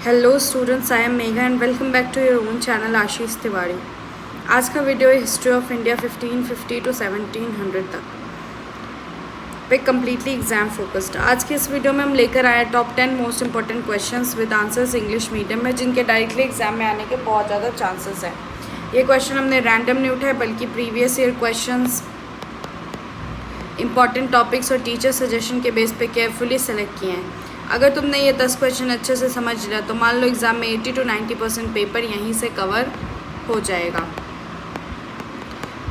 Hello students, I am Megha and welcome back to your own channel Ashish Tiwari. आज का video है history of India 1550 to 1700 तक पे completely exam focused. आज के इस वीडियो में हम लेकर आए top 10 most important questions with answers English medium में, जिनके डायरेक्टली एग्जाम में आने के बहुत ज़्यादा चांसेस हैं। ये क्वेश्चन हमने रैंडम नहीं उठाए बल्कि previous year questions, important topics और टीचर सजेशन के बेस पे केयरफुली सेलेक्ट किए हैं। अगर तुमने ये 10 क्वेश्चन अच्छे से समझ लिया तो मान लो एग्ज़ाम में 80 to 90% पेपर यहीं से कवर हो जाएगा।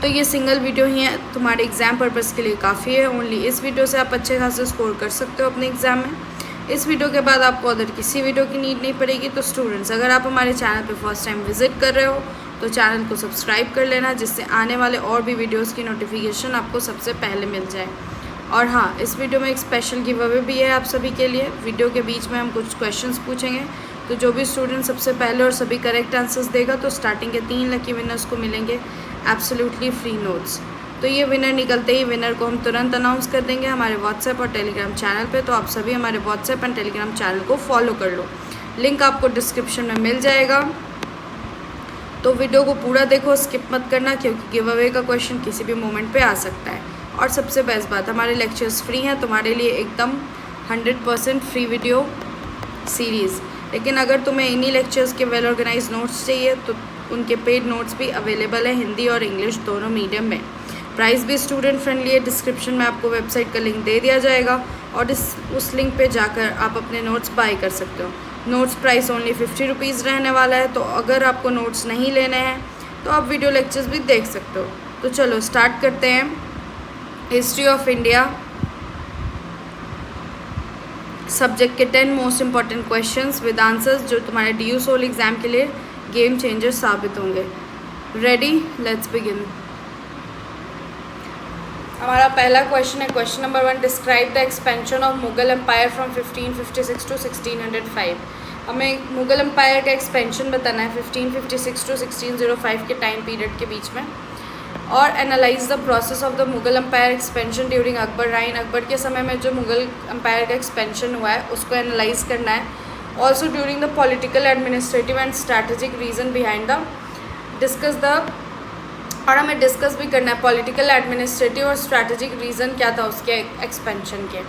तो ये सिंगल वीडियो ही है, तुम्हारे एग्ज़ाम पर्पज़ के लिए काफ़ी है। ओनली इस वीडियो से आप अच्छे खासे स्कोर कर सकते हो अपने एग्ज़ाम में। इस वीडियो के बाद आपको अदर किसी वीडियो की नीड नहीं पड़ेगी। तो स्टूडेंट्स, अगर आप हमारे चैनल पर फर्स्ट टाइम विजिट कर रहे हो तो चैनल को सब्सक्राइब कर लेना, जिससे आने वाले और भी वीडियोज़ की नोटिफिकेशन आपको सबसे पहले मिल जाए। और हाँ, इस वीडियो में एक स्पेशल गिव अवे भी है आप सभी के लिए। वीडियो के बीच में हम कुछ क्वेश्चंस पूछेंगे, तो जो भी स्टूडेंट सबसे पहले और सभी करेक्ट आंसर्स देगा तो स्टार्टिंग के 3 लकी विनर्स को मिलेंगे एब्सोल्युटली फ्री नोट्स। तो ये विनर निकलते ही विनर को हम तुरंत अनाउंस कर देंगे हमारे व्हाट्सएप और टेलीग्राम चैनल पे। तो आप सभी हमारे व्हाट्सएप एंड टेलीग्राम चैनल को फॉलो कर लो, लिंक आपको डिस्क्रिप्शन में मिल जाएगा। तो वीडियो को पूरा देखो, स्किप मत करना, क्योंकि गिव अवे का क्वेश्चन किसी भी मोमेंट पे आ सकता है। और सबसे बेस्ट बात, हमारे लेक्चर्स फ्री हैं, तुम्हारे लिए एकदम 100% फ्री वीडियो सीरीज़। लेकिन अगर तुम्हें इन्हीं लेक्चर्स के वेल ऑर्गेनाइज नोट्स चाहिए तो उनके पेड नोट्स भी अवेलेबल है, हिंदी और इंग्लिश दोनों मीडियम में। प्राइस भी स्टूडेंट फ्रेंडली है। डिस्क्रिप्शन में आपको वेबसाइट का लिंक दे दिया जाएगा और उस लिंक पे जाकर आप अपने नोट्स बाय कर सकते हो। नोट्स प्राइस ओनली 50 रुपीज़ रहने वाला है। तो अगर आपको नोट्स नहीं लेने हैं तो आप वीडियो लेक्चर्स भी देख सकते हो। तो चलो स्टार्ट करते हैं। हिस्ट्री ऑफ इंडिया सब्जेक्ट के 10 most important questions with answers, जो तुम्हारे DU सोल एग्जाम के लिए गेम चेंजर साबित होंगे। Ready, let's begin. हमारा पहला क्वेश्चन है question number 1। Describe the expansion of Mughal empire from 1556 to 1605। हमें मुगल एम्पायर का एक्सपेंशन बताना है 1556 टू 1605 के टाइम पीरियड के बीच में। और analyse the process of the Mughal empire expansion during Akbar reign. Akbar के समय में जो मुगल एम्पायर का एक्सपेंशन हुआ है उसको एनालाइज करना है। Also during the political, administrative and strategic reason behind the discuss the, और हमें डिस्कस भी करना है पॉलिटिकल, एडमिनिस्ट्रेटिव और स्ट्रैटेजिक रीज़न क्या था उसके एक्सपेंशन के,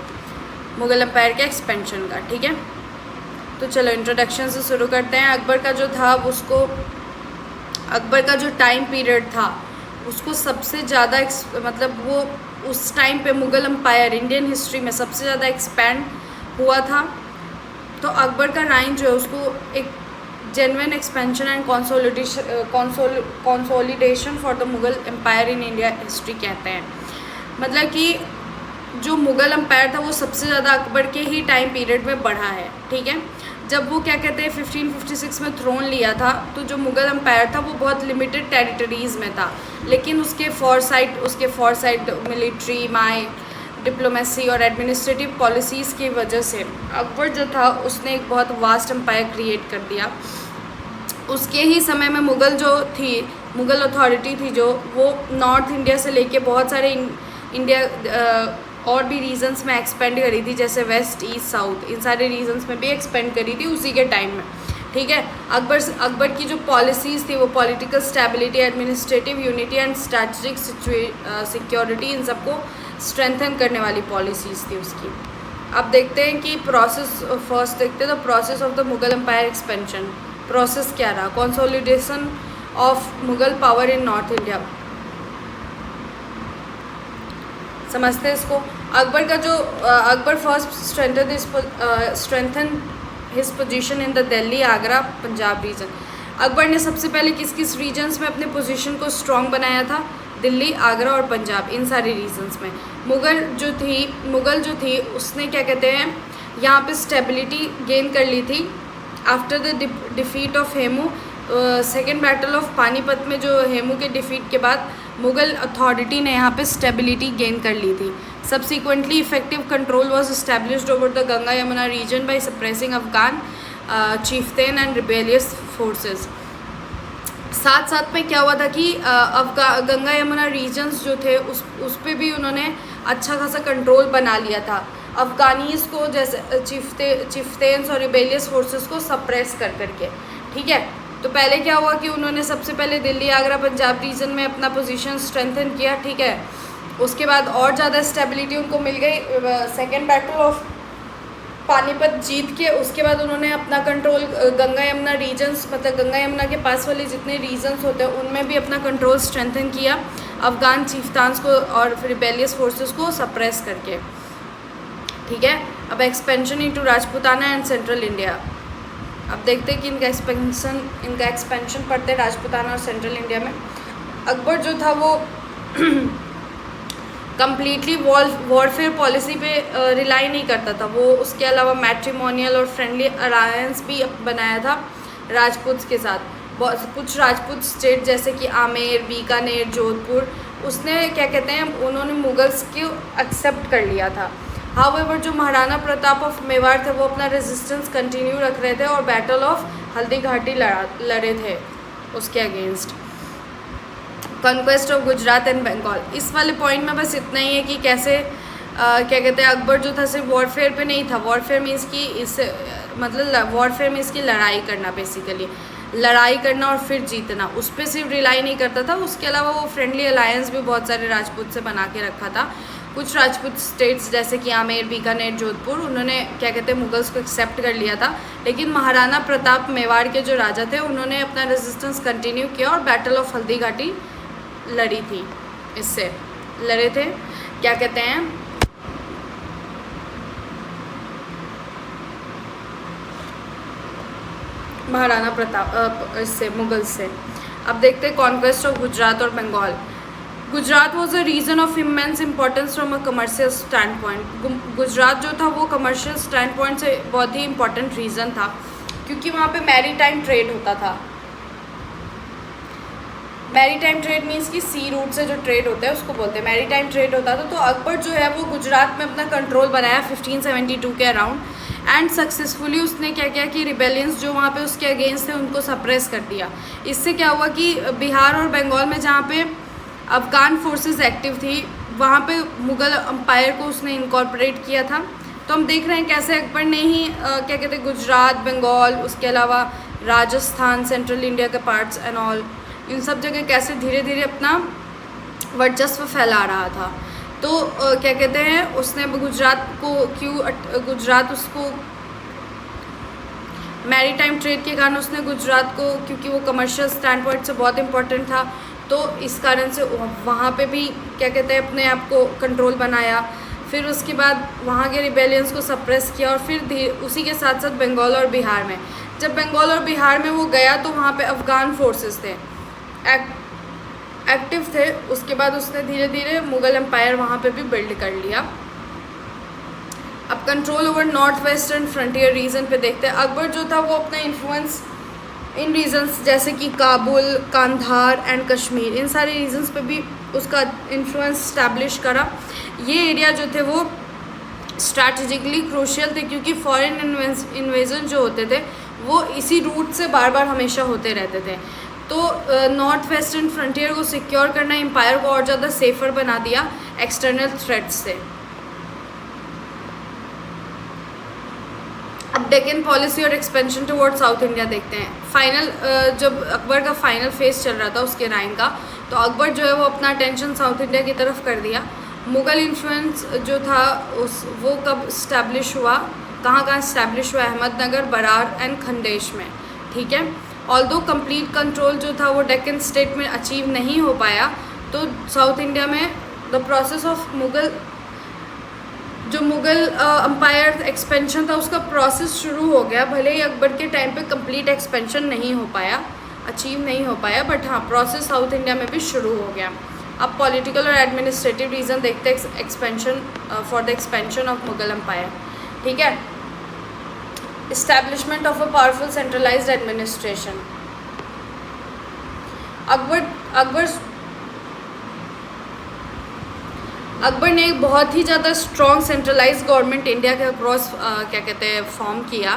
मुगल एम्पायर के एक्सपेंशन का। ठीक है, तो चलो इंट्रोडक्शन से शुरू करते हैं। अकबर का जो था उसको, अकबर का जो टाइम पीरियड था उसको सबसे ज़्यादा मतलब वो उस टाइम पे मुगल एम्पायर इंडियन हिस्ट्री में सबसे ज़्यादा एक्सपैंड हुआ था। तो अकबर का राइन जो है उसको एक genuine expansion and consolidation for the Mughal empire in India history कहते हैं। मतलब कि जो मुगल एम्पायर था वो सबसे ज़्यादा अकबर के ही टाइम पीरियड में बढ़ा है। ठीक है, जब वो क्या कहते हैं 1556 में थ्रोन लिया था तो जो मुगल एम्पायर था वो बहुत लिमिटेड टेरिटरीज़ में था, लेकिन उसके फॉरसाइट मिलिट्री, डिप्लोमेसी और एडमिनिस्ट्रेटिव पॉलिसीज़ की वजह से अकबर जो था उसने एक बहुत वास्ट एम्पायर क्रिएट कर दिया। उसके ही समय में मुगल अथॉरिटी थी जो वो नॉर्थ इंडिया से लेके बहुत सारे इंडिया और भी रीजन्स में एक्सपेंड करी थी, जैसे वेस्ट, ईस्ट, साउथ, इन सारे रीजन्स में भी एक्सपेंड करी थी उसी के टाइम में। ठीक है, अकबर की जो पॉलिसीज़ थी वो political stability, administrative unity and strategic security, इन सबको स्ट्रेंथन करने वाली पॉलिसीज़ थी उसकी। अब देखते हैं कि प्रोसेस, फर्स्ट देखते हैं तो process of the Mughal empire expansion. Process क्या रहा? Consolidation of Mughal power in north India. समझते हैं इसको। Akbar first strengthen his position in the Delhi, Agra, Punjab region. Akbar ने सबसे पहले किस किस रीजन्स में अपने पोजीशन को स्ट्रॉन्ग बनाया था? दिल्ली, आगरा और पंजाब, इन सारे रीजन्स में। मुगल जो थी उसने क्या कहते हैं यहाँ पे स्टेबिलिटी गेन कर ली थी after the defeat of Hemu. Second battle of Panipat में जो हेमू के डिफीट के बाद मुगल अथॉरिटी ने यहाँ पे स्टेबिलिटी गेन कर ली थी। Subsequently effective control was established over the Ganga Yamuna region by suppressing Afghan chieftain and rebellious forces. साथ साथ में क्या हुआ था कि गंगा यमुना रीजन्स जो थे उस पर भी उन्होंने अच्छा खासा कंट्रोल बना लिया था। अफ़गानीज़ को जैसे चिफ्तेन्स और रिबेलियस फोर्सेस को सप्रेस कर करके, ठीक है। तो पहले क्या हुआ कि उन्होंने सबसे पहले दिल्ली आगरा पंजाब रीजन में अपना पोजीशन स्ट्रेंथन किया, ठीक है। उसके बाद और ज़्यादा स्टेबिलिटी उनको मिल गई। सेकेंड बैटल ऑफ पानीपत जीत के उसके बाद उन्होंने अपना कंट्रोल गंगा यमुना रीजन्स, मतलब गंगा यमुना के पास वाले जितने रीजन्स होते हैं उनमें भी अपना कंट्रोल स्ट्रेंथन किया अफ़गान चीफ्तान्स को और रिबेलियस फोर्सेस को सप्रेस करके, ठीक है। अब expansion into Rajputana and central India. अब देखते हैं कि इनका एक्सपेंशन पड़ते हैं राजपूताना और सेंट्रल इंडिया में। अकबर जो था वो कम्प्लीटली वॉरफेयर पॉलिसी पे रिलाई नहीं करता था, वो उसके अलावा मैट्रिमोनियल और फ्रेंडली अलायंस भी बनाया था राजपूत के साथ। कुछ राजपूत स्टेट जैसे कि आमेर, बीकानेर, जोधपुर, उसने क्या कहते हैं उन्होंने मुगल्स को एक्सेप्ट कर लिया था। हाउएवर जो महाराणा प्रताप ऑफ मेवाड़ थे वो अपना रेजिस्टेंस कंटिन्यू रख रहे थे और बैटल ऑफ हल्दी घाटी लड़े थे उसके against. Conquest of Gujarat and Bengal, इस वाले पॉइंट में बस इतना ही है कि कैसे क्या कहते हैं अकबर जो था सिर्फ वॉरफेयर पे नहीं था। वॉरफेयर मीन्स कि इससे मतलब वॉरफेयर मीन्स की लड़ाई करना, बेसिकली लड़ाई करना और फिर जीतना, उस पर सिर्फ रिलाई नहीं करता था। उसके अलावा वो फ्रेंडली अलायंस भी बहुत सारे राजपूत से बना के रखा था। कुछ राजपूत स्टेट्स जैसे कि आमेर, बीकानेर, जोधपुर, उन्होंने क्या कहते हैं मुगल्स को एक्सेप्ट कर लिया था। लेकिन महाराणा प्रताप मेवाड़ के जो राजा थे उन्होंने अपना रेजिस्टेंस कंटिन्यू किया और बैटल ऑफ हल्दी घाटी लड़ी थी, इससे लड़े थे क्या कहते हैं महाराणा प्रताप इससे मुगल्स से। अब देखते हैं कॉन्क्वेस्ट ऑफ गुजरात और Bengal. Gujarat was a region of immense importance from a commercial stand point. Gujarat जो था वो कमर्शियल स्टैंड पॉइंट से बहुत ही इंपॉर्टेंट रीजन था क्योंकि वहाँ पे मैरीटाइम ट्रेड होता था। मैरीटाइम ट्रेड मीन्स कि सी रूट से जो ट्रेड होता है उसको बोलते हैं मैरीटाइम ट्रेड होता था। तो अकबर जो है वो गुजरात में अपना कंट्रोल बनाया 1572 के अराउंड एंड सक्सेसफुली उसने क्या किया कि रिबेलियंस जो वहाँ पे उसके अगेंस्ट थे उनको सप्रेस कर दिया। इससे क्या हुआ कि बिहार और बंगाल में जहाँ पे अफगान फोर्सेस एक्टिव थी वहाँ पे मुग़ल अम्पायर को उसने इनकॉर्पोरेट किया था। तो हम देख रहे हैं कैसे अकबर ने ही क्या कहते हैं गुजरात, बंगाल, उसके अलावा राजस्थान, सेंट्रल इंडिया के पार्ट्स एंड ऑल, इन सब जगह कैसे धीरे धीरे अपना वर्चस्व फैला रहा था। तो क्या कहते हैं उसने गुजरात को गुजरात उसको मैरीटाइम ट्रेड के कारण उसने गुजरात को, क्योंकि वो कमर्शियल स्टैंड पॉइंट से बहुत इंपॉर्टेंट था, तो इस कारण से वहाँ पे भी क्या कहते हैं अपने आप को कंट्रोल बनाया। फिर उसके बाद वहाँ के रिबेलियंस को सप्रेस किया और फिर उसी के साथ साथ बंगाल और बिहार में, जब बंगाल और बिहार में वो गया तो वहाँ पे अफ़गान फोर्सेस थे एक्टिव थे। उसके बाद उसने धीरे धीरे मुग़ल एम्पायर वहाँ पे भी बिल्ड कर लिया। अब control over north western frontier region पे देखते हैं। अकबर जो था वो अपना इन्फ्लुएंस इन रीजन्स जैसे कि काबुल, कांधार एंड कश्मीर, इन सारे रीजन्स पे भी उसका इन्फ्लुएंस स्टैब्लिश करा। ये एरिया जो थे वो स्ट्रैटेजिकली क्रूशियल थे क्योंकि फॉरेन इन्वेजन जो होते थे वो इसी रूट से बार बार हमेशा होते रहते थे। तो नॉर्थ वेस्टर्न फ्रंटियर को सिक्योर करना एम्पायर को और ज़्यादा सेफर बना दिया एक्सटर्नल थ्रेट्स से। अब डेक्कन पॉलिसी और एक्सपेंशन टुवर्ड साउथ इंडिया देखते हैं। फाइनल जब अकबर का फाइनल फेज चल रहा था उसके राइम का, तो अकबर जो है वो अपना अटेंशन साउथ इंडिया की तरफ कर दिया। मुग़ल इन्फ्लुएंस जो था वो कब इस्टेब्लिश हुआ, कहाँ इस्टेब्लिश हुआ, अहमदनगर, बरार एंड खंडेश में, ठीक है। ऑल्दो कंप्लीट कंट्रोल जो था वो डेक्कन स्टेट में अचीव नहीं हो पाया, तो साउथ इंडिया में the process of Mughal empire expansion था उसका प्रोसेस शुरू हो गया। भले ही अकबर के टाइम पे कंप्लीट एक्सपेंशन नहीं हो पाया, अचीव नहीं हो पाया, बट हाँ प्रोसेस साउथ इंडिया में भी शुरू हो गया। अब पॉलिटिकल और एडमिनिस्ट्रेटिव रीज़न देखते हैं expansion for the expansion of Mughal empire, ठीक है। Establishment of a powerful centralized administration. Akbar ने एक बहुत ही ज़्यादा स्ट्रॉन्ग सेंट्रलाइज गवर्नमेंट इंडिया के अक्रॉस क्या कहते हैं फॉर्म किया।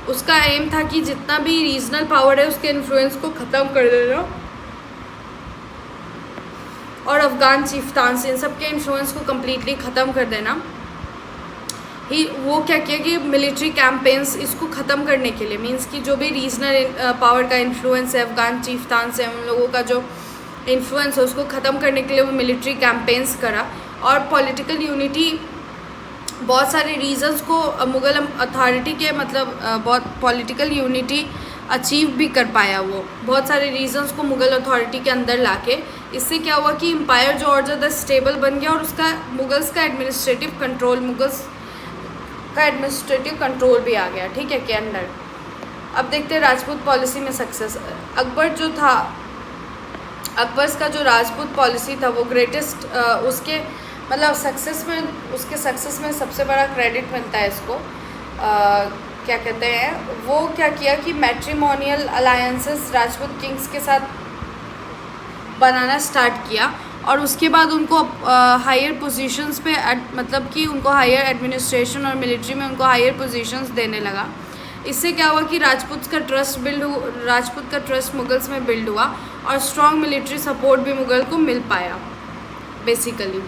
उसका एम था कि जितना भी रीजनल पावर है उसके इन्फ्लुएंस को ख़त्म कर देना और अफ़गान चीफ्तान्स इन सब के इन्फ्लुएंस को कम्प्लीटली ख़त्म कर देना। वो क्या किया कि मिलिट्री कैंपेन्स इसको ख़त्म करने के लिए, मींस कि जो भी रीजनल पावर का इन्फ्लुएंस है, अफगान चीफ्तान्स है, उन लोगों का जो इन्फ्लुएंस है उसको ख़त्म करने के लिए वो मिलिट्री कैंपेन्स करा। और पॉलिटिकल यूनिटी, बहुत सारे रीजंस को मुग़ल अथॉरिटी के मतलब बहुत पॉलिटिकल यूनिटी अचीव भी कर पाया वो, बहुत सारे रीजंस को मुग़ल अथॉरिटी के अंदर लाके। इससे क्या हुआ कि एम्पायर जो और ज़्यादा स्टेबल बन गया और उसका मुगल्स का एडमिनिस्ट्रेटिव कंट्रोल भी आ गया, ठीक है, के अंदर। अब देखते हैं राजपूत पॉलिसी में सक्सेस। अकबर जो था, अकबर का जो राजपूत पॉलिसी था वो ग्रेटेस्ट, उसके मतलब उसके सक्सेस में सबसे बड़ा क्रेडिट मिलता है इसको। क्या कहते हैं, वो क्या किया कि मैट्रिमोनियल अलायंसेस राजपूत किंग्स के साथ बनाना स्टार्ट किया और उसके बाद उनको हायर पोजीशंस पे मतलब कि उनको हायर एडमिनिस्ट्रेशन और मिलिट्री में उनको हायर पोजीशंस देने लगा। इससे क्या हुआ कि राजपूत का ट्रस्ट मुगल्स में बिल्ड हुआ और स्ट्रॉन्ग मिलिट्री सपोर्ट भी मुगल को मिल पाया बेसिकली।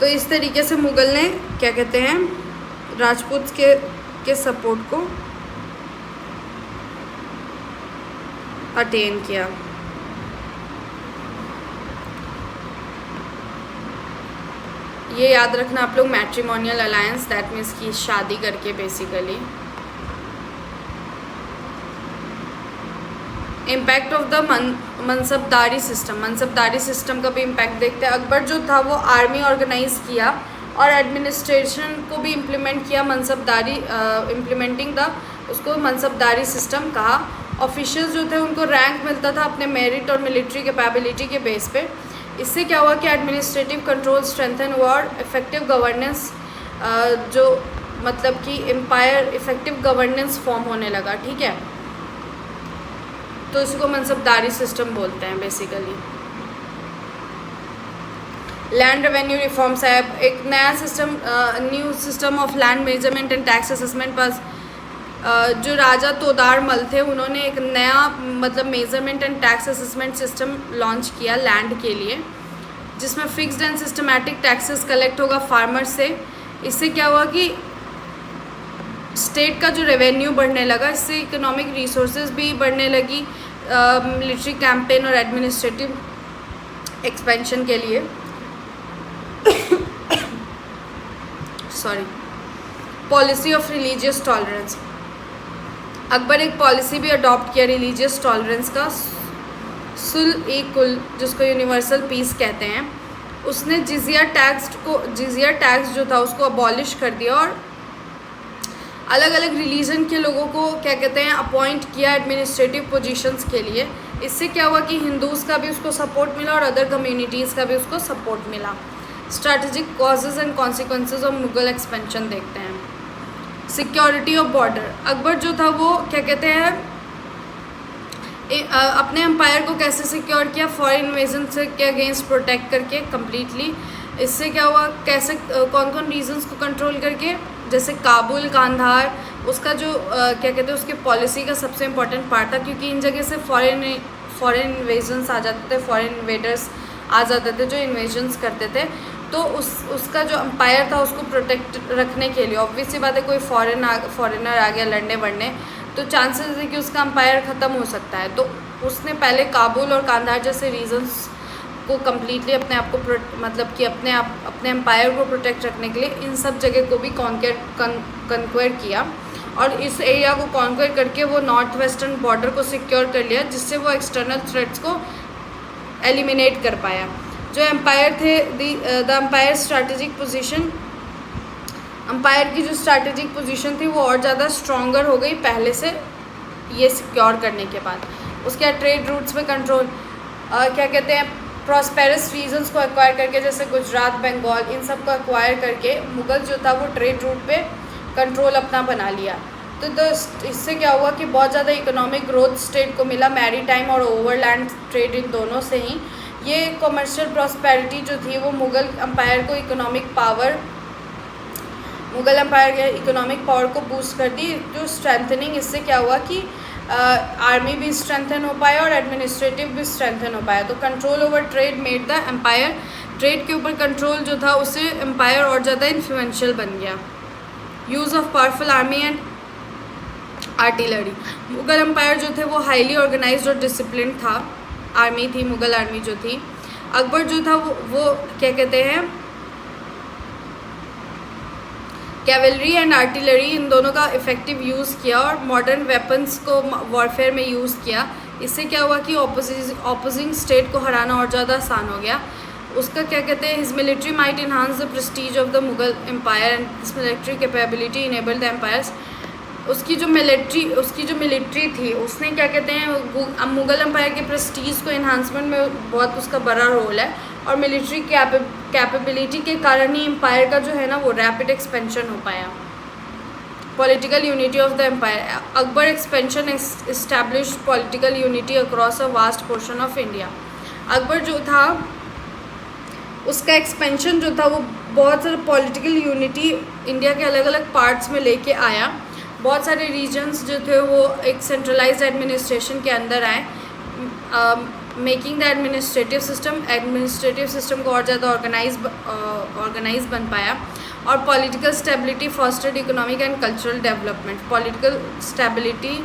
तो इस तरीके से मुगल ने क्या कहते हैं राजपूत के सपोर्ट को अटेन किया। ये याद रखना आप लोग, मैट्रिमोनियल अलायंस दैट मीन्स कि शादी करके basically. Impact of the मनसबदारी system का भी इम्पैक्ट देखते हैं। अकबर जो था वो आर्मी ऑर्गेनाइज किया और एडमिनिस्ट्रेशन को भी इम्प्लीमेंट किया। उसको मनसबदारी सिस्टम कहा। ऑफिशियल्स जो थे उनको रैंक मिलता था अपने मेरिट और मिलिट्री कैपेबिलिटी के बेस पे। इससे क्या हुआ कि एडमिनिस्ट्रेटिव कंट्रोल स्ट्रेंथन हुआ और इफ़ेक्टिव गवर्नेंस जो मतलब कि एम्पायर इफ़ेक्टिव गवर्नेंस फॉर्म होने लगा, ठीक है। तो इसको मनसबदारी सिस्टम बोलते हैं बेसिकली। लैंड रेवेन्यू रिफॉर्म्स है, एक नया system, new system of land measurement and tax assessment pass. जो राजा तोदार मल थे उन्होंने एक नया मतलब measurement and tax assessment system launch किया लैंड के लिए, जिसमें fixed and systematic taxes collect होगा फार्मर से। इससे क्या हुआ कि स्टेट का जो रेवेन्यू बढ़ने लगा, इससे इकोनॉमिक रिसोर्सेज भी बढ़ने लगी मिलिट्री कैंपेन और एडमिनिस्ट्रेटिव एक्सपेंशन के लिए। Policy of religious tolerance. Akbar एक पॉलिसी भी अडॉप्ट किया रिलीजियस टॉलरेंस का, सुल-ए-कुल, जिसको यूनिवर्सल पीस कहते हैं। उसने जिजिया टैक्स जो था उसको अबॉलिश कर दिया और अलग अलग रिलीजन के लोगों को क्या कहते हैं अपॉइंट किया एडमिनिस्ट्रेटिव पोजीशंस के लिए। इससे क्या हुआ कि हिंदूज़ का भी उसको सपोर्ट मिला और अदर कम्युनिटीज़ का भी उसको सपोर्ट मिला। Strategic causes and consequences of Mughal expansion देखते हैं। Security of border. अकबर जो था वो क्या कहते हैं अपने एम्पायर को कैसे सिक्योर किया, फॉरेन इन्वेजन से के अगेंस्ट प्रोटेक्ट करके कम्प्लीटली। इससे क्या हुआ, कैसे कौन कौन रीजन्स को कंट्रोल करके, जैसे काबुल, कांधार, उसका जो क्या कहते हैं उसके पॉलिसी का सबसे इम्पोर्टेंट पार्ट था, क्योंकि इन जगह से फॉरेन इन्वेजन्स आ जाते थे, फॉरेन इन्वेडर्स आ जाते थे जो इन्वेजन्स करते थे। तो उसका जो एम्पायर था उसको प्रोटेक्ट रखने के लिए ऑब्वियस सी बात है कोई फॉरेनर आ गया लड़ने बढ़ने तो चांसेस है कि उसका एम्पायर ख़त्म हो सकता है। तो उसने पहले काबुल और कांधार जैसे रीजन्स को कम्प्लीटली अपने आप को मतलब कि अपने एम्पायर को प्रोटेक्ट रखने के लिए इन सब जगह को भी कॉन्क्वेर किया और इस एरिया को कॉन्क्वेर करके वो नॉर्थ वेस्टर्न बॉर्डर को सिक्योर कर लिया, जिससे वो एक्सटर्नल थ्रेट्स को एलिमिनेट कर पाया। जो एम्पायर थे the empire strategic position, empire की जो स्ट्रैटेजिक पोजीशन थी वो और ज़्यादा स्ट्रॉन्गर हो गई पहले से ये सिक्योर करने के बाद। उसके बाद ट्रेड रूट्स में कंट्रोल, क्या कहते हैं प्रॉस्पेरस रीजन्स को एक्वायर करके, जैसे गुजरात, बंगाल, इन सब को एक्वायर करके मुगल जो था वो ट्रेड रूट पे कंट्रोल अपना बना लिया। तो इससे क्या हुआ कि बहुत ज़्यादा इकोनॉमिक ग्रोथ स्टेट को मिला, मैरीटाइम और ओवरलैंड ट्रेड इन दोनों से ही। ये कमर्शियल प्रॉस्पेरिटी जो थी वो मुगल एम्पायर को इकोनॉमिक पावर को बूस्ट कर दी, जो स्ट्रेंथनिंग। इससे क्या हुआ कि आर्मी भी स्ट्रेंथन हो पाया और एडमिनिस्ट्रेटिव भी स्ट्रेंथन हो पाया। तो control over trade made the empire trade के ऊपर कंट्रोल जो था उससे एम्पायर और ज़्यादा इन्फ्लुएंशियल बन गया। Use of powerful army and artillery, Mughal empire जो थे वो हाईली ऑर्गेनाइज्ड और डिसिप्लिन था। आर्मी थी, मुग़ल आर्मी जो थी। अकबर जो था वो क्या कहते हैं, कैवलरी एंड आर्टिलरी इन दोनों का इफ़ेक्टिव यूज़ किया और मॉडर्न वेपन्स को वॉरफेयर में यूज़ किया। इससे क्या हुआ कि ऑपोजिंग स्टेट को हराना और ज़्यादा आसान हो गया। उसका क्या कहते हैं, his military might enhance the prestige of the Mughal empire and this military capability enabled the empires. उसकी जो मिलिट्री थी उसने क्या कहते हैं मुग़ल एम्पायर के प्रेस्टीज को इन्हांसमेंट में बहुत उसका बड़ा रोल है, और मिलिट्री कैपेबिलिटी के कारण ही एम्पायर का जो है ना वो रैपिड एक्सपेंशन हो पाया। Political unity of the empire, Akbar expansion established political unity across a vast portion of India. Akbar जो था उसका एक्सपेंशन जो था वो बहुत सारे पॉलिटिकल यूनिटी इंडिया के अलग अलग पार्ट्स में लेके आया। बहुत सारे रीजन्स जो थे वो एक सेंट्रलाइज्ड एडमिनिस्ट्रेशन के अंदर आए, मेकिंग द एडमिनिस्ट्रेटिव सिस्टम को और ज़्यादा ऑर्गेनाइज बन पाया। और political stability fostered economic and cultural development. Political stability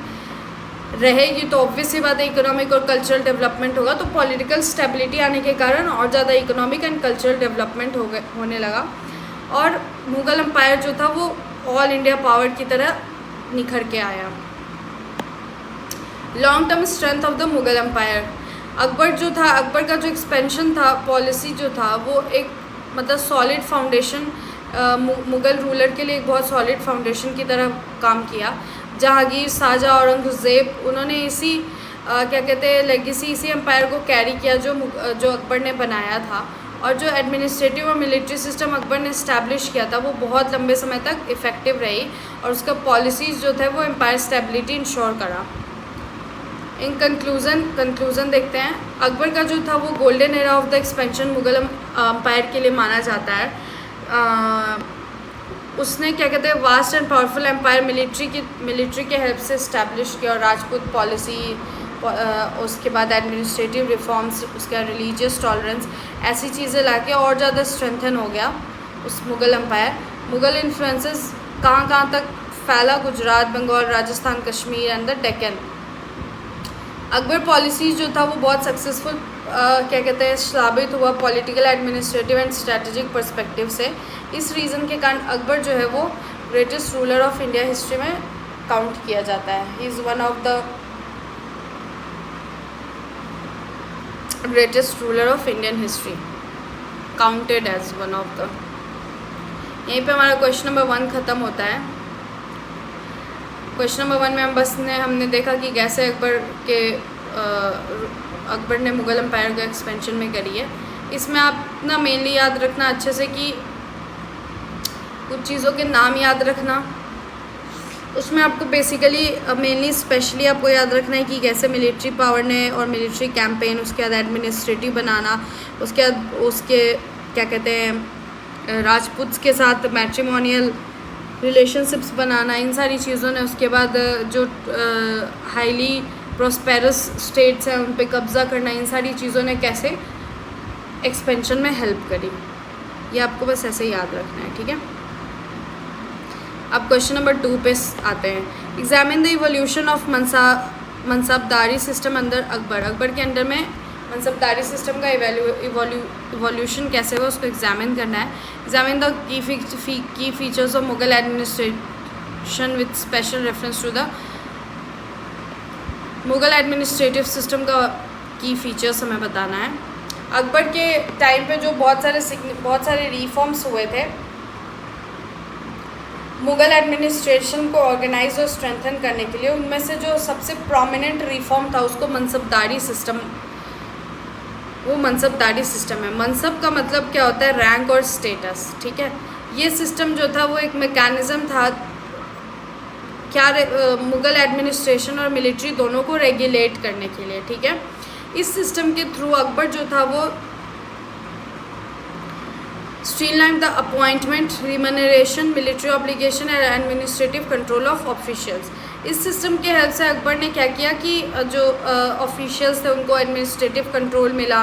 रहेगी तो ऑब्वियस सी बात है इकोनॉमिक और कल्चरल डेवलपमेंट होगा, तो पॉलिटिकल स्टेबिलिटी आने के कारण और ज़्यादा इकोनॉमिक एंड कल्चरल डेवलपमेंट होने लगा। और मुग़ल एम्पायर जो था वो ऑल इंडिया पावर की तरह निखर के आया। Long term strength of the Mughal empire, Akbar जो था, अकबर का जो एक्सपेंशन था, पॉलिसी जो था वो एक मतलब सॉलिड फाउंडेशन, मुग़ल रूलर के लिए एक बहुत सॉलिड फाउंडेशन की तरह काम किया। जहांगीर, शाहजहाँ, औरंगज़ेब, उन्होंने इसी क्या कहते हैं लेगेसी, इसी एम्पायर को कैरी किया जो अकबर ने बनाया था। और जो एडमिनिस्ट्रेटिव और मिलिट्री सिस्टम अकबर ने इस्टेब्लिश किया था वो बहुत लंबे समय तक इफ़ेक्टिव रही, और उसका पॉलिसीज़ जो थे वो एम्पायर स्टेबिलिटी इंश्योर करा। इन कंक्लूज़न देखते हैं, अकबर का जो था वो golden era of the expansion Mughal empire के लिए माना जाता है। उसने क्या कहते हैं vast and powerful empire military के हेल्प से इस्टेब्लिश किया, और राजपूत पॉलिसी, उसके बाद एडमिनिस्ट्रेटिव रिफॉर्म्स, उसका रिलीजियस टॉलरेंस, ऐसी चीज़ें लाके और ज़्यादा स्ट्रेंथन हो गया उस मुग़ल एम्पायर। मुग़ल इन्फ्लुएंसेस कहाँ तक फैला, Gujarat, Bengal, Rajasthan, Kashmir and the Deccan. Akbar policies जो था वो बहुत सक्सेसफुल क्या कहते हैं साबित हुआ political, administrative and strategic perspective से। इस रीज़न के कारण अकबर जो है वो greatest ruler of India history में काउंट किया जाता है। He is one of the greatest ruler of Indian history, counted as one of the. यहीं पे हमारा क्वेश्चन नंबर 1 ख़त्म होता है। क्वेश्चन नंबर 1 में हमने देखा कि कैसे अकबर ने मुग़ल एम्पायर को एक्सपेंशन में करी है। इसमें आप ना मेनली याद रखना अच्छे से कि कुछ चीज़ों के नाम याद रखना। उसमें आपको बेसिकली मेनली स्पेशली आपको याद रखना है कि कैसे मिलिट्री पावर ने और मिलिट्री कैंपेन, उसके बाद एडमिनिस्ट्रेटिव बनाना, उसके बाद उसके क्या कहते हैं राजपूत के साथ मैट्रिमोनियल रिलेशनशिप्स बनाना, इन सारी चीज़ों ने, उसके बाद जो हाईली प्रॉस्पेरस स्टेट्स हैं उन पे कब्ज़ा करना, इन सारी चीज़ों ने कैसे एक्सपेंशन में हेल्प करी। ये आपको बस ऐसे ही याद रखना है, ठीक है। अब क्वेश्चन नंबर 2 पे आते हैं। Examine the evolution of mansabdari system अंदर अकबर। अकबर के अंडर में मनसबदारी सिस्टम का इवोल्यूशन कैसे हुआ उसको एग्जामिन करना है। Examine the key features of Mughal administration with special reference to the Mughal administrative system का की फीचर्स हमें बताना है। अकबर के टाइम पे जो बहुत सारे रिफॉर्म्स हुए थे मुग़ल एडमिनिस्ट्रेशन को ऑर्गेनाइज और स्ट्रेंथन करने के लिए, उनमें से जो सबसे प्रोमिनेंट रिफॉर्म था उसको मनसबदारी सिस्टम, वो मनसबदारी सिस्टम है। मनसब का मतलब क्या होता है, रैंक और स्टेटस, ठीक है। ये सिस्टम जो था वो एक मैकेनिज़्म था क्या मुग़ल एडमिनिस्ट्रेशन और मिलिट्री दोनों को रेगुलेट करने के लिए, ठीक है। इस सिस्टम के थ्रू अकबर जो था वो streamline the appointment, remuneration, military obligation and administrative control of officials. इस सिस्टम के हेल्प से अकबर ने क्या किया कि जो ऑफिशियल्स थे उनको एडमिनिस्ट्रेटिव कंट्रोल मिला,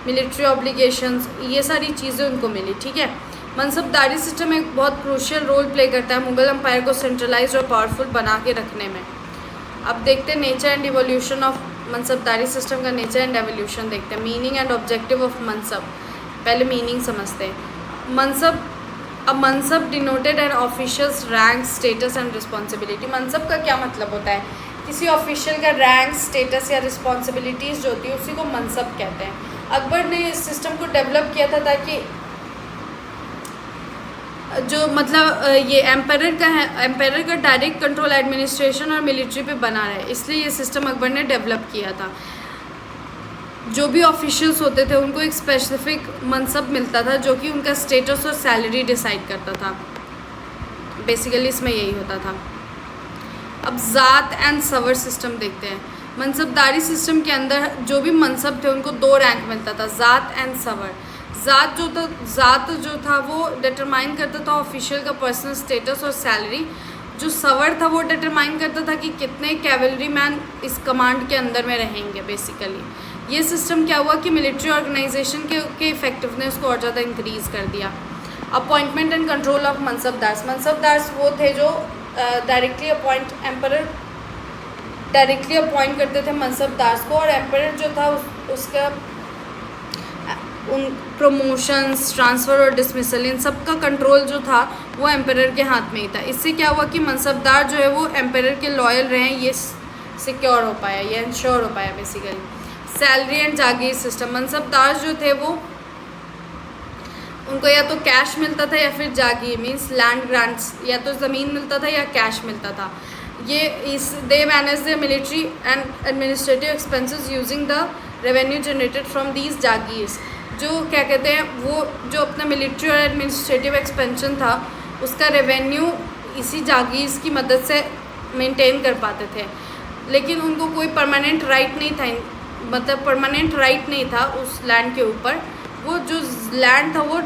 मिलिट्री ऑब्लिगेशंस, ये सारी चीज़ें उनको मिली, ठीक है। मनसबदारी सिस्टम एक बहुत क्रूशियल रोल प्ले करता है मुग़ल एम्पायर को सेंट्रलाइज और पावरफुल बना के रखने में। अब देखते हैं nature and evolution of mansabdari system का नेचर एंड एवोल्यूशन देखते हैं। Meaning and objective of mansab, पहले मीनिंग समझते हैं। मनसब, अब mansab denoted and officials rank, status and responsibility. Mansab का क्या मतलब होता है? किसी ऑफिशियल का रैंक, स्टेटस या रिस्पॉन्सिबिलिटीज़ जो होती है उसी को मनसब कहते हैं। अकबर ने इस सिस्टम को डेवलप किया था ताकि जो मतलब ये एम्पायर का डायरेक्ट कंट्रोल एडमिनिस्ट्रेशन और मिलिट्री पे बना रहे, इसलिए ये सिस्टम अकबर ने डेवलप किया था। जो भी ऑफिशियल्स होते थे उनको एक स्पेसिफिक मनसब मिलता था जो कि उनका स्टेटस और सैलरी डिसाइड करता था। बेसिकली इसमें यही होता था। अब ज़ात एंड सवर सिस्टम देखते हैं। मनसबदारी सिस्टम के अंदर जो भी मनसब थे उनको 2 रैंक मिलता था, ज़ात एंड सवर। ज़ात जो था वो डिटरमाइन करता था ऑफिशियल का पर्सनल स्टेटस और सैलरी। जो सवर था वो डिटरमाइन करता था कि कितने कैवलरी मैन इस कमांड के अंदर में रहेंगे। बेसिकली ये सिस्टम क्या हुआ कि मिलिट्री ऑर्गेनाइजेशन के इफेक्टिवनेस को और ज़्यादा इंक्रीज़ कर दिया। Appointment and control of mansabdars. Mansabdars वो थे जो डायरेक्टली अपॉइंट करते थे मनसबदार्स को, और एम्पायर जो था उसका उन प्रमोशंस, ट्रांसफ़र और डिसमिसल, इन सब का कंट्रोल जो था वो एम्पायर के हाथ में ही था। इससे क्या हुआ कि मनसबदार जो है वो एम्पायर के लॉयल रहें, ये सिक्योर हो पाया, ये इंश्योर हो पाया basically. Salary and jagir system. Mansabdar जो थे वो उनको या तो कैश मिलता था या फिर जागीर मीन्स लैंड ग्रांट्स, या तो ज़मीन मिलता था या कैश मिलता था। They manage the military and administrative expenses using the revenue generated from these jagirs. जो क्या कहते हैं, वो जो अपना मिलिट्री और एडमिनिस्ट्रेटिव एक्सपेंशन था उसका रेवेन्यू इसी जागीर्स की मदद से मेंटेन कर पाते थे। लेकिन उनको कोई परमानेंट राइट नहीं था, मतलब परमानेंट राइट नहीं था उस लैंड के ऊपर। वो जो लैंड था वो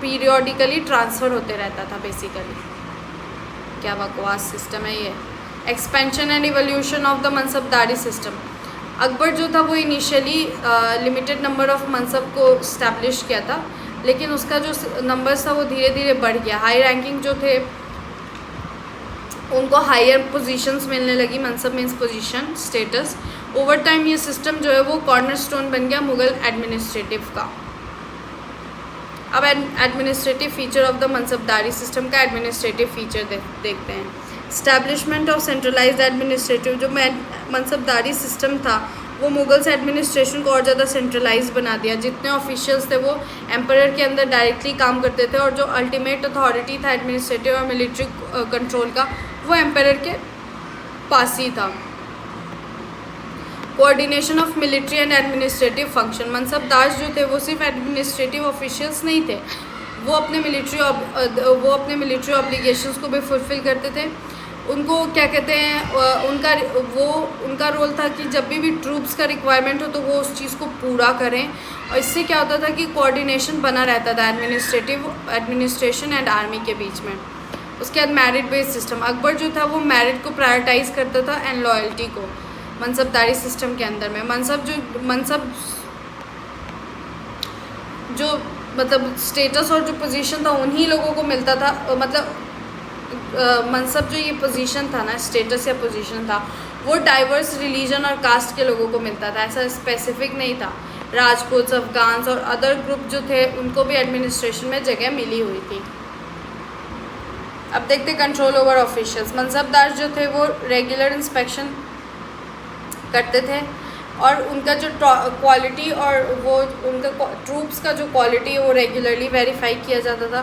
पीरियोडिकली ट्रांसफ़र होते रहता था बेसिकली। क्या बकवास सिस्टम है ये। Expansion and evolution of the मनसबदारी system. Akbar जो था वो इनिशियली लिमिटेड नंबर ऑफ मनसब को इस्टेब्लिश किया था, लेकिन उसका जो नंबर्स था वो धीरे धीरे बढ़ गया। हाई रैंकिंग जो थे उनको हायर पोजीशंस मिलने लगी। Mansab means position, status. Over time ये सिस्टम जो है वो कॉर्नरस्टोन बन गया मुग़ल एडमिनिस्ट्रेटिव का। अब administrative feature of the मनसबदारी system का एडमिनिस्ट्रेटिव फीचर देखते हैं। Establishment of centralised administrative. जो मनसबदारी सिस्टम था वो मुगल्स एडमिनिस्ट्रेशन को और ज़्यादा सेंट्रलाइज बना दिया। जितने ऑफिशियल्स थे वो एम्पायर के अंदर डायरेक्टली काम करते थे, और जो अल्टीमेट अथॉरिटी था एडमिनिस्ट्रेटिव और मिलिट्री कंट्रोल का वो एम्पायर के पास ही था। Coordination of military and administrative function. Mansabdar जो थे वो सिर्फ एडमिनिस्ट्रेटिव ऑफिशियल्स नहीं थे, वो अपने मिलिट्री ऑब्लिगेशंस को भी फुलफ़िल करते थे। उनको क्या कहते हैं, उनका रोल था कि जब भी ट्रूप्स का रिक्वायरमेंट हो तो वो उस चीज़ को पूरा करें, और इससे क्या होता था कि कोऑर्डिनेशन बना रहता था एडमिनिस्ट्रेशन एंड आर्मी के बीच में। उसके बाद मेरिट बेस्ड सिस्टम। अकबर जो था वो मेरिट को प्रायोरिटाइज करता था एंड लॉयल्टी को मनसबदारी सिस्टम के अंदर में। मनसब जो मतलब स्टेटस और जो पोजीशन था उन्हीं लोगों को मिलता था। मतलब मनसब जो ये पोजीशन था ना, स्टेटस या पोजीशन था, वो डाइवर्स रिलीजन और कास्ट के लोगों को मिलता था, ऐसा स्पेसिफिक नहीं था। राजपूत, अफगान्स और अदर ग्रुप जो थे उनको भी एडमिनिस्ट्रेशन में जगह मिली हुई थी। अब देखते कंट्रोल ओवर ऑफिशियल्स। मनसबदार जो थे वो रेगुलर इंस्पेक्शन करते थे, और उनका जो क्वालिटी और वो उनका ट्रूप्स का जो क्वालिटी है वो रेगुलरली वेरीफाई किया जाता था।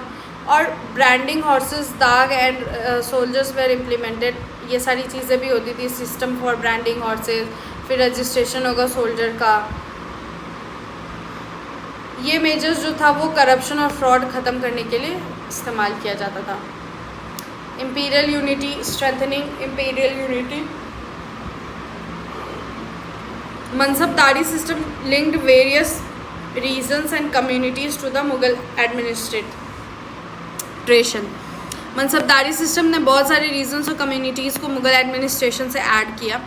और ब्रांडिंग हॉर्सेस, दाग एंड सोल्जर्स वेर इम्प्लीमेंटेड, ये सारी चीज़ें भी होती थी। सिस्टम फॉर ब्रांडिंग हॉर्सेस, फिर रजिस्ट्रेशन होगा सोल्जर का। ये मेजर्स जो था वो करप्शन और फ्रॉड ख़त्म करने के लिए इस्तेमाल किया जाता था। Imperial unity, strengthening imperial unity. Mansabdari system linked various regions and communities to the Mughal administration. Mansabdari system ने बहुत सारे रीजन्स और कम्युनिटीज़ को मुगल एडमिनिस्ट्रेशन से ऐड किया।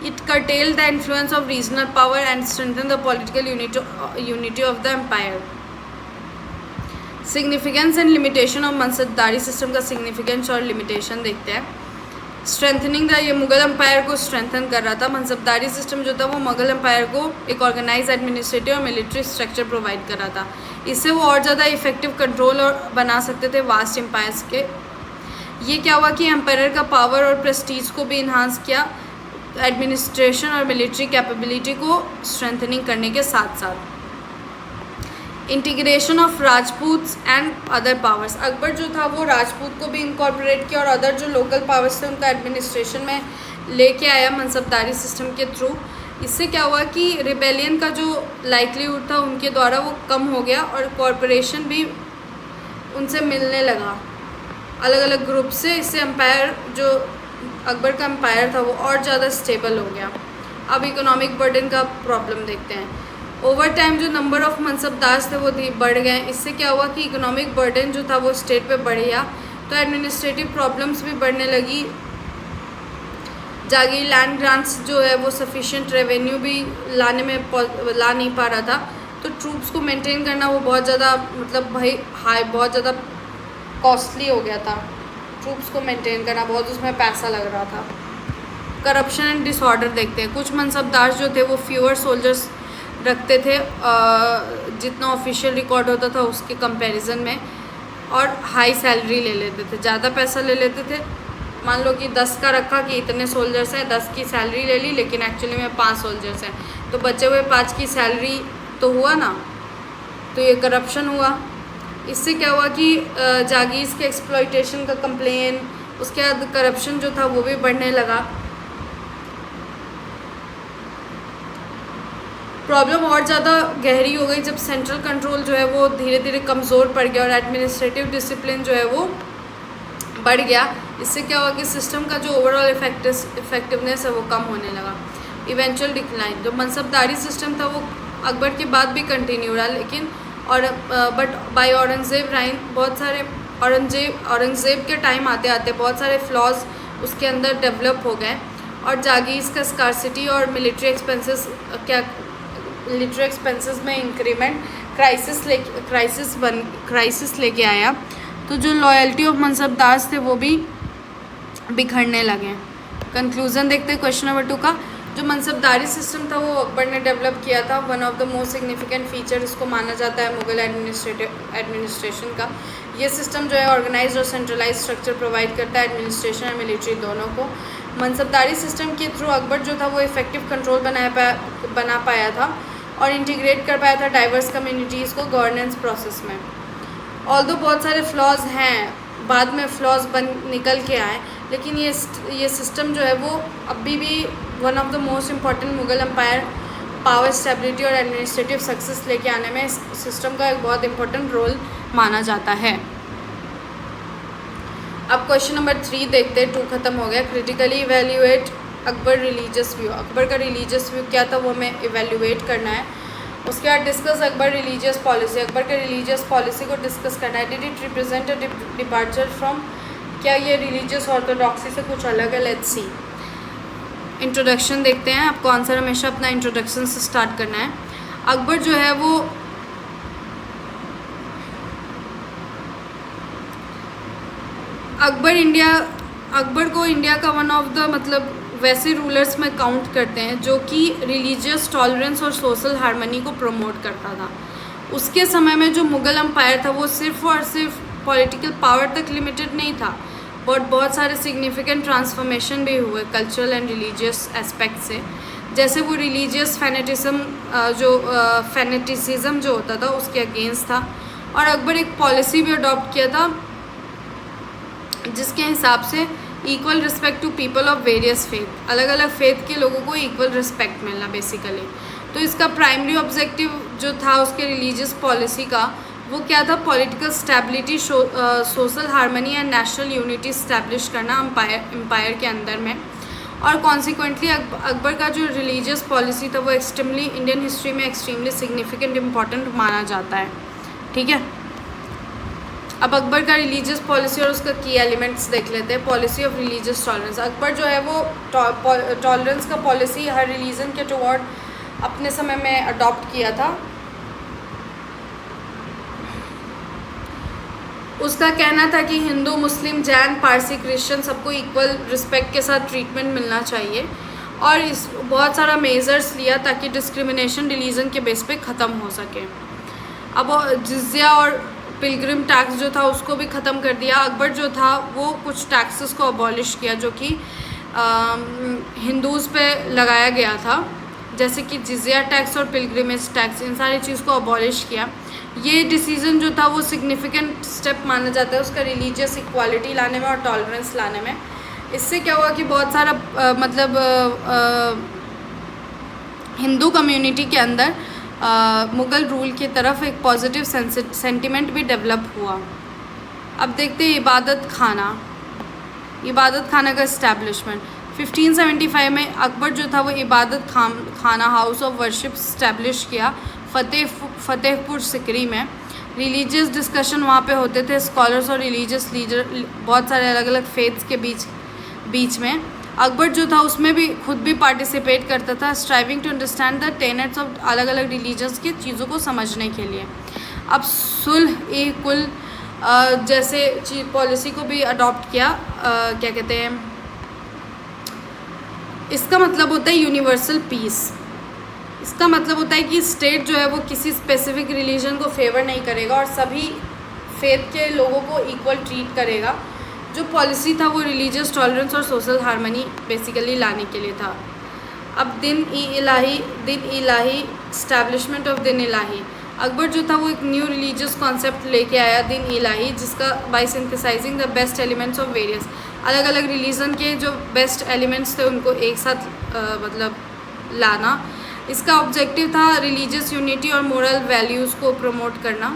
It curtailed the influence of regional power and strengthened the political unity of the empire. Significance and limitation of mansabdari system का significance और limitation देखते हैं. स्ट्रेंथनिंग द, ये मुगल एम्पायर को स्ट्रेंथन कर रहा था. मनसबदारी सिस्टम जो था वो मुगल एम्पायर को एक ऑर्गेनाइज एडमिनिस्ट्रेटिव और मिलिट्री स्ट्रक्चर प्रोवाइड कर रहा था. इससे वो और ज़्यादा इफेक्टिव कंट्रोल और बना सकते थे वास्ट एम्पायर्स के. ये क्या हुआ कि एम्पायर का पावर और प्रेस्टीज को भी इन्हांस किया, एडमिनिस्ट्रेशन और मिलिट्री कैपेबिलिटी को स्ट्रेंथनिंग करने के साथ साथ. Integration of Rajputs and other powers. Akbar जो था वो राजपूत को भी इनकॉर्पोरेट किया और अदर जो लोकल पावर्स थे उनका एडमिनिस्ट्रेशन में लेके आया मनसबदारी सिस्टम के थ्रू. इससे क्या हुआ कि रिबेलियन का जो लाइकलीहुड था उनके द्वारा वो कम हो गया और कॉरपोरेशन भी उनसे मिलने लगा अलग अलग ग्रुप से. इससे एम्पायर जो अकबर का एम्पायर था वो और ज़्यादा स्टेबल हो गया. अब इकोनॉमिक बर्डन का प्रॉब्लम देखते हैं. ओवर टाइम जो नंबर ऑफ़ मनसबदार थे वो बढ़ गए. इससे क्या हुआ कि इकोनॉमिक बर्डन जो था वो स्टेट पे बढ़ गया, तो एडमिनिस्ट्रेटिव प्रॉब्लम्स भी बढ़ने लगी. जागीर लैंड ग्रांट्स जो है वो सफिशिएंट रेवेन्यू भी ला नहीं पा रहा था, तो ट्रूप्स को मेंटेन करना वो बहुत ज़्यादा मतलब बहुत ज़्यादा कॉस्टली हो गया था. ट्रूप्स को मेंटेन करना बहुत, उसमें पैसा लग रहा था. करप्शन एंड डिसऑर्डर देखते हैं. कुछ मनसबदार जो थे वो फ्यूअर सोल्जर्स रखते थे जितना ऑफिशियल रिकॉर्ड होता था उसके कंपैरिजन में, और हाई सैलरी ले लेते थे, ज़्यादा पैसा ले लेते थे. मान लो कि 10 का रखा कि इतने सोल्जर्स हैं, 10 की सैलरी ले ली, लेकिन एक्चुअली में 5 सोल्जर्स हैं, तो बचे हुए 5 की सैलरी तो हुआ ना, तो ये करप्शन हुआ. इससे क्या हुआ कि जागीर्स के एक्सप्लॉयटेशन का कंप्लेन, उसके बाद करप्शन जो था वो भी बढ़ने लगा. प्रॉब्लम और ज़्यादा गहरी हो गई जब सेंट्रल कंट्रोल जो है वो धीरे धीरे कमज़ोर पड़ गया और एडमिनिस्ट्रेटिव डिसिप्लिन जो है वो बढ़ गया. इससे क्या हुआ कि सिस्टम का जो ओवरऑल इफेक्टिवनेस है वो कम होने लगा. Eventual decline. जो मनसबदारी सिस्टम था वो अकबर के बाद भी कंटिन्यू रहा, लेकिन और बट बाय औरंगज़ेब राइन बहुत सारे औरंगज़ेब के टाइम आते आते बहुत सारे फ्लॉज उसके अंदर डेवलप हो गए, और जागीर्स का स्कार्सिटी और मिलिट्री एक्सपेंसेस में इंक्रीमेंट क्राइसिस लेके आया. तो जो लॉयल्टी ऑफ मनसबदार थे वो भी बिखरने लगे. कंक्लूजन देखते हैं क्वेश्चन नंबर 2 का. जो मनसबदारी सिस्टम था वो अकबर ने डेवलप किया था. One of the most significant feature इसको माना जाता है मुगल एडमिनिस्ट्रेशन का. ये सिस्टम जो है ऑर्गेनाइज्ड और सेंट्रलाइज स्ट्रक्चर प्रोवाइड करता है एडमिनिस्ट्रेशन और मिलिट्री दोनों को. मनसबदारी सिस्टम के थ्रू अकबर जो था वो इफेक्टिव कंट्रोल बना पाया था और इंटीग्रेट कर पाया था डाइवर्स कम्युनिटीज़ को गवर्नेंस प्रोसेस में. ऑल्दो बहुत सारे फ्लॉज हैं, बाद में फ्लॉज निकल के आए, लेकिन ये सिस्टम जो है वो अभी भी one of the most important Mughal empire power stability और एडमिनिस्ट्रेटिव सक्सेस लेके आने में इस सिस्टम का एक बहुत इंपॉर्टेंट रोल माना जाता है. अब क्वेश्चन नंबर 3 देखते हैं. 2 खत्म हो गया. Critically evaluate Akbar religious view. Akbar का रिलीजियस व्यू क्या था वो हमें इवेल्यूएट करना है. उसके बाद discuss Akbar religious policy. Akbar के रिलीजियस पॉलिसी को डिस्कस करना है. Did it represent a departure from, क्या ये रिलीजियस ऑर्थोडॉक्सी से कुछ अलग है. Let's see. इंट्रोडक्शन देखते हैं. आपको आंसर हमेशा अपना इंट्रोडक्शन से स्टार्ट करना है. अकबर जो है वो अकबर को इंडिया का वन ऑफ द मतलब वैसे रूलर्स में काउंट करते हैं जो कि रिलीजियस टॉलरेंस और सोशल हार्मनी को प्रमोट करता था. उसके समय में जो मुग़ल एम्पायर था वो सिर्फ और सिर्फ पॉलिटिकल पावर तक लिमिटेड नहीं था, बट बहुत सारे सिग्निफिकेंट ट्रांसफॉर्मेशन भी हुए कल्चरल एंड रिलीजियस एस्पेक्ट से. जैसे वो रिलीजियस फैनेटिसिज्म जो होता था उसके अगेंस्ट था, और अकबर एक पॉलिसी भी अडॉप्ट किया था जिसके हिसाब से equal respect to people of various faith, अलग अलग फेथ के लोगों को इक्वल रिस्पेक्ट मिलना बेसिकली. तो इसका प्राइमरी ऑब्जेक्टिव जो था उसके रिलीजियस पॉलिसी का वो क्या था, political stability, social harmony and national unity establish करना एम्पायर के अंदर में. और कॉन्सिक्वेंटली अकबर का जो रिलीजियस पॉलिसी था वो एक्सट्रीमली इंडियन हिस्ट्री में एक्सट्रीमली सिग्निफिकेंट इम्पॉर्टेंट माना जाता है. ठीक है. अब अकबर का रिलीजियस पॉलिसी और उसका की एलिमेंट्स देख लेते हैं। Policy of religious tolerance, Akbar जो है वो टॉलरेंस का पॉलिसी हर रिलीजन के टुवर्ड अपने समय में अडॉप्ट किया था। उसका कहना था कि हिंदू, मुस्लिम, जैन, पारसी, क्रिश्चियन सबको इक्वल रिस्पेक्ट के साथ ट्रीटमेंट मिलना चाहिए, और इस बहुत सारा मेजर्स लिया ताकि डिस्क्रिमिनेशन रिलीजन के बेस पे ख़त्म हो सके। अब जिज़िया और पिलग्रिम टैक्स जो था उसको भी ख़त्म कर दिया। अकबर जो था वो कुछ टैक्सेस को अबॉलिश किया जो कि हिंदूज़ पे लगाया गया था, जैसे कि जिज़िया टैक्स और पिलग्रिमेज टैक्स, इन सारी चीज़ को अबॉलिश किया। ये डिसीज़न जो था वो सिग्निफिकेंट स्टेप माना जाता है उसका रिलीजियस इक्वालिटी लाने में और टॉलरेंस लाने में। इससे क्या हुआ कि बहुत सारा हिंदू कम्युनिटी के अंदर मुग़ल रूल की तरफ एक पॉजिटिव सेंटिमेंट भी डेवलप हुआ। अब देखते हैं इबादत खाना का इस्टेब्लिशमेंट। 1575 में अकबर जो था वो इबादत खाना हाउस ऑफ वर्शिप इस्टेब्लिश किया फतेहपुर सिकरी में। रिलीजियस डिस्कशन वहाँ पे होते थे, स्कॉलर्स और रिलीजियस लीडर बहुत सारे अलग अलग फेथ्स के बीच में। अकबर जो था उसमें भी खुद भी पार्टिसिपेट करता था, striving to understand the tenets ऑफ अलग अलग रिलीजन्स की चीज़ों को समझने के लिए। अब सुलह-ए-कुल जैसे पॉलिसी को भी अडॉप्ट किया। क्या कहते हैं, इसका मतलब होता है यूनिवर्सल पीस। इसका मतलब होता है कि स्टेट जो है वो किसी स्पेसिफिक रिलीजन को फेवर नहीं करेगा और सभी फेथ के लोगों को इक्वल ट्रीट करेगा। जो पॉलिसी था वो रिलीजियस टॉलरेंस और सोशल हार्मनी बेसिकली लाने के लिए था। अब दिन इलाही स्टैब्लिशमेंट ऑफ दिन इलाही। अकबर जो था वो एक न्यू रिलीजियस कॉन्सेप्ट लेके आया दिन इलाही, जिसका by synthesising the best elements of various, अलग अलग रिलीजन के जो बेस्ट एलिमेंट्स थे उनको एक साथ लाना। इसका ऑब्जेक्टिव था रिलीजियस यूनिटी और मोरल वैल्यूज़ को प्रमोट करना।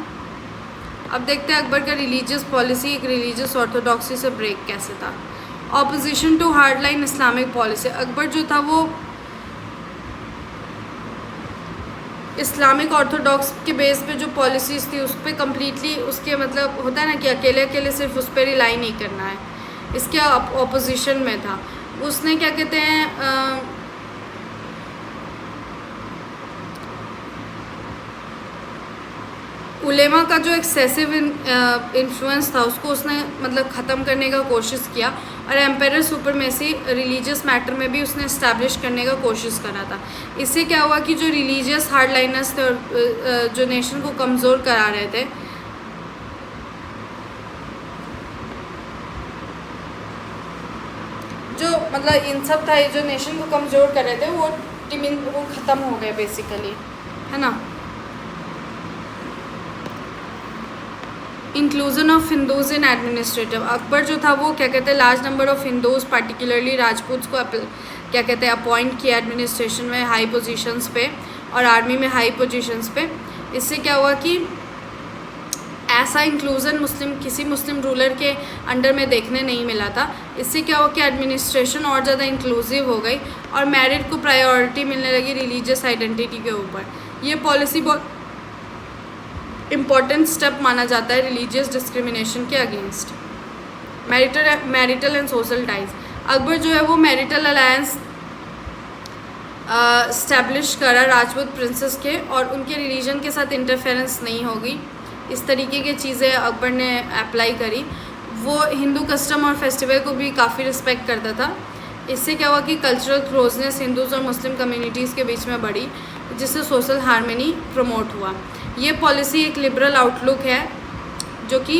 अब देखते हैं अकबर का रिलीजियस पॉलिसी एक रिलीजियस ऑर्थोडॉक्सी से ब्रेक कैसे था। Opposition to hardline Islamic policy. Akbar जो था वो इस्लामिक ऑर्थोडॉक्स के बेस पे जो पॉलिसीज़ थी उस पर कम्प्लीटली उसके मतलब होता है ना कि अकेले सिर्फ उस पर रिलाई नहीं करना है, इसके ऑपोजिशन में था। उसने क्या कहते हैं उलेमा का जो एक्सेसिव इन्फ्लुएंस था उसको उसने मतलब ख़त्म करने का कोशिश किया, और एम्पायर सुपरमेसी रिलीजियस मैटर में भी उसने इस्टेब्लिश करने का कोशिश करा था। इससे क्या हुआ कि जो रिलीजियस हार्डलाइनर्स थे और जो नेशन को कमज़ोर करा रहे थे, जो मतलब इन सब था जो नेशन को कमज़ोर कर रहे थे वो ख़त्म हो गए बेसिकली, है ना। Inclusion of Hindus in administrative. Akbar जो था वो क्या कहते हैं large number of Hindus particularly Rajputs को क्या कहते हैं अपॉइंट किया एडमिनिस्ट्रेशन में हाई पोजीशंस पे और आर्मी में हाई पोजीशंस पे। इससे क्या हुआ कि ऐसा इंक्लूजन किसी मुस्लिम रूलर के अंडर में देखने नहीं मिला था। इससे क्या हुआ कि एडमिनिस्ट्रेशन और ज़्यादा इंक्लूसिव हो गई और मैरिट को प्रायोरिटी मिलने लगी रिलीजियस आइडेंटिटी के ऊपर। ये पॉलिसी बहुत इम्पॉर्टेंट स्टेप माना जाता है रिलीजियस डिस्क्रिमिनेशन के against. Marital and social ties. Akbar जो है वो मैरिटल अलायंस स्टैब्लिश करा राजपूत प्रिंसेस के, और उनके रिलीजन के साथ इंटरफेरेंस नहीं होगी, इस तरीके की चीज़ें अकबर ने अप्लाई करी। वो हिंदू कस्टम और फेस्टिवल को भी काफ़ी रिस्पेक्ट करता था। इससे क्या हुआ कि कल्चरल क्लोजनेस हिंदूज़ और मुस्लिम कम्युनिटीज़ के बीच में बढ़ी, जिससे सोशल हार्मनी प्रमोट हुआ। ये पॉलिसी एक लिबरल आउटलुक है जो कि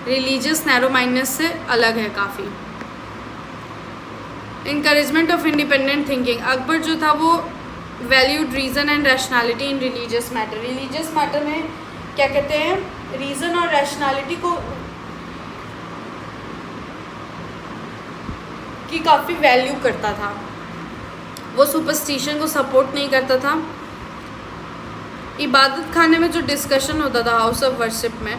रिलीजियस नैरो माइंडनेस से अलग है काफ़ी। Encouragement of independent thinking. Akbar जो था वो valued reason and rationality in religious matter. Religious matter में क्या कहते हैं रीज़न और रैशनैलिटी को की काफ़ी वैल्यू करता था। वो सुपरस्टिशन को सपोर्ट नहीं करता था। इबादत खाने में जो डिस्कशन होता था हाउस ऑफ वर्शिप में,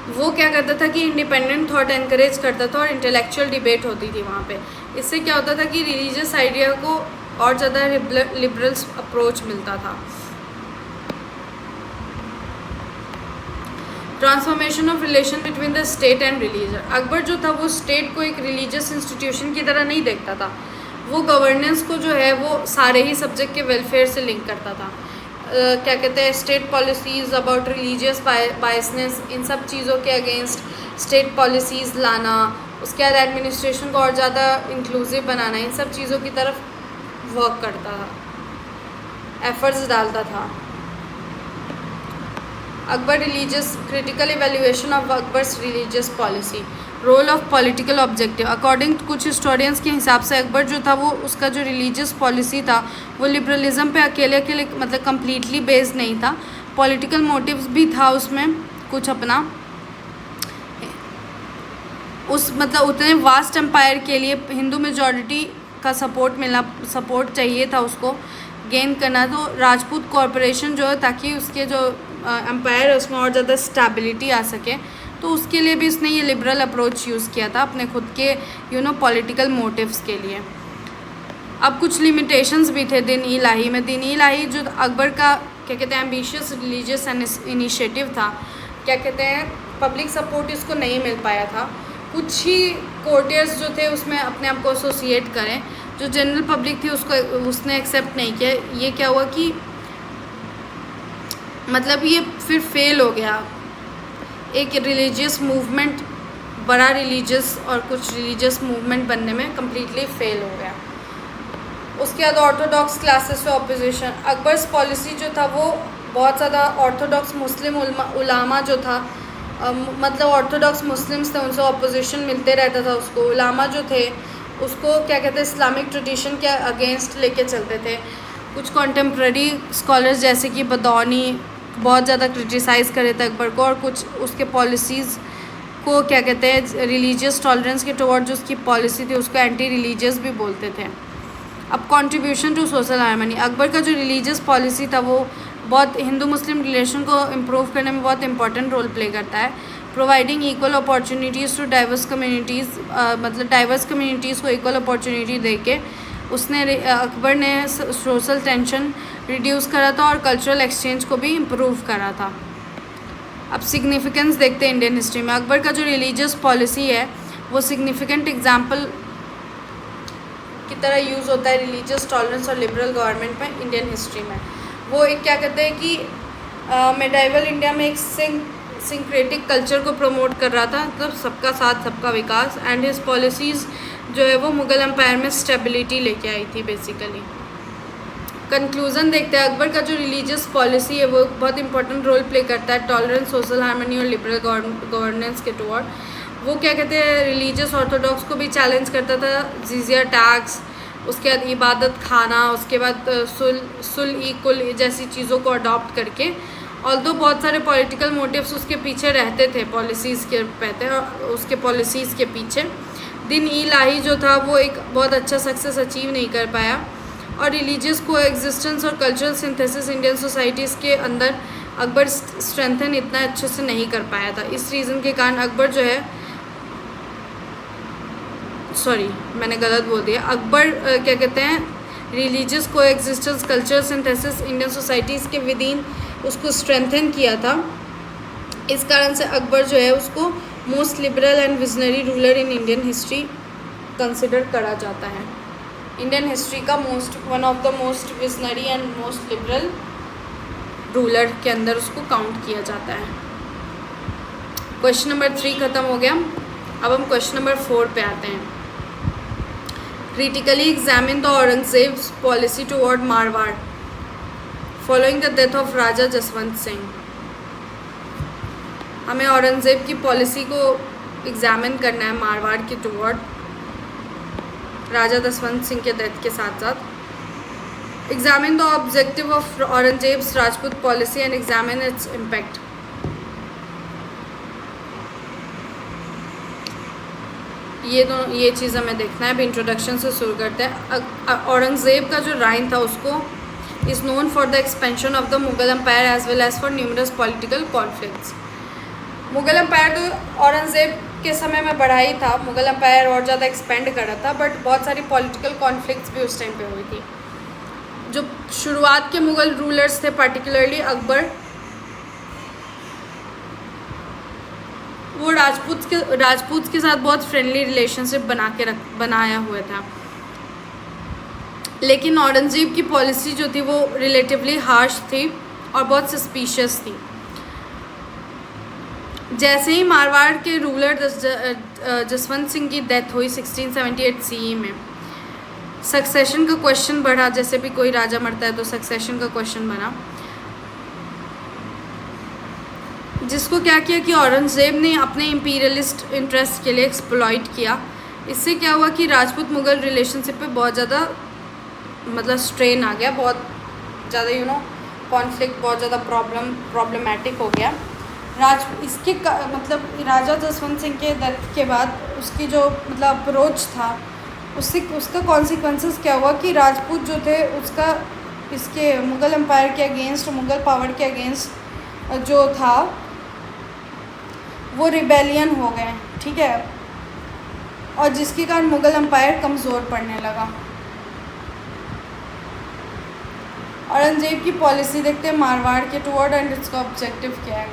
वो क्या करता था कि इंडिपेंडेंट थॉट एनकरेज करता था और इंटेलेक्चुअल डिबेट होती थी वहाँ पे। इससे क्या होता था कि रिलीजियस आइडिया को और ज़्यादा लिबरल अप्रोच मिलता था। Transformation of relation between the state and religion. Akbar जो था वो स्टेट को एक रिलीजियस इंस्टीट्यूशन की तरह नहीं देखता था, वो गवर्नेंस को जो है वो सारे ही सब्जेक्ट के वेलफेयर से लिंक करता था। क्या कहते हैं, state policies about religious biasness, इन सब चीज़ों के अगेंस्ट स्टेट पॉलिसीज़ लाना, उसके बाद एडमिनिस्ट्रेशन को और ज़्यादा इंक्लूसिव बनाना, इन सब चीज़ों की तरफ वर्क करता था, एफर्ट्स डालता था। Akbar religious, critical evaluation of Akbar's religious policy, role of political objective. According to कुछ हिस्टोरियंस के हिसाब से अकबर जो था वो उसका जो रिलीजियस पॉलिसी था वो लिबरलिज्म पे अकेले मतलब कम्प्लीटली बेस्ड नहीं था, पॉलिटिकल मोटिव्स भी था उसमें कुछ अपना। उस मतलब उतने वास्ट एम्पायर के लिए हिंदू मेजॉरिटी का सपोर्ट चाहिए था उसको गेन करना, तो राजपूत कॉरपोरेशन जो है ताकि उसके जो एम्पायर है उसमें और ज़्यादा स्टेबिलिटी आ सके, तो उसके लिए भी उसने ये लिबरल अप्रोच यूज़ किया था अपने खुद के पॉलिटिकल मोटिव्स के लिए। अब कुछ लिमिटेशंस भी थे दीन इलाही में। दीन इलाही जो अकबर का क्या कहते हैं एम्बिशियस रिलीजियस इनिशिएटिव था, क्या कहते हैं पब्लिक सपोर्ट इसको नहीं मिल पाया था। कुछ ही कोर्टियर्स जो थे उसमें अपने आप को एसोसिएट करें, जो जनरल पब्लिक थी उसने एक्सेप्ट नहीं किया। ये क्या हुआ कि मतलब ये फिर फेल हो गया, एक रिलीजियस मूवमेंट, बड़ा रिलीजियस और कुछ रिलीजियस मूवमेंट बनने में कम्प्लीटली फेल हो गया। उसके बाद ऑर्थोडॉक्स क्लासेस से ऑपोजिशन। अकबर्स पॉलिसी जो था वो बहुत ज़्यादा ऑर्थोडॉक्स मुस्लिम उलामा जो था, मतलब ऑर्थोडॉक्स मुस्लिम्स थे उनसे ऑपोजिशन मिलते रहता था उसको। उलामा जो थे उसको क्या कहते हैं इस्लामिक ट्रेडिशन के अगेंस्ट लेके चलते थे। कुछ कॉन्टेम्प्ररी स्कॉलर्स जैसे कि बदौनी बहुत ज़्यादा क्रिटिसाइज़ करे थे अकबर को, और कुछ उसके पॉलिसीज़ को क्या कहते हैं रिलीजियस टॉलरेंस के टुवर्ड जो उसकी पॉलिसी थी उसको एंटी रिलीजियस भी बोलते थे। अब contribution to social harmony. Akbar का जो रिलीजियस पॉलिसी था वो बहुत हिंदू मुस्लिम रिलेशन को इम्प्रूव करने में बहुत इंपॉर्टेंट रोल प्ले करता है। Providing equal opportunities to diverse communities, मतलब डाइवर्स कम्युनिटीज़ को इक्वल अपॉर्चुनिटी दे के अकबर ने सोशल टेंशन रिड्यूस करा था और कल्चरल एक्सचेंज को भी इम्प्रूव करा था। अब सिग्निफिकेंस देखते हैं इंडियन हिस्ट्री में। अकबर का जो रिलीजियस पॉलिसी है वो सिग्निफिकेंट एग्जाम्पल की तरह यूज़ होता है रिलीजियस टॉलरेंस और लिबरल गवर्नमेंट में इंडियन हिस्ट्री में। वो एक क्या कहते हैं कि मेडाइवल इंडिया में एक सिंक्रेटिक कल्चर को प्रमोट कर रहा था, मतलब सबका साथ सबका विकास, एंड हिज पॉलिसीज़ जो है वो मुग़ल एम्पायर में स्टेबिलिटी लेके आई थी बेसिकली। कंक्लूज़न देखते हैं, अकबर का जो रिलीजियस पॉलिसी है वो बहुत इंपॉर्टेंट रोल प्ले करता है टॉलरेंस, सोशल हार्मनी और लिबरल गवर्नेंस के टुवर्ड। वो क्या कहते हैं रिलीजियस ऑर्थोडॉक्स को भी चैलेंज करता था, जिजिया टैक्स, उसके बाद इबादत खाना, उसके बाद कुल जैसी चीज़ों को अडॉप्ट करके। ऑल्दो बहुत सारे पॉलिटिकल मोटिव्स उसके पीछे रहते थे पॉलिसीज़ के पहते और उसके पॉलिसीज़ के पीछे। दीन इलाही जो था वो एक बहुत अच्छा सक्सेस अचीव नहीं कर पाया, और रिलीजियस को एग्जिस्टेंस और कल्चरल सिंथेसिस इंडियन सोसाइटीज़ के अंदर अकबर स्ट्रेंथन इतना अच्छे से नहीं कर पाया था। इस रीज़न के कारण अकबर जो है मैंने गलत बोल दिया। अकबर क्या कहते हैं रिलीजियस को existence cultural synthesis Indian societies के विदिन उसको स्ट्रेंथन किया था। इस कारण से अकबर जो है उसको most liberal and visionary ruler in Indian history consider करा जाता है। इंडियन हिस्ट्री का one of the most visionary and most liberal ruler के अंदर उसको काउंट किया जाता है। क्वेश्चन नंबर 3 ख़त्म हो गया। अब हम क्वेश्चन नंबर 4 पे आते हैं। Critically examine the Aurangzeb's policy toward Marwar following the death of Raja Jaswant Singh. हमें औरंगज़ेब की पॉलिसी को एग्जामिन करना है मारवाड़ के टुवर्ड राजा जसवंत सिंह के डेथ के साथ साथ। Examine the objective of Aurangzeb's Rajput policy and examine its impact. ये चीज़ हमें देखना है। अभी इंट्रोडक्शन से शुरू करते हैं। औरंगज़ेब का जो राइन था उसको is known for the expansion of the Mughal empire as well as for numerous political conflicts. Mughal empire तो औरंगज़ेब के समय में बढ़ा ही था, मुगल एम्पायर और ज़्यादा एक्सपेंड कर रहा था, बट बहुत सारी पॉलिटिकल कॉन्फ्लिक्ट्स भी उस टाइम पे हुई थी। जो शुरुआत के मुगल रूलर्स थे, पर्टिकुलरली अकबर, वो राजपूत के साथ बहुत फ्रेंडली रिलेशनशिप बनाया हुआ था। लेकिन औरंगजेब की पॉलिसी जो थी वो रिलेटिवली हार्श थी और बहुत सस्पिशियस थी। जैसे ही मारवाड़ के रूलर जसवंत सिंह की डेथ हुई 1678 CE में, सक्सेशन का क्वेश्चन बढ़ा। जैसे भी कोई राजा मरता है तो सक्सेशन का क्वेश्चन बना, जिसको क्या किया कि औरंगज़ेब ने अपने इंपीरियलिस्ट इंटरेस्ट के लिए एक्सप्लॉइट किया। इससे क्या हुआ कि राजपूत मुग़ल रिलेशनशिप पे बहुत ज़्यादा मतलब स्ट्रेन आ गया, बहुत ज़्यादा कॉन्फ्लिक्ट, बहुत ज़्यादा प्रॉब्लमेटिक हो गया। इसके मतलब राजा जसवंत सिंह के डेथ के बाद उसकी जो मतलब अप्रोच था उसका कॉन्सिक्वेंसेस क्या हुआ कि राजपूत जो थे उसका इसके मुग़ल एम्पायर के अगेंस्ट, मुग़ल पावर के अगेंस्ट जो था वो रिबेलियन हो गए, ठीक है, और जिसके कारण मुग़ल एम्पायर कमज़ोर पड़ने लगा। औरंगजेब की पॉलिसी देखते हैं मारवाड़ के टुवर्ड एंड इसका ऑब्जेक्टिव क्या है।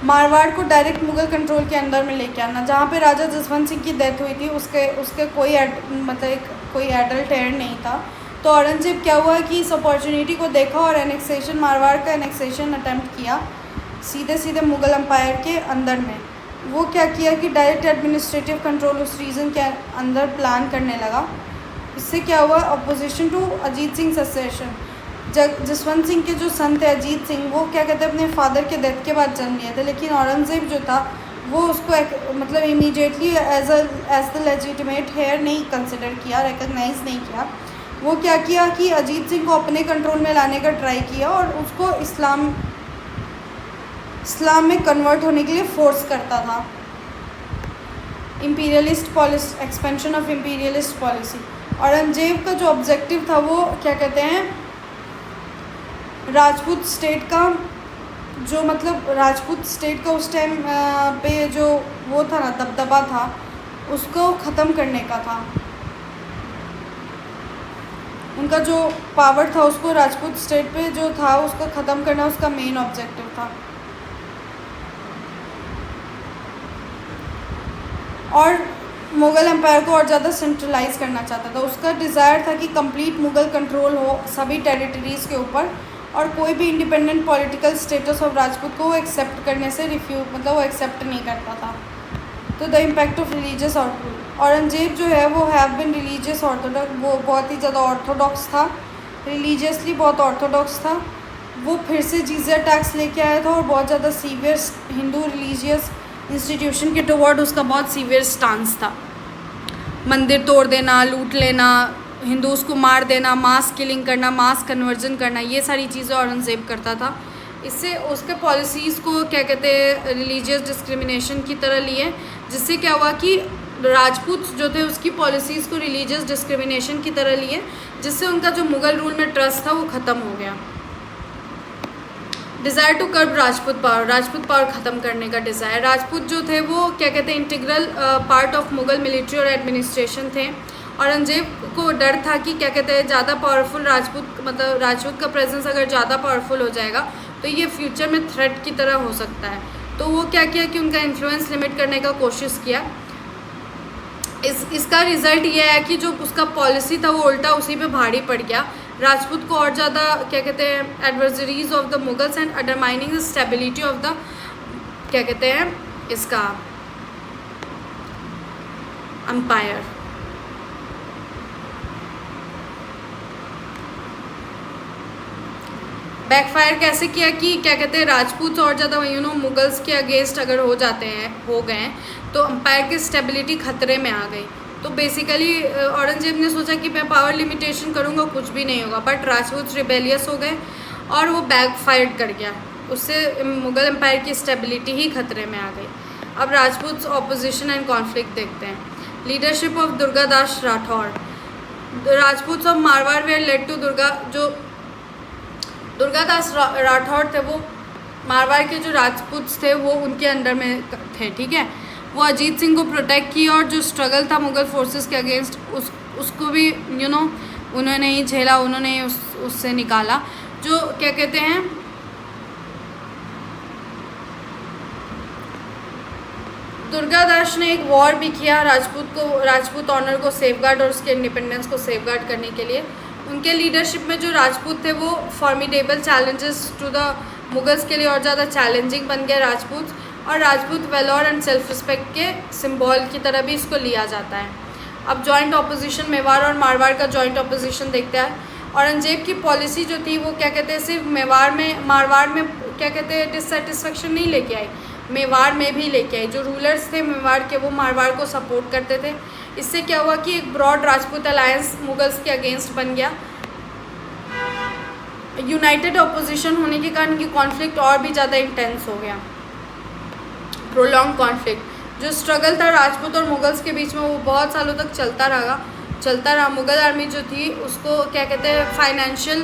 मारवाड़ को डायरेक्ट मुग़ल कंट्रोल के अंदर में लेके आना। जहाँ पे राजा जसवंत सिंह की डेथ हुई थी उसके कोई एडल्ट हेयर नहीं था। तो औरंगजेब क्या हुआ कि इस अपॉर्चुनिटी को देखा और एनेक्सेशन, मारवाड़ का एनेक्सेशन अटेम्प्ट किया सीधे मुग़ल एम्पायर के अंदर में। वो क्या किया कि डायरेक्ट एडमिनिस्ट्रेटिव कंट्रोल उस रीजन के अंदर प्लान करने लगा। इससे क्या हुआ, opposition to Ajit Singh succession. Jaswant Singh के जो सन थे अजीत सिंह, वो क्या कहते हैं अपने फादर के डेथ के बाद जन्म लिए थे, लेकिन औरंगजेब जो था वो उसको मतलब immediately as the legitimate heir नहीं कंसिडर किया, रिकग्नाइज नहीं किया। वो क्या किया कि अजीत सिंह को अपने कंट्रोल में लाने का ट्राई किया और उसको इस्लाम में कन्वर्ट होने के लिए फोर्स करता था। Imperialist policy, expansion of imperialist policy. Aurangzeb का जो ऑब्जेक्टिव था वो क्या कहते हैं, राजपूत स्टेट का जो मतलब राजपूत स्टेट का उस टाइम पे जो वो था ना दबदबा था, उसको ख़त्म करने का था। उनका जो पावर था उसको राजपूत स्टेट पे जो था उसको ख़त्म करना उसका मेन ऑब्जेक्टिव था। और मुग़ल एम्पायर को और ज़्यादा सेंट्रलाइज करना चाहता था। उसका डिज़ायर था कि कंप्लीट मुग़ल कंट्रोल हो सभी टेरिटरीज़ के ऊपर, और कोई भी independent political status of Rajput को वो एक्सेप्ट करने से मतलब वो एक्सेप्ट नहीं करता था। तो the impact of religious Aurangzeb जो है वो हैव बिन रिलीजियस ऑर्थोडॉक्स, वो बहुत ही ज़्यादा ऑर्थोडॉक्स था, रिलीजियसली बहुत ऑर्थोडॉक्स था। वो फिर से जिज़िया टैक्स लेके आया था और बहुत ज़्यादा सीवियर हिंदू रिलीजियस इंस्टीट्यूशन के टुवर्ड उसका बहुत सीवियर स्टांस था। मंदिर तोड़ देना, लूट लेना, हिंदूज़ को मार देना, मास किलिंग करना, मास कन्वर्जन करना, ये सारी चीज़ें औरंगजेब करता था। इससे उसके पॉलिसीज़ को क्या कहते हैं रिलीजियस डिस्क्रिमिनेशन की तरह लिए, जिससे क्या हुआ कि राजपूत जो थे उसकी पॉलिसीज़ को रिलीजियस डिस्क्रिमिनेशन की तरह लिए, जिससे उनका जो मुग़ल रूल में ट्रस्ट था वो ख़त्म हो गया। Desire to curb Rajput power ख़त्म करने का डिज़ायर। राजपूत जो थे वो क्या कहते हैं integral part of Mughal military और एडमिनिस्ट्रेशन थे। औरंगजेब को डर था कि क्या कहते हैं ज़्यादा पावरफुल राजपूत का प्रेजेंस अगर ज़्यादा पावरफुल हो जाएगा तो ये फ्यूचर में थ्रेट की तरह हो सकता है। तो वो क्या किया कि उनका इन्फ्लुएंस लिमिट करने का कोशिश किया। इसका रिज़ल्ट ये है कि जो उसका पॉलिसी था वो उल्टा उसी पे भारी पड़ गया। राजपूत को और ज़्यादा क्या कहते हैं adversaries of the Mughals and undermining the stability of the क्या कहते हैं इसका एम्पायर। बैकफायर कैसे किया कि क्या कहते हैं राजपूत और ज़्यादा मुगल्स के अगेंस्ट अगर हो गए तो एम्पायर की स्टेबिलिटी खतरे में आ गई। तो बेसिकली औरंगजेब ने सोचा कि मैं पावर लिमिटेशन करूँगा कुछ भी नहीं होगा, बट राजपूत रिबेलियस हो गए और वो बैकफायर कर गया, उससे मुग़ल एम्पायर की स्टेबिलिटी ही खतरे में आ गई। अब राजपूत ऑपोजिशन एंड कॉन्फ्लिक्ट देखते हैं। Leadership of Durgadas Rathore. Rajput of Marwar were led to Durgadas Rathore थे, वो मारवाड़ के जो राजपूत थे वो उनके अंडर में थे, ठीक है। वो अजीत सिंह को प्रोटेक्ट किया और जो स्ट्रगल था मुग़ल फोर्सेस के अगेंस्ट उसको भी उन्होंने ही झेला, उन्होंने ही उससे निकाला। जो क्या कहते हैं दुर्गादास ने एक वॉर भी किया राजपूत ऑनर को सेफगार्ड और उसके इंडिपेंडेंस को सेफगार्ड करने के लिए। उनके लीडरशिप में जो राजपूत थे वो formidable challenges to the Mughals के लिए और ज़्यादा चैलेंजिंग बन गए राजपूत, और Rajput valour and self respect के सिंबल की तरह भी इसको लिया जाता है। अब जॉइंट ऑपोजिशन, मेवाड़ और मारवाड़ का जॉइंट ऑपोजिशन देखते हैं। औरंगजेब की पॉलिसी जो थी वो क्या कहते हैं, सिर्फ मारवाड़ में क्या कहते हैं डिससेटिस्फेक्शन नहीं लेके आई, मेवाड़ में भी लेके आई। जो रूलर्स थे मेवाड़ के वो मारवाड़ को सपोर्ट करते थे। इससे क्या हुआ कि एक ब्रॉड राजपूत अलायंस मुगल्स के अगेंस्ट बन गया। यूनाइटेड ऑपोजिशन होने के कारण ये कॉन्फ्लिक्ट और भी ज़्यादा इंटेंस हो गया, प्रोलॉन्ग कॉन्फ्लिक्ट। जो स्ट्रगल था राजपूत और मुगल्स के बीच में वो बहुत सालों तक चलता रहा। मुगल आर्मी जो थी उसको क्या कहते हैं financial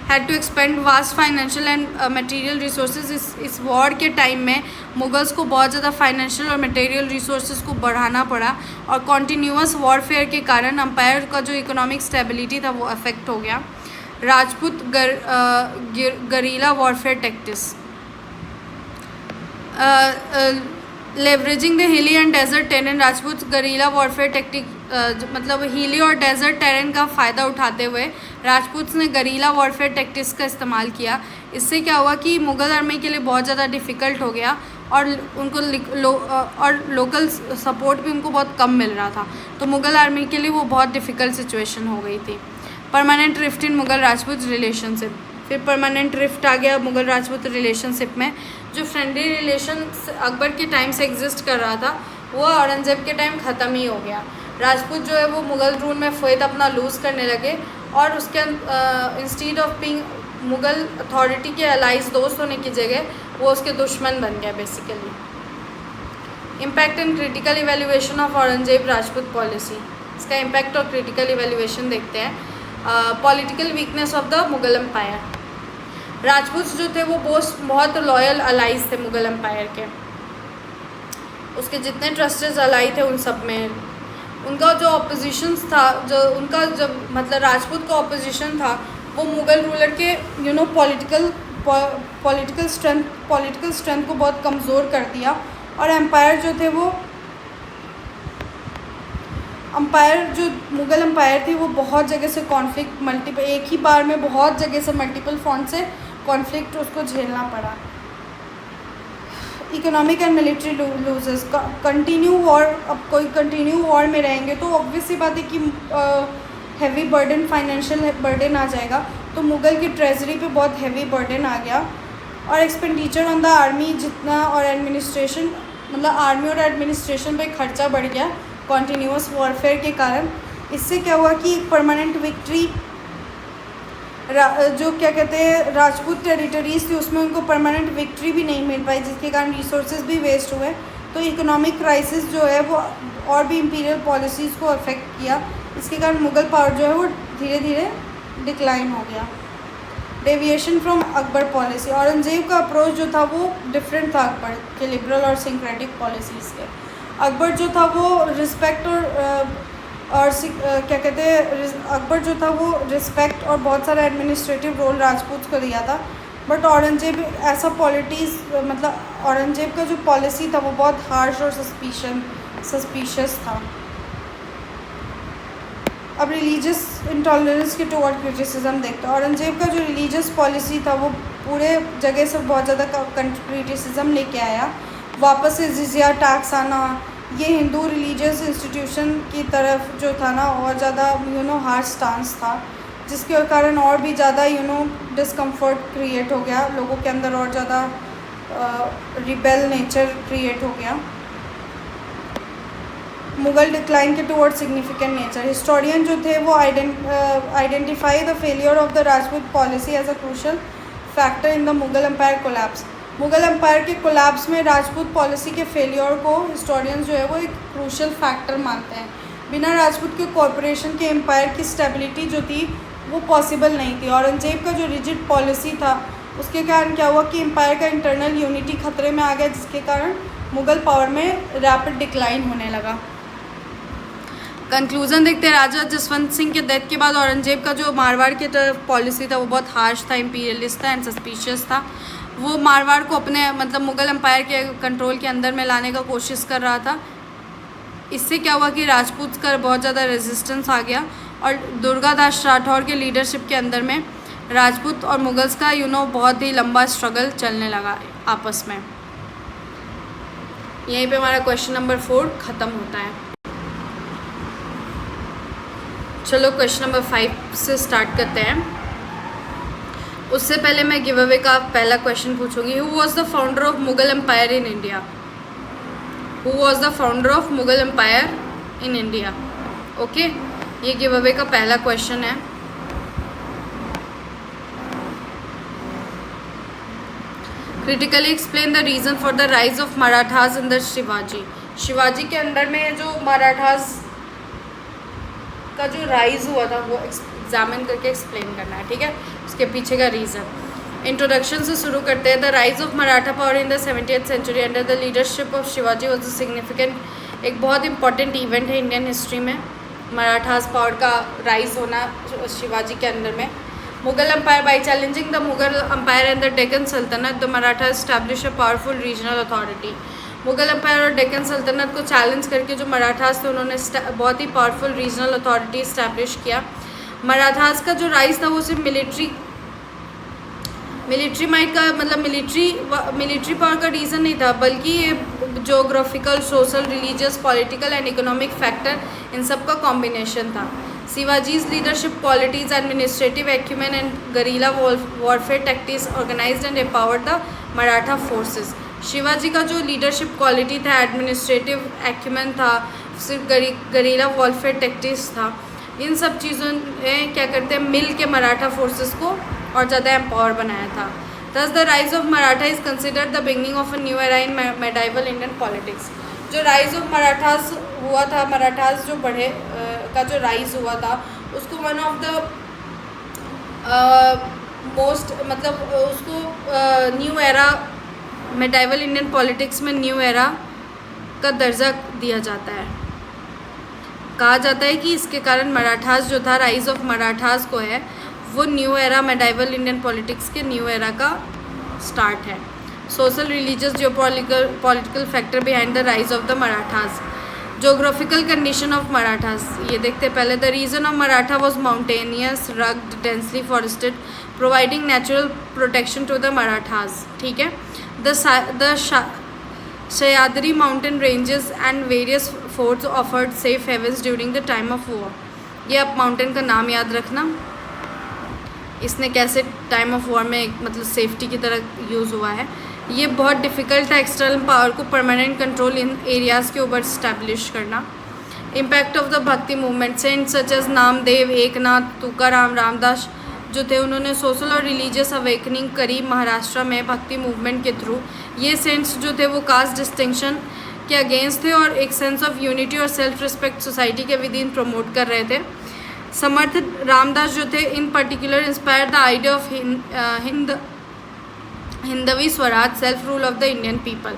had to expend vast financial and material resources. इस वॉर के टाइम में मुगल्स को बहुत ज़्यादा फाइनेंशियल और मटेरियल रिसोर्सेज को बढ़ाना पड़ा, और कॉन्टीन्यूअस वॉरफेयर के कारण अम्पायर का जो इकोनॉमिक स्टेबिलिटी था वो अफेक्ट हो गया। Rajput guerrilla warfare tactics, leveraging the hilly and desert terrain. Rajput guerrilla warfare tactic मतलब हिली और डेजर्ट टेरेन का फ़ायदा उठाते हुए राजपूत ने गरीला वॉरफेयर टैक्टिक्स का इस्तेमाल किया। इससे क्या हुआ कि मुग़ल आर्मी के लिए बहुत ज़्यादा डिफ़िकल्ट हो गया, और उनको और लोकल सपोर्ट भी उनको बहुत कम मिल रहा था, तो मुग़ल आर्मी के लिए वो बहुत डिफ़िकल्ट सिचुएशन हो गई थी। परमानेंट रिफ्ट इन मुग़ल राजपूत रिलेशनशिप, फिर परमानेंट रिफ्ट आ गया मुग़ल राजपूत रिलेशनशिप में। जो फ्रेंडली रिलेशन अकबर के टाइम से एग्जिस्ट कर रहा था वो औरंगज़ेब के टाइम ख़त्म ही हो गया। राजपूत जो है वो मुग़ल रूल में फ़ैद अपना लूज़ करने लगे, और उसके instead of being Mughal authority के अलाइज दोस्त होने की जगह वो उसके दुश्मन बन गए basically. Impact and critical evaluation of Aurangzeb Rajput policy, इसका इम्पैक्ट और क्रिटिकल इवेल्युएशन देखते हैं। Political weakness of the Mughal empire, Rajput जो थे वो बहुत लॉयल अलाइज थे मुग़ल एम्पायर के, उसके जितने ट्रस्टेड अलाई थे उन सब में उनका जो ऑपोजिशन था, जो उनका जब मतलब राजपूत का ऑपोजिशन था वो मुग़ल रूलर के पॉलिटिकल स्ट्रेंथ को बहुत कमज़ोर कर दिया, और एम्पायर जो थे वो जो मुग़ल एम्पायर थी वो बहुत जगह से कॉन्फ्लिक्ट एक ही बार में बहुत जगह से मल्टीपल फ्रंट से कॉन्फ्लिक्ट उसको झेलना पड़ा। Economic and military loses, continue war, अब कोई कंटिन्यू वॉर में रहेंगे तो ऑब्वियस सी बात है कि हैवी बर्डन, फाइनेंशियल बर्डन आ जाएगा, तो मुग़ल की ट्रेजरी पे बहुत हैवी बर्डन आ गया, और एक्सपेंडिचर ऑन द आर्मी जितना और एडमिनिस्ट्रेशन मतलब आर्मी और एडमिनिस्ट्रेशन पे खर्चा बढ़ गया कॉन्टीन्यूअस वॉरफेयर के कारण। इससे क्या हुआ कि एक परमानेंट विक्ट्री जो क्या कहते हैं राजपूत टेरिटरीज थी उसमें उनको परमानेंट विक्ट्री भी नहीं मिल पाई, जिसके कारण रिसोर्सेज भी वेस्ट हुए। तो इकोनॉमिक क्राइसिस जो है वो और भी इंपीरियल पॉलिसीज़ को अफेक्ट किया, इसके कारण मुग़ल पावर जो है वो धीरे धीरे डिक्लाइन हो गया। Deviation from Akbar policy, Aurangzeb का अप्रोच जो था वो डिफरेंट था अकबर के लिबरल और सिंक्रेटिक पॉलिसीज़ के। अकबर जो था वो रिस्पेक्ट और क्या कहते हैं अकबर जो था वो रिस्पेक्ट और बहुत सारा एडमिनिस्ट्रेटिव रोल राजपूत को दिया था, बट औरंगज़ेब ऐसा मतलब औरंगज़ेब का जो पॉलिसी था वो बहुत हार्श और सस्पिशियस था। अब रिलीजियस इंटॉलरेंस के टुवर्ड क्रिटिसिज्म देखते हैं। औरंगज़ेब का जो रिलीजियस पॉलिसी था वो पूरे जगह से बहुत ज़्यादा क्रिटिसिज्म लेके आया। वापस से जिज़िया टैक्स आना, ये हिंदू रिलीजियस इंस्टीट्यूशन की तरफ जो था ना और ज़्यादा हार्ड स्टांस था, जिसके कारण और भी ज़्यादा डिस्कम्फर्ट क्रिएट हो गया लोगों के अंदर, और ज़्यादा रिबेल नेचर क्रिएट हो गया। मुग़ल डिक्लाइन के टुवर्ड सिग्निफिकेंट नेचर, हिस्टोरियन जो थे वो identify the failure of the Rajput policy as a crucial factor in the Mughal empire collapse. Mughal empire के कोलैप्स में राजपूत पॉलिसी के फेलियर को हिस्टोरियंस जो है वो एक क्रूशल फैक्टर मानते हैं। बिना राजपूत के कॉरपोरेशन के एम्पायर की स्टेबिलिटी जो थी वो पॉसिबल नहीं थी। औरंगज़ेब का जो रिजिड पॉलिसी था उसके कारण क्या हुआ कि एम्पायर का इंटरनल यूनिटी खतरे में आ गया, जिसके कारण मुग़ल पावर में रैपिड डिक्लाइन होने लगा। कंक्लूजन देखते हैं। राजा जसवंत सिंह के डेथ के बाद औरंगज़ेब का जो मारवाड़ की तरफ पॉलिसी था वो बहुत हार्श था, इंपीरियलिस्ट था एंड सस्पिशियस था। वो मारवाड़ को अपने मतलब मुग़ल एम्पायर के कंट्रोल के अंदर में लाने का कोशिश कर रहा था। इससे क्या हुआ कि राजपूत का बहुत ज़्यादा रेजिस्टेंस आ गया और दुर्गादास राठौर के लीडरशिप के अंदर में राजपूत और मुगल्स का बहुत ही लंबा स्ट्रगल चलने लगा आपस में। यहीं पे हमारा क्वेश्चन नंबर 4 ख़त्म होता है। चलो क्वेश्चन नंबर 5 से स्टार्ट करते हैं। उससे पहले मैं गिव अवे का पहला क्वेश्चन पूछूंगी। Who was the founder of Mughal empire in India? Who was the founder of Mughal empire in India? Okay, ये गिव अवे का पहला क्वेश्चन है। Critically explain the reason for the rise of Marathas in the Shivaji. Shivaji के अंदर में जो मराठास का जो राइज हुआ था वो एग्जामिन करके एक्सप्लेन करना है, ठीक है, उसके पीछे का रीज़न। इंट्रोडक्शन से शुरू करते हैं। The rise of Maratha power in the 70th century under the leadership of Shivaji was a significant, एक बहुत इंपॉर्टेंट इवेंट है इंडियन हिस्ट्री में, मराठास पावर का राइज होना शिवाजी के अंदर में। Mughal empire by challenging the Mughal empire and the Deccan Sultanate the Maratha establish a powerful regional authority. Mughal empire और डेक्कन सल्तनत को चैलेंज करके जो मराठास थे उन्होंने बहुत ही पावरफुल रीजनल अथॉरिटी इस्टेब्लिश किया। मराठास का जो राइज था वो सिर्फ मिलिट्री माइट का मतलब मिलिट्री पावर का रीज़न नहीं था, बल्कि ये geographical, social, religious, political and economic factor इन सब का कॉम्बिनेशन था। Shivaji's leadership qualities, administrative acumen and guerrilla warfare tactics organized and empowered the Maratha forces. Shivaji का जो लीडरशिप क्वालिटी था, एडमिनिस्ट्रेटिव एक्यूमेन था, सिर्फ गरीला वॉरफेयर टैक्टिक्स था, इन सब चीज़ों ने क्या करते हैं मिल के मराठा फोर्सेस को और ज़्यादा एम्पावर बनाया था। दस the rise of Maratha is considered the beginning of a new era in medieval Indian politics. जो राइज ऑफ मराठास हुआ था, मराठास जो बढ़े का जो राइज हुआ था उसको वन ऑफ द मोस्ट मतलब उसको new era, medieval Indian politics में न्यू एरा का दर्जा दिया जाता है। कहा जाता है कि इसके कारण मराठास जो था, राइज ऑफ मराठास को है वो new era, medieval Indian politics के न्यू एरा का स्टार्ट है। Social, religious, geopolitical factor behind the rise of the Marathas. Geographical condition of Marathas ये देखते हैं पहले। The region of Maratha was mountainous, rugged, densely forested, providing natural protection to the Marathas, ठीक है। The Sahyadri mountain ranges and various forts offered safe havens during the time of war. ये आप mountain का नाम याद रखना, इसने कैसे टाइम ऑफ वॉर में मतलब सेफ्टी की तरह यूज़ हुआ है। ये बहुत डिफ़िकल्ट है एक्सटर्नल पावर को परमानेंट कंट्रोल इन एरियाज़ के ऊपर इस्टेब्लिश करना। Impact of the Bhakti movement, saint such as Namdev, Eknath, Tukaram, Ramdas जो थे उन्होंने सोशल और रिलीजियस अवेकनिंग करी महाराष्ट्र में भक्ति मूवमेंट के थ्रू। ये सेंट्स जो थे वो कास्ट डिस्टिंक्शन के अगेंस्ट थे और एक सेंस ऑफ यूनिटी और सेल्फ रिस्पेक्ट सोसाइटी के विद इन प्रमोट कर रहे थे। समर्थ रामदास जो थे in particular inspire the idea of Hindavi Swaraj, self rule of the Indian people.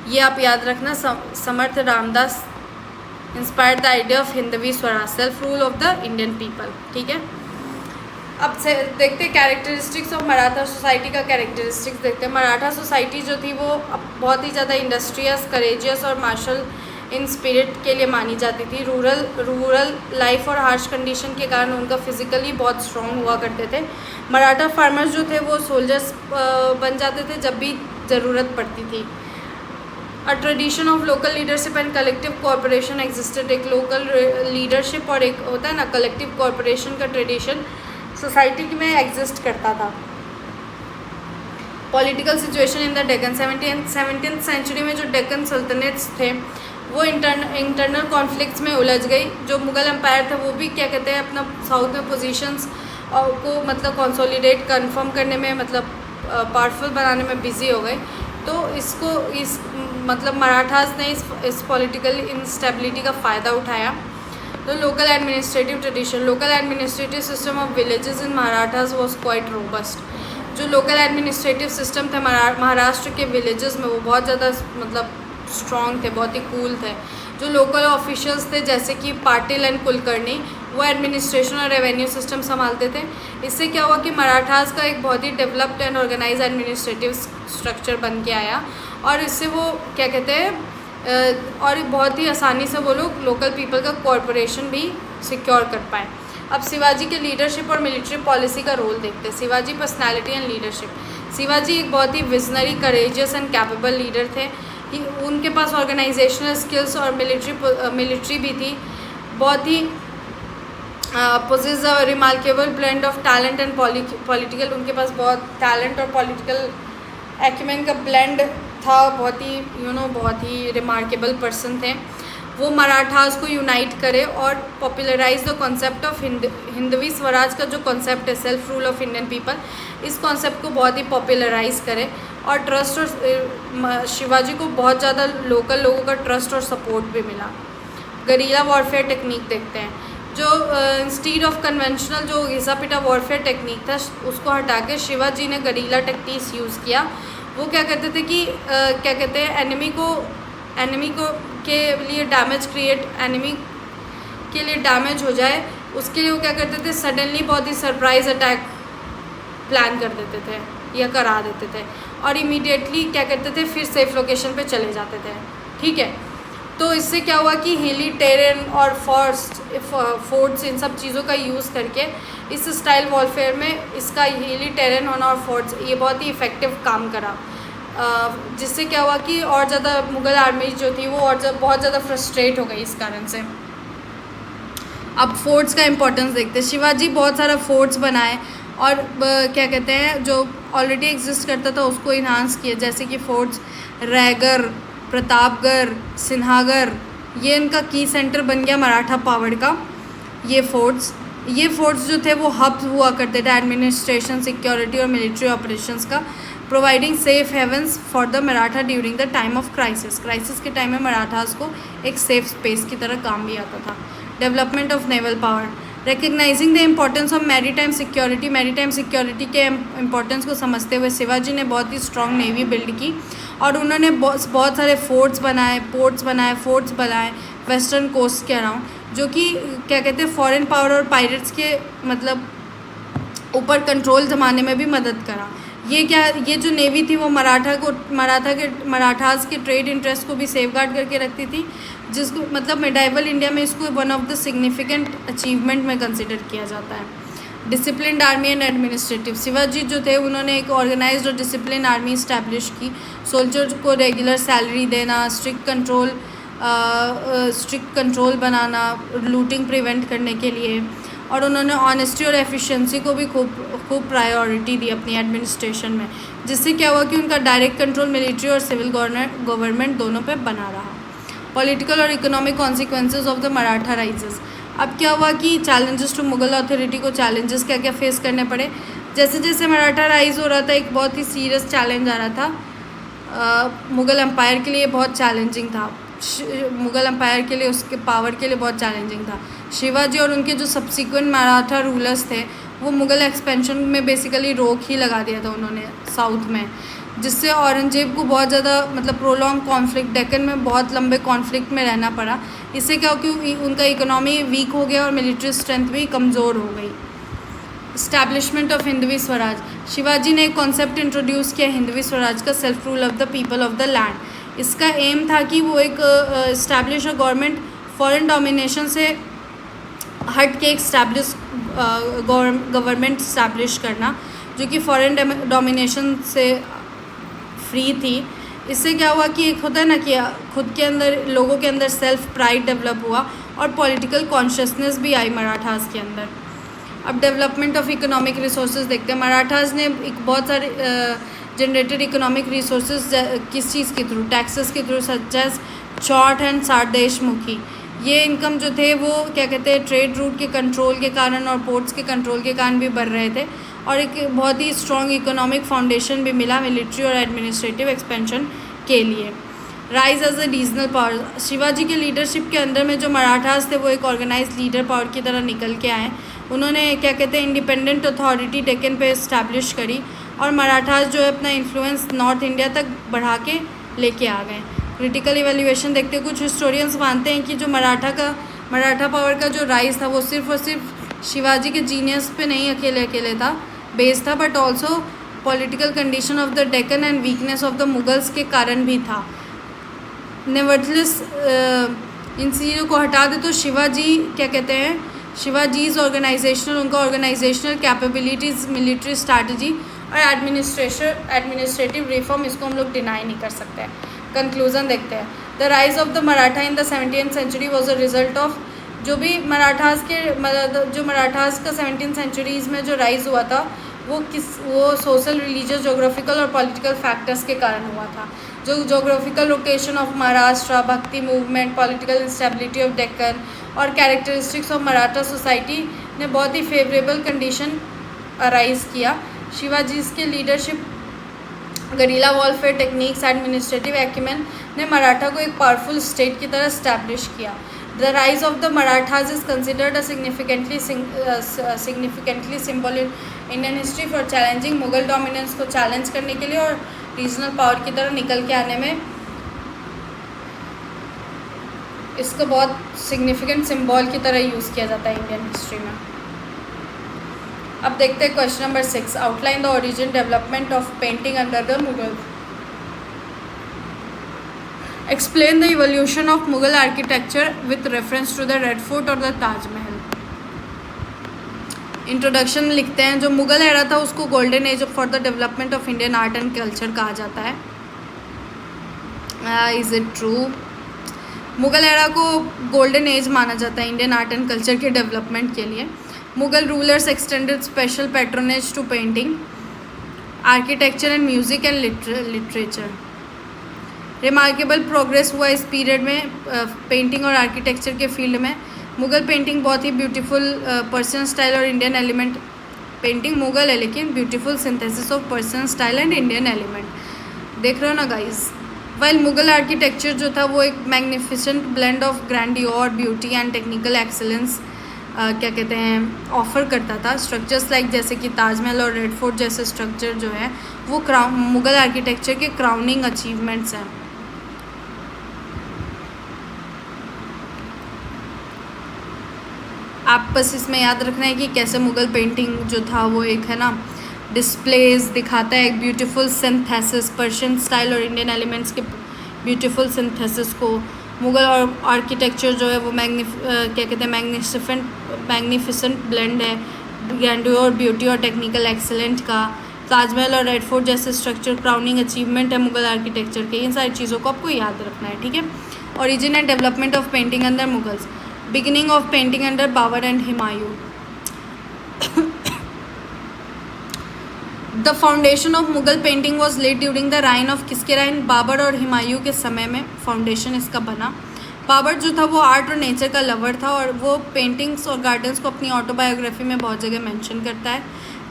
ये आप याद रखना, Samarth Ramdas inspire the idea of Hindavi Swaraj, self rule of the Indian people, ठीक है। अब से देखते हैं कैरेक्टरिस्टिक्स ऑफ मराठा सोसाइटी का कैरेक्टरिस्टिक्स देखते हैं। मराठा सोसाइटी जो थी वो बहुत ही ज़्यादा इंडस्ट्रियस, करेजियस और मार्शल इन स्पिरिट के लिए मानी जाती थी। रूरल लाइफ और हार्श कंडीशन के कारण उनका फिजिकली बहुत स्ट्रॉन्ग हुआ करते थे। मराठा फार्मर्स जो थे वो सोल्जर्स बन जाते थे जब भी ज़रूरत पड़ती थी। A tradition of local leadership and collective corporation existed. एक लोकल लीडरशिप और एक होता है ना कलेक्टिव कॉरपोरेशन का ट्रेडिशन सोसाइटी में एग्जिस्ट करता था। Political situation in the Deccan, 17th century में जो डेक्कन सल्तनट्स थे वो इंटरनल कॉन्फ्लिक्ट्स में उलझ गई। जो मुग़ल एम्पायर थे वो भी क्या कहते हैं अपना साउथ में पोजीशंस को मतलब कंसोलिडेट कन्फर्म करने में मतलब पावरफुल बनाने में बिजी हो गए। तो इस मतलब मराठास ने इस पॉलिटिकल इंस्टेबिलिटी का फ़ायदा उठाया। तो local administrative tradition, local administrative system of villages in Marathas was quite robust. जो लोकल एडमिनिस्ट्रेटिव सिस्टम थे महाराष्ट्र के विलेजेस में वो बहुत ज़्यादा मतलब स्ट्रॉन्ग थे, बहुत ही कूल थे। जो लोकल ऑफिशियल्स थे जैसे कि पाटिल एंड कुलकर्णी, वो एडमिनिस्ट्रेशन और रेवेन्यू सिस्टम संभालते थे। इससे क्या हुआ कि मराठास का एक बहुत ही developed and organize administrative structure बन के आया, और इससे वो क्या कहते हैं और बहुत ही आसानी से वो लोग लोकल पीपल का कॉरपोरेशन भी सिक्योर कर पाए। अब शिवाजी के लीडरशिप और मिलिट्री पॉलिसी का रोल देखते हैं। Shivaji personality and leadership. Shivaji एक बहुत ही visionary, courageous and capable leader थे। उनके पास ऑर्गेनाइजेशनल स्किल्स और मिलिट्री भी थी। बहुत ही possess a remarkable blend of talent and political, उनके पास बहुत टैलेंट और पॉलिटिकल एक्यूमेन का ब्लेंड था। बहुत ही बहुत ही रिमार्केबल पर्सन थे। वो मराठास को यूनाइट करे और popularize the concept of Hindavi Swaraj का जो कॉन्सेप्ट है, self rule of Indian people, इस कॉन्सेप्ट को बहुत ही पॉपुलराइज करे। और ट्रस्ट और शिवाजी को बहुत ज़्यादा लोकल लोगों का ट्रस्ट और सपोर्ट भी मिला। गरीला वॉरफेयर टेक्निक देखते हैं। जो इंस्टीड ऑफ कन्वेंशनल जो घिसा पिटा वॉरफेयर टेक्निक था, उसको हटा के शिवाजी ने गरीला टेक्टिक्स यूज़ किया। वो क्या कहते थे कि क्या कहते हैं, एनिमी को के लिए डैमेज क्रिएट, एनिमी के लिए डैमेज हो जाए उसके लिए वो क्या करते थे, सडनली बहुत ही सरप्राइज अटैक प्लान कर देते थे या करा देते थे, और इमीडिएटली क्या करते थे, फिर सेफ लोकेशन पे चले जाते थे। ठीक है, तो इससे क्या हुआ कि हिली टेरेन और फोर्ट्स, इन सब चीज़ों का यूज़ करके इस स्टाइल वॉरफेयर में इसका हिली टेरेन होना और फोर्ट्स, ये बहुत ही इफ़ेक्टिव काम करा। जिससे क्या हुआ कि और ज़्यादा मुग़ल आर्मी जो थी वो और बहुत ज़्यादा फ्रस्ट्रेट हो गई इस कारण से। अब फोर्ट्स का इम्पोर्टेंस देखते हैं। शिवाजी बहुत सारा फोर्ट्स बनाए और क्या कहते हैं, जो ऑलरेडी एग्जिस्ट करता था उसको इन्हांस किया, जैसे कि फोर्ट्स रायगढ़, प्रतापगढ़, सिन्हागढ़, ये इनका की सेंटर बन गया मराठा पावर का। ये फोर्ट्स जो थे वो हब हुआ करते थे एडमिनिस्ट्रेशन, सिक्योरिटी और मिलिट्री ऑपरेशंस का, providing safe havens for the Maratha during the time of crisis के टाइम में मराठास को एक सेफ स्पेस की तरह काम भी आता था। Development of naval power. Recognising the importance of maritime security के इम्पोर्टेंस को समझते हुए शिवाजी ने बहुत ही स्ट्रॉन्ग नेवी बिल्ड की, और उन्होंने बहुत सारे फोर्ट्स बनाए वेस्टर्न कोस्ट के अराउंड, जो कि क्या कहते हैं, फॉरेन पावर और पायरेट्स के मतलब ऊपर कंट्रोल जमाने में भी मदद करा। ये जो नेवी थी वो मराठास के ट्रेड इंटरेस्ट को भी सेफगार्ड करके रखती थी, जिसको मतलब मिडाइवल इंडिया में इसको one of the significant achievement में कंसिडर किया जाता है। Disciplined army and administrative. Shivaji जो थे उन्होंने एक ऑर्गेनाइज्ड और डिसिप्लिन आर्मी इस्टेब्लिश की। सोल्जर्स को रेगुलर सैलरी देना, स्ट्रिक्ट कंट्रोल बनाना, लूटिंग प्रिवेंट करने के लिए, और उन्होंने ऑनेस्टी और एफिशिएंसी को भी खूब प्रायोरिटी दी अपनी एडमिनिस्ट्रेशन में, जिससे क्या हुआ कि उनका डायरेक्ट कंट्रोल मिलिट्री और सिविल गवर्नमेंट दोनों पे बना रहा। पॉलिटिकल और economic consequences of the Maratha rises. अब क्या हुआ कि चैलेंजेस टू मुगल अथॉरिटी को चैलेंजेस क्या क्या फेस करने पड़े। जैसे जैसे मराठा राइज हो रहा था, एक बहुत ही सीरियस चैलेंज आ रहा था मुग़ल एम्पायर के लिए, बहुत चैलेंजिंग था। मुग़ल एम्पायर के लिए, उसके पावर के लिए बहुत चैलेंजिंग था। शिवाजी और उनके जो सब्सिक्वेंट मराठा रूलर्स थे वो मुग़ल एक्सपेंशन में बेसिकली रोक ही लगा दिया था उन्होंने साउथ में, जिससे औरंगजेब को बहुत ज़्यादा मतलब प्रोलॉन्ग कॉन्फ्लिक्ट, डेक्कन में बहुत लंबे कॉन्फ्लिक्ट में रहना पड़ा। इससे क्या हो कि उनका इकोनॉमी वीक हो गया और मिलिट्री स्ट्रेंथ भी कमज़ोर हो गई। Establishment of Hindavi Swaraj. शिवाजी ने एक कॉन्सेप्ट इंट्रोड्यूस किया हिंदवी स्वराज का, self rule of the people of the land. इसका एम था कि वो एक इस्टेब्लिश गवर्नमेंट, फॉरेन डोमिनेशन से हट के एक स्टैब्लिश गवर्नमेंट इस्टेब्लिश करना जो कि फॉरेन डोमिनेशन से फ्री थी। इससे क्या हुआ कि एक होता है ना कि खुद के अंदर, लोगों के अंदर सेल्फ प्राइड डेवलप हुआ और पॉलिटिकल कॉन्शियसनेस भी आई मराठास के अंदर। अब डेवलपमेंट ऑफ इकोनॉमिक रिसोर्सेज देखते हैं। मराठास ने एक बहुत सारे जनरेटेड इकोनॉमिक रिसोर्सेज किस चीज़ के थ्रू, टैक्सेस के through, such as chauth and sardeshmukhi. ये इनकम जो थे वो क्या कहते हैं, ट्रेड रूट के कंट्रोल के कारण और पोर्ट्स के कंट्रोल के कारण भी बढ़ रहे थे, और एक बहुत ही स्ट्रॉन्ग इकोनॉमिक फाउंडेशन भी मिला मिलिट्री और एडमिनिस्ट्रेटिव एक्सपेंशन के लिए। Rise as a regional power. Shivaji के लीडरशिप के अंदर में जो मराठास थे वो एक ऑर्गेनाइज लीडर पावर की तरह निकल के आए। उन्होंने क्या कहते हैं, इंडिपेंडेंट अथॉरिटी डेक्कन पे इस्टेब्लिश करी, और मराठास जो है अपना इन्फ्लुएंस नॉर्थ इंडिया तक बढ़ा के लेके आ गए। क्रिटिकल इवैल्यूएशन देखते हैं। कुछ हिस्टोरियंस मानते हैं कि जो मराठा पावर का जो राइज था वो सिर्फ और सिर्फ शिवाजी के जीनियस पे नहीं अकेले था बेस्ड था, but also political condition of the Deccan and weakness of the Mughals के कारण भी था। नेवरदलेस इन चीज़ों को हटा दे तो शिवाजी क्या कहते हैं, शिवाजीज ऑर्गेनाइजेशनल, उनका ऑर्गेनाइजेशनल कैपेबिलिटीज़, मिलिट्री स्ट्रैटेजी और एडमिनिस्ट्रेटिव रिफॉर्म, इसको हम लोग डिनाई नहीं कर सकते हैं। कंक्लूजन देखते हैं। The rise of the Maratha in the 17th century was a result of, जो मराठास का 17th सेंचुरीज़ में जो राइज हुआ था वो सोशल, रिलीजियस, जोग्राफिकल और पॉलिटिकल फैक्टर्स के कारण हुआ था। जो जोग्राफिकल लोकेशन ऑफ महाराष्ट्र, भक्ति movement, political instability of Deccan और कैरेक्टरिस्टिक्स ऑफ मराठा सोसाइटी ने बहुत ही फेवरेबल कंडीशन अराइज किया। शिवाजी के leadership, guerrilla warfare techniques, administrative acumen ने मराठा को एक पावरफुल स्टेट की तरह इस्टेब्लिश किया। The rise of the Marathas is considered a significantly symbol in Indian history for challenging Mughal dominance को चैलेंज करने के लिए और रीजनल पावर की तरह निकल के आने में इसको बहुत सिग्निफिकेंट सिंबल की तरह यूज़ किया जाता है इंडियन हिस्ट्री में। अब देखते हैं question number 6, outline the origin development of painting under the Mughal. Explain the evolution of Mughal architecture with reference to the red fort और द ताजमहल। इंट्रोडक्शन में लिखते हैं, जो मुगल एरा था उसको golden age for the development of Indian art and culture कहा जाता है। Is it true? Mughal era को गोल्डन एज माना जाता है इंडियन आर्ट एंड कल्चर के डेवलपमेंट के लिए। Mughal rulers extended special patronage to painting, architecture and music and literature. Remarkable progress हुआ इस पीरियड में पेंटिंग और आर्किटेक्चर के फील्ड में। मुगल पेंटिंग बहुत ही ब्यूटीफुल पर्सन स्टाइल और इंडियन एलिमेंट, पेंटिंग मुगल है लेकिन beautiful synthesis of person style and Indian element. देख रहे हो ना गाइज? वाइल मुगल आर्किटेक्चर जो था वो एक magnificent blend of grandeur, beauty and technical excellence क्या कहते हैं ऑफर करता था। स्ट्रक्चर्स लाइक जैसे कि ताजमहल और रेड फोर्ट जैसे स्ट्रक्चर जो है वो मुगल आर्किटेक्चर के क्राउनिंग अचीवमेंट्स हैं। आप बस इसमें याद रखना है कि कैसे मुगल पेंटिंग जो था वो एक है ना डिस्प्लेज दिखाता है, एक ब्यूटीफुल सिंथेसिस, पर्शियन स्टाइल और इंडियन एलिमेंट्स के ब्यूटीफुल सिंथेसिस को। मुगल और आर्किटेक्चर जो है वो क्या कहते हैं मैग्निफिसेंट ब्लेंड है ग्रैंडियोर, ब्यूटी और टेक्निकल एक्सेलेंट का। ताजमहल और रेड फोर्ट जैसे स्ट्रक्चर क्राउनिंग अचीवमेंट है मुगल आर्किटेक्चर के। इन सारी चीज़ों को आपको याद रखना है, ठीक है। Origin and development of painting under Mughals. Beginning of painting under Babur and Humayun. The foundation of Mughal painting was laid during the reign of किसके राइन? बाबर और हुमायूं के समय में फाउंडेशन इसका बना। बाबर जो था वो आर्ट और नेचर का लवर था और वो पेंटिंग्स और गार्डन्स को अपनी ऑटोबायोग्राफी में बहुत जगह मेंशन करता है।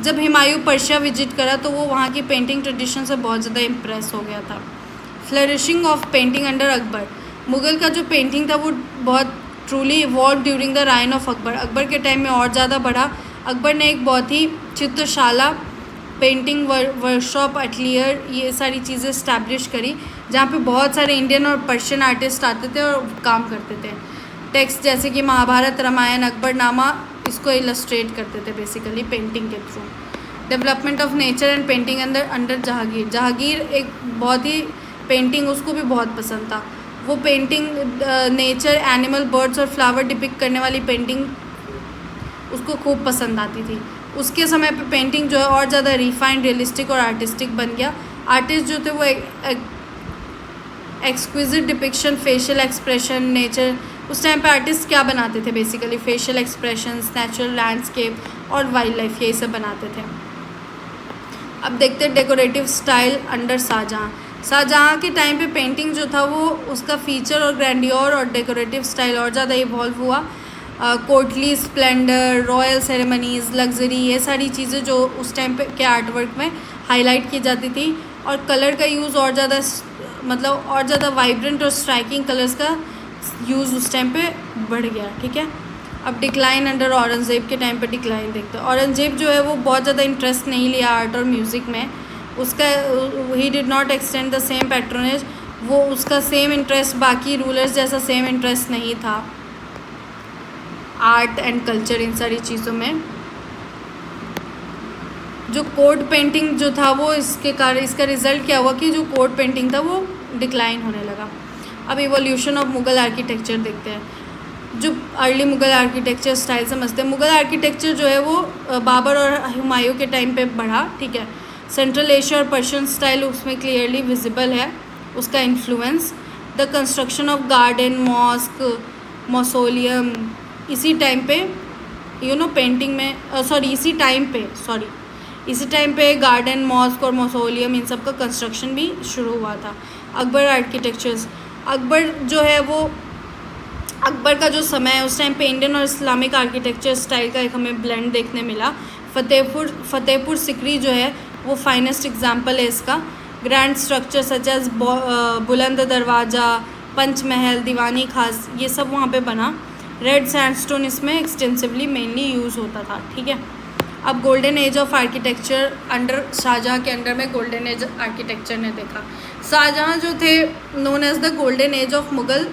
जब हुमायूं पर्शिया विजिट करा तो वो वहाँ की पेंटिंग ट्रेडिशन से बहुत ज़्यादा इम्प्रेस हो गया था। Flourishing of painting under Akbar. Mughal का जो पेंटिंग था वो बहुत truly evolve during the reign of Akbar. Akbar के टाइम में और ज़्यादा बढ़ा। अकबर ने एक बहुत ही चित्रशाला, पेंटिंग वर्कशॉप, अटलियर, ये सारी चीज़ें इस्टेब्लिश करी जहाँ पे बहुत सारे इंडियन और पर्शियन आर्टिस्ट आते थे और काम करते थे। टेक्स्ट जैसे कि महाभारत, रामायण, अकबरनामा इसको इलस्ट्रेट करते थे बेसिकली पेंटिंग के through. Development of nature and painting under Jahangir. Jahangir एक बहुत ही पेंटिंग उसको भी बहुत पसंद था। वो पेंटिंग नेचर, एनिमल, बर्ड्स और फ्लावर डिपिक्ट करने वाली पेंटिंग उसको खूब पसंद आती थी। उसके समय पे पेंटिंग जो है और ज़्यादा रिफाइंड, रियलिस्टिक और आर्टिस्टिक बन गया। आर्टिस्ट जो थे वो exquisite depiction, facial expression, nature, उस टाइम पे आर्टिस्ट क्या बनाते थे basically? Facial expressions, natural landscape और वाइल्ड लाइफ, यही सब बनाते थे। अब देखते हैं decorative style under Shah Jahan. Shah Jahan के टाइम पे पेंटिंग जो था वो उसका फीचर और ग्रैंडियोर और डेकोरेटिव स्टाइल और ज़्यादा इवॉल्व हुआ। Courtly Splendor, royal ceremonies, luxury, ये सारी चीज़ें जो उस टाइम पे के आर्ट वर्क में हाईलाइट की जाती थी। और कलर का यूज़ और ज़्यादा और ज़्यादा वाइब्रेंट और स्ट्राइकिंग कलर्स का यूज़ उस टाइम पे बढ़ गया, ठीक है। अब डिक्लाइन अंडर औरंगज़ेब के टाइम पे डिक्लाइन देखते हैं। औरंगज़ेब जो है वो बहुत ज़्यादा इंटरेस्ट नहीं लिया आर्ट और म्यूज़िक में। उसका he did not extend the same patronage वो उसका सेम इंटरेस्ट बाकी रूलर्स जैसा सेम इंटरेस्ट नहीं था आर्ट एंड कल्चर इन सारी चीज़ों में। जो कोर्ट पेंटिंग जो था वो इसके कारण इसका रिज़ल्ट क्या हुआ कि जो कोर्ट पेंटिंग था वो डिक्लाइन होने लगा। अब इवोल्यूशन ऑफ मुग़ल आर्किटेक्चर देखते हैं। जो अर्ली मुग़ल आर्किटेक्चर स्टाइल समझते हैं, मुग़ल आर्किटेक्चर जो है वो बाबर और हुमायूं के टाइम पे बढ़ा, ठीक है। सेंट्रल एशिया और पर्शियन स्टाइल उसमें क्लियरली विजिबल है उसका influence. The construction of garden, mosque, mausoleum इसी टाइम पे पेंटिंग में इसी टाइम पे गार्डन, मॉस्क और मौसोलियम इन सब का कंस्ट्रक्शन भी शुरू हुआ था। अकबर आर्किटेक्चर्स, अकबर जो है वो अकबर का जो समय है उस टाइम पे इंडियन और इस्लामिक आर्किटेक्चर स्टाइल का एक हमें ब्लेंड देखने मिला। फतेहपुर सिकरी जो है वो फाइनेस्ट एग्जाम्पल है इसका। ग्रैंड स्ट्रक्चर सच एज बुलंद दरवाज़ा, पंचमहल, दीवानी खास, ये सब वहाँ पे बना। रेड सैंडस्टोन इसमें एक्सटेंसिवली मेनली यूज़ होता था, ठीक है। अब golden age of architecture under Shah Jahan के अंडर में गोल्डन एज आर्किटेक्चर ने देखा। शाहजहाँ जो थे known as the golden age of Mughal,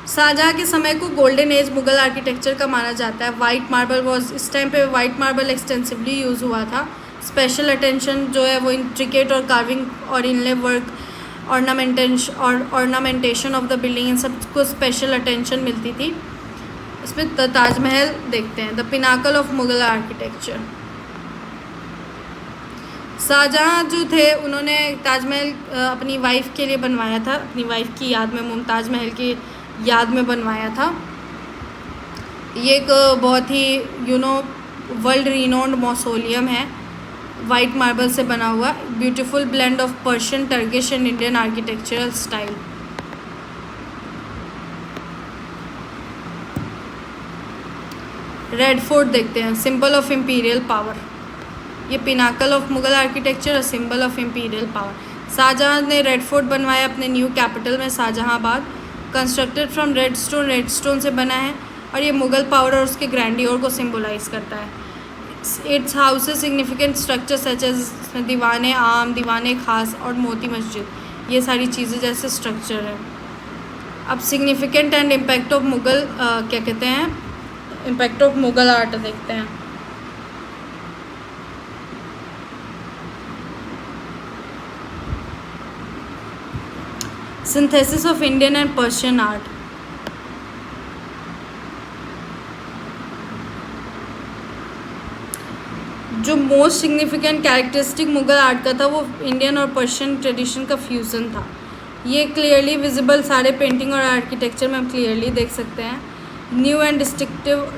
Shah Jahan के समय को गोल्डन एज मुग़ल आर्किटेक्चर का माना जाता है। वाइट मार्बल वॉज, इस टाइम पे वाइट मार्बल एक्सटेंसिवली यूज़ हुआ था। स्पेशल अटेंशन जो है वो इंट्रिकेट और कार्विंग और inlay work, ornamentation of the building, इन सब को स्पेशल अटेंशन मिलती थी। इसमें ताजमहल देखते हैं, the pinnacle of Mughal architecture. Shah Jahan जो थे उन्होंने ताजमहल अपनी वाइफ के लिए बनवाया था, अपनी वाइफ की याद में, मुमताज़ महल की याद में बनवाया था। ये एक बहुत ही वर्ल्ड रिनोन्ड मौसोलियम है, वाइट मार्बल से बना हुआ, beautiful blend of Persian, Turkish and Indian architectural style. Red fort देखते हैं, सिंबल ऑफ इम्पीरियल पावर। ये पिनाकल ऑफ मुग़ल आर्किटेक्चर और symbol of imperial power. Shah Jahan ने रेड फोर्ट बनवाया अपने न्यू कैपिटल में Shahjahanabad. Constructed from red stone से बना है और ये मुग़ल पावर और उसके ग्रैंडियोर को सिम्बोलाइज करता है। Its houses significant structure such as Diwan-e Aam, दीवाने खास और मोती मस्जिद, ये सारी चीज़ें जैसे स्ट्रक्चर है। अब significant and impact of Mughal क्या कहते हैं, इम्पैक्ट ऑफ मुग़ल आर्ट देखते हैं। Synthesis of Indian and Persian art. जो most significant characteristic Mughal art का था वो इंडियन और पर्शियन ट्रेडिशन का फ्यूज़न था। ये क्लियरली विजिबल सारे पेंटिंग और आर्किटेक्चर में हम क्लियरली देख सकते हैं। New and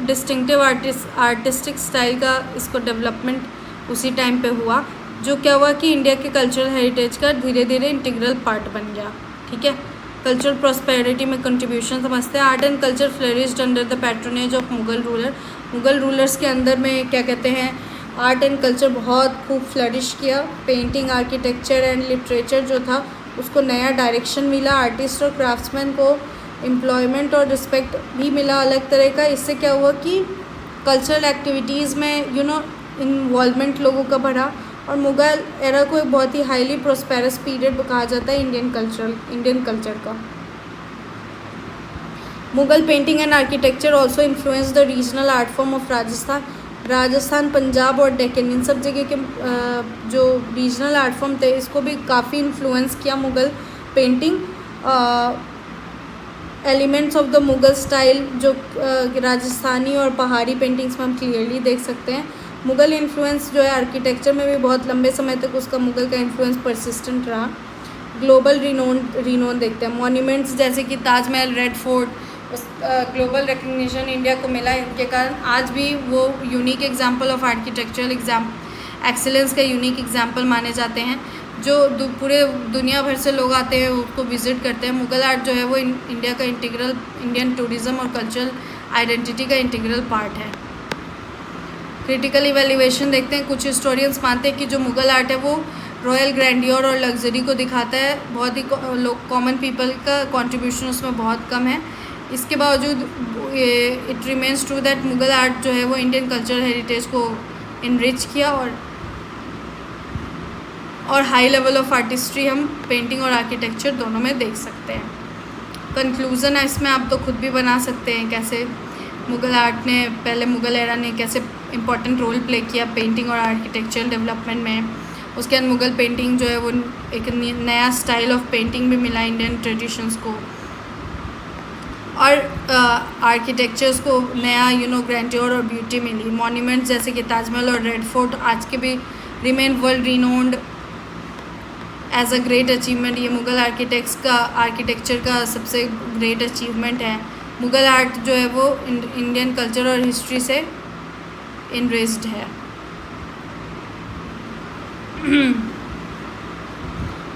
distinctive artistic style का इसको डेवलपमेंट उसी टाइम पे हुआ, जो क्या हुआ कि इंडिया के कल्चरल हेरिटेज का धीरे धीरे इंटीग्रल पार्ट बन गया, ठीक है। कल्चरल प्रॉस्पेरिटी में कंट्रीब्यूशन समझते हैं। Art and culture flourished under the patronage of Mughal ruler. Mughal rulers के अंदर में क्या कहते हैं, आर्ट एंड कल्चर बहुत खूब फ्लरिश किया। पेंटिंग, आर्किटेक्चर एंड लिटरेचर जो था उसको नया डायरेक्शन मिला। आर्टिस्ट और क्राफ्ट्समैन को एम्प्लॉयमेंट और रिस्पेक्ट भी मिला अलग तरह का। इससे क्या हुआ कि कल्चरल एक्टिविटीज़ में इन्वॉल्वमेंट लोगों का बढ़ा और मुग़ल एरा को एक बहुत ही हाईली प्रोस्पेरस पीरियड कहा जाता है इंडियन कल्चर का। Mughal painting and architecture also influence the regional art form of Rajasthan, Punjab और डेक्कन, इन सब जगह के जो रीजनल आर्ट फॉर्म थे इसको भी काफ़ी इन्फ्लुएंस किया Mughal painting. Elements of the Mughal style जो राजस्थानी और पहाड़ी पेंटिंग्स में हम क्लियरली देख सकते हैं। मुग़ल इन्फ्लुएंस जो है आर्किटेक्चर में भी बहुत लंबे समय तक उसका मुग़ल का इन्फ्लुएंस परसिस्टेंट रहा। ग्लोबल रिनोन देखते हैं। मॉन्यूमेंट्स जैसे कि Taj Mahal, red fort, global recognition India को मिला। इनके कारण आज भी वो unique example of architectural excellence का यूनिक एग्जाम्पल माने जाते हैं, जो पूरे दुनिया भर से लोग आते हैं उसको विज़िट करते हैं। मुग़ल आर्ट जो है वो इंडिया का इंडियन टूरिज़्म और कल्चरल आइडेंटिटी का इंटीग्रल पार्ट है। क्रिटिकल इवैल्यूएशन देखते हैं। कुछ हिस्टोरियंस मानते हैं कि जो मुग़ल आर्ट है वो रॉयल ग्रैंडियर और लग्जरी को दिखाता है, बहुत ही कॉमन पीपल का कंट्रीब्यूशन उसमें बहुत कम है। इसके बावजूद it remains true that Mughal art जो है वो इंडियन कल्चरल हेरिटेज को इनरिच किया और और हाई लेवल ऑफ आर्टिस्ट्री हम पेंटिंग और आर्किटेक्चर दोनों में देख सकते हैं। कंक्लूज़न है इसमें, आप तो खुद भी बना सकते हैं कैसे मुग़ल आर्ट ने, पहले मुग़ल एरा ने कैसे इम्पोर्टेंट रोल प्ले किया पेंटिंग और आर्किटेक्चर डेवलपमेंट में। उसके बाद मुग़ल पेंटिंग जो है वो एक नया स्टाइल ऑफ पेंटिंग भी मिला इंडियन ट्रेडिशंस को, और आर्किटेक्चर्स को नया ग्रैंड्योर और ब्यूटी मिली। मॉन्यूमेंट्स जैसे कि ताजमहल और रेड फोर्ट आज के भी remain world renowned as a great achievement. ये मुग़ल आर्किटेक्चर का सबसे ग्रेट अचीवमेंट है। मुग़ल आर्ट जो है वो इंडियन कल्चर और हिस्ट्री से इनरेस्ड है।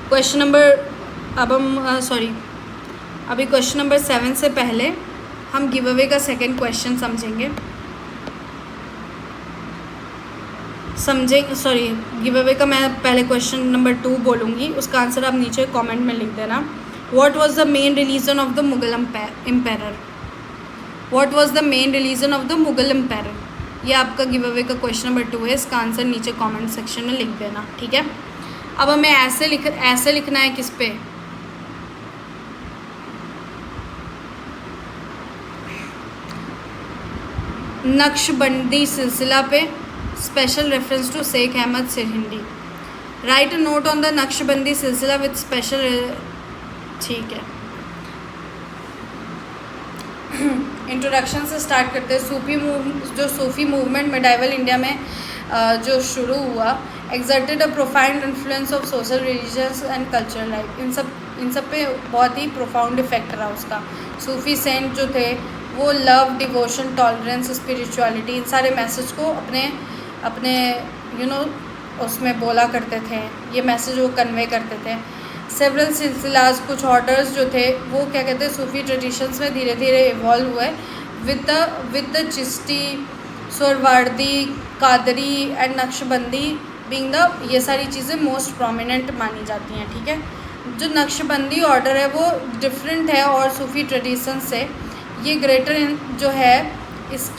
क्वेश्चन नंबर अभी क्वेश्चन नंबर 7 से पहले हम गिव अवे का सेकंड क्वेश्चन गिव अवे का मैं पहले क्वेश्चन नंबर 2 बोलूँगी, उसका आंसर आप नीचे कमेंट में लिख देना। What was the main religion of the Mughal empire? What was the main religion of the Mughal empire? ये आपका गिव अवे का क्वेश्चन नंबर 2 है। इसका आंसर नीचे कमेंट सेक्शन में लिख देना, ठीक है। अब हमें ऐसे लिखना है किस पे, नक्शबंदी सिलसिला पे, special reference to Sheikh Ahmad Sirhindi. Write a note on the Naqshbandi Silsila with special, ठीक है। इंट्रोडक्शन से स्टार्ट करते हैं। जो सूफ़ी मूवमेंट मेडाइवल इंडिया में जो शुरू हुआ, exerted a profound influence of social, religious and cultural life. इन सब पे बहुत ही प्रोफाउंड इफेक्ट रहा उसका। सूफ़ी सेंट जो थे वो लव, डिवोशन, टॉलरेंस, स्पिरिचुअलिटी, इन सारे मैसेज को अपने उसमें बोला करते थे। ये मैसेज वो कन्वे करते थे। सेवरल सिलसिलाज, कुछ ऑर्डर्स जो थे वो क्या कहते हैं सूफ़ी ट्रेडिशंस में धीरे धीरे इवॉल्व हुए with the Chishti, Suhrawardy, Qadri and Naqshbandi being the, ये सारी चीज़ें मोस्ट प्रोमिनेंट मानी जाती हैं, ठीक है। जो नक्शबंदी ऑर्डर है वो डिफरेंट है और सूफ़ी ट्रेडिशन से। ये ग्रेटर जो है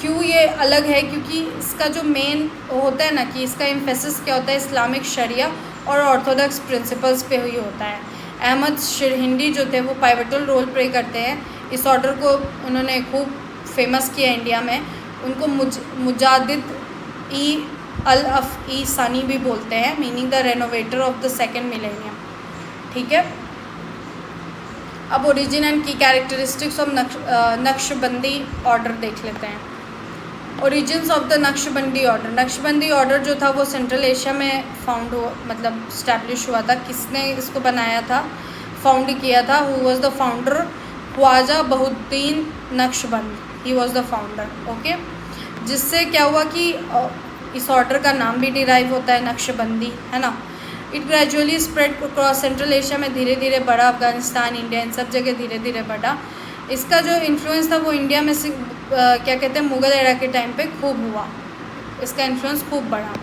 क्यों ये अलग है, क्योंकि इसका जो मेन होता है ना कि इसका एम्फेसिस क्या होता है, इस्लामिक शरिया और ऑर्थोडॉक्स प्रिंसिपल्स पे ही होता है। अहमद सिरहिंदी जो थे वो पाइवटल रोल प्ले करते हैं। इस ऑर्डर को उन्होंने खूब फेमस किया इंडिया में। उनको मुजादिद ई अल अफ ई सानी भी बोलते हैं, meaning the renovator of the second millennium, ठीक है। अब ओरिजिन एंड की कैरेक्टरिस्टिक्स ऑफ नक्शबंदी ऑर्डर देख लेते हैं। Origins of the Naqshbandi order. Naqshbandi order जो था वो सेंट्रल एशिया में स्टैब्लिश हुआ था। किसने इसको बनाया था, फाउंड किया था? Who was the founder? Khwaja Bahauddin Naqshband, he was the founder, okay. जिससे क्या हुआ कि इस ऑर्डर का नाम भी डिराइव होता है नक्शबंदी, है ना। It gradually spread cross central Asia में, धीरे धीरे बढ़ा, अफगानिस्तान, इंडिया, इन सब जगह धीरे धीरे बढ़ा। इसका जो इन्फ्लुएंस था वो इंडिया में से क्या कहते हैं मुग़ल एरा के टाइम पे खूब हुआ। इसका इन्फ्लुएंस खूब बढ़ा।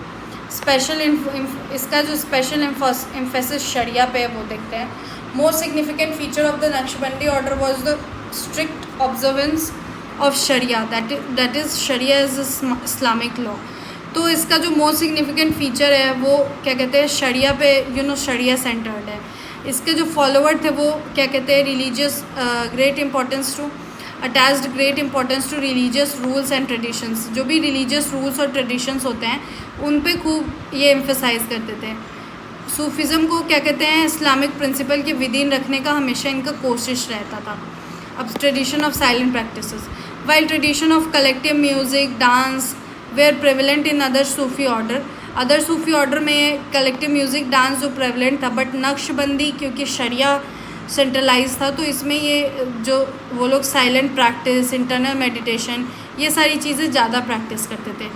इसका जो स्पेशल एम्फेसिस शरिया पे है वो देखते हैं। Most significant feature of the Naqshbandi order was the strict observance of sharia, that is sharia is Islamic law. तो इसका जो मोस्ट सिग्निफिकेंट फीचर है वो क्या कहते हैं शरिया पे, शरिया सेंटर्ड है। इसके जो फॉलोवर थे वो क्या कहते हैं religious great importance to religious rules and traditions. जो भी रिलीजियस रूल्स और ट्रेडिशंस होते हैं उन पे खूब ये एम्फेसाइज करते थे। सूफिज़म को क्या कहते हैं इस्लामिक प्रिंसिपल के विदिन रखने का हमेशा इनका कोशिश रहता था। अब tradition of silent practices, while tradition of collective music, dance were prevalent in other Sufi order में कलेक्टिव म्यूज़िक, डांस जो प्रेवलेंट था। बट नक्शबंदी क्योंकि शरिया सेंट्रलाइज था तो इसमें ये जो वो लोग साइलेंट प्रैक्टिस, इंटरनल मेडिटेशन, ये सारी चीज़ें ज़्यादा प्रैक्टिस करते थे।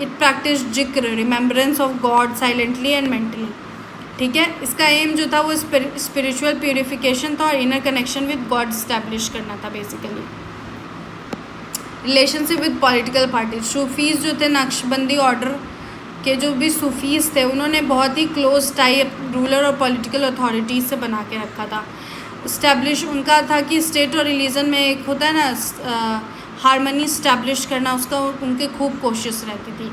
इट प्रैक्टिस जिक्र, remembrance of God silently and mentally, ठीक है। इसका एम जो था वो स्पिरिचुअल प्यूरिफिकेशन था और inner connection with God establish करना था basically. Relationship with political parties, Sufis जो थे नक्शबंदी ऑर्डर के जो भी सूफीज़ थे उन्होंने बहुत ही क्लोज टाइप रूलर और पॉलिटिकल अथॉरिटीज़ से बना के रखा था। इस्टेब्लिश उनका था कि स्टेट और रिलीजन में एक होता है ना हारमनी इस्टेब्लिश करना, उसका उनके खूब कोशिश रहती थी।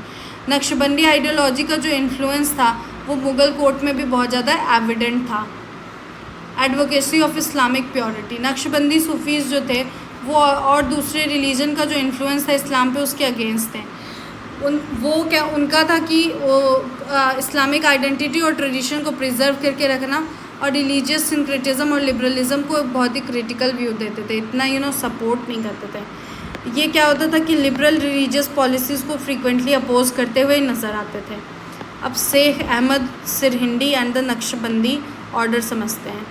नक्शबंदी आइडियोलॉजी का जो इन्फ्लुएंस था वो मुग़ल कोर्ट में भी बहुत ज़्यादा एविडेंट था। Advocacy of Islamic purity, Naqshbandi Sufis जो थे वो और दूसरे रिलीजन का जो इन्फ्लुएंस था इस्लाम पे उसके अगेंस्ट थे। उनका था कि वो इस्लामिक आइडेंटिटी और ट्रेडिशन को प्रिजर्व करके रखना और रिलीजियस सिंक्रेटिज्म और लिबरलिज्म को एक बहुत ही क्रिटिकल व्यू देते थे, इतना सपोर्ट नहीं करते थे। ये क्या होता था कि लिबरल रिलीजियस पॉलिसीज़ को फ्रीक्वेंटली अपोज करते हुए नज़र आते थे। अब Sheikh Ahmad Sirhindi and the Naqshbandi order समझते हैं।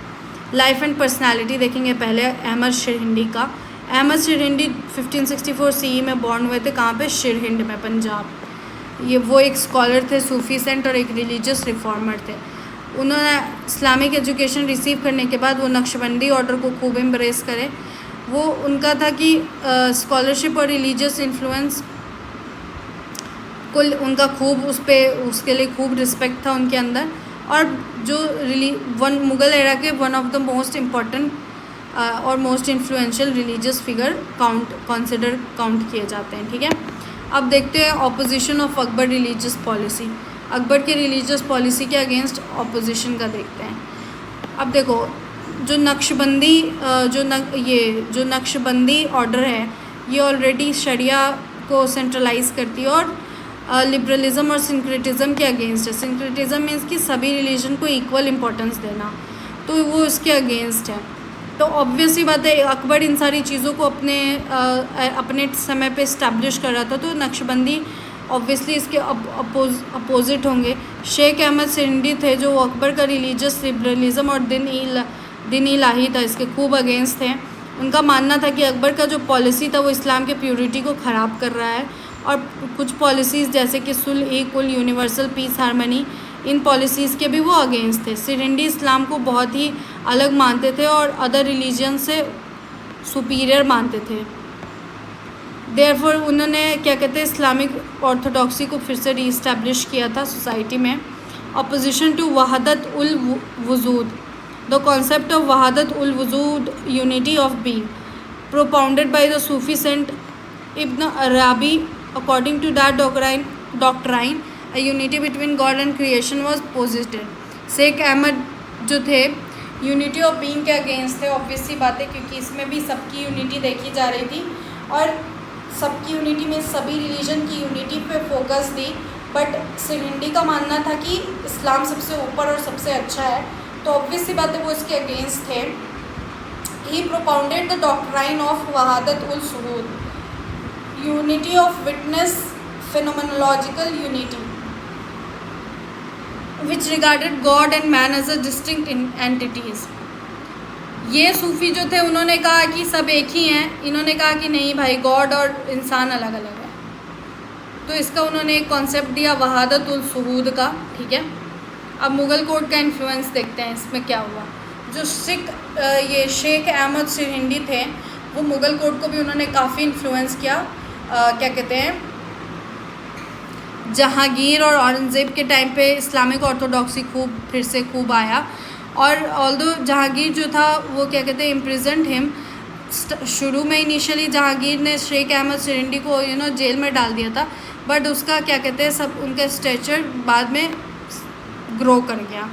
लाइफ एंड पर्सनालिटी देखेंगे पहले अहमद सिरहिंदी का। अहमद सिरहिंदी 1564 CE में बॉर्न हुए थे। कहाँ पे? सिरहिंद में, पंजाब। ये वो एक स्कॉलर थे, सूफी सेंट और एक रिलीजियस रिफॉर्मर थे। उन्होंने इस्लामिक एजुकेशन रिसीव करने के बाद वो नक्शबंदी ऑर्डर को खूब एम्ब्रेस करे। वो उनका था कि स्कॉलरशिप और रिलीजियस इन्फ्लुएंस को उनका खूब उसके लिए खूब रिस्पेक्ट था उनके अंदर। और जो मुग़ल एरा के one of the most important और most influential religious figure count किए जाते हैं। ठीक है, अब देखते हैं opposition of Akbar religious policy. Akbar के रिलीजियस पॉलिसी के अगेंस्ट ऑपोजिशन का देखते हैं। अब देखो, जो नक्शबंदी ऑर्डर है ये ऑलरेडी शरिया को सेंट्रलाइज करती है और लिबरलिज्म और सिंक्रेटिज्म के अगेंस्ट है। सिंक्रेटिज्म मीन्स कि सभी रिलीजन को इक्वल इम्पोर्टेंस देना, तो वो इसके अगेंस्ट है। तो ऑब्वियस ही बात है, अकबर इन सारी चीज़ों को अपने समय पे इस्टेब्लिश कर रहा था, तो नक्शबंदी ऑब्वियसली इसके अपोजिट होंगे। शेख अहमद सिरहिंदी थे जो अकबर का रिलीजियस लिबरलिज्म और दिन इलाही था, इसके खूब अगेंस्ट थे। उनका मानना था कि अकबर का जो पॉलिसी था वो इस्लाम के प्योरिटी को ख़राब कर रहा है और कुछ पॉलिसीज़ जैसे कि सुलह कुल, यूनिवर्सल पीस, हारमनी, इन पॉलिसीज़ के भी वो अगेंस्ट थे। सिरहिंदी इस्लाम को बहुत ही अलग मानते थे और अदर रिलीजन से सुपीरियर मानते थे। देयरफॉर उन्होंने क्या कहते हैं इस्लामिक ऑर्थोडॉक्सी को फिर से रीइस्टेब्लिश किया था सोसाइटी में। Opposition to Wahdat ul Wujud, the concept of Wahdat ul Wujud, unity of being, propounded by the Sufi saint Ibn Arabi. According to that doctrine a unity between God and creation was posited। Sheikh Ahmad जो थे यूनिटी ऑफ बीइंग के against थे, obvious सी बात है, क्योंकि इसमें भी सबकी यूनिटी देखी जा रही थी और सबकी यूनिटी में सभी रिलीजन की यूनिटी पे फोकस दी। बट सिरहिंदी का मानना था कि इस्लाम सबसे ऊपर और सबसे अच्छा है, तो ऑब्वियस सी बात है वो इसके अगेंस्ट थे। He propounded the doctrine of Wahdat ul Shuhud, unity of witness, phenomenological unity which regarded God and man as a distinct entities। ये सूफ़ी जो थे उन्होंने कहा कि सब एक ही हैं। इन्होंने कहा कि नहीं भाई, गॉड और इंसान अलग अलग है। तो इसका उन्होंने एक कॉन्सेप्ट दिया वहादत उल शुहूद का। ठीक है, अब मुग़ल कोर्ट का इन्फ्लुएंस देखते हैं इसमें क्या हुआ। जो ये शेख अहमद सिरहिंदी थे वो मुग़ल कोर्ट को भी उन्होंने काफ़ी इन्फ्लुएंस किया। क्या कहते हैं, जहांगीर और औरंगज़ेब के टाइम पे इस्लामिक ऑर्थोडॉक्सी फिर से खूब आया। और ऑल्दो जहांगीर जो था वो क्या कहते हैं इम्प्रिजन्ड हिम। शुरू में इनिशियली जहांगीर ने शेख अहमद सिरहिंदी को जेल में डाल दिया था, बट उसका क्या कहते हैं सब उनका स्टेचर बाद में ग्रो कर गया।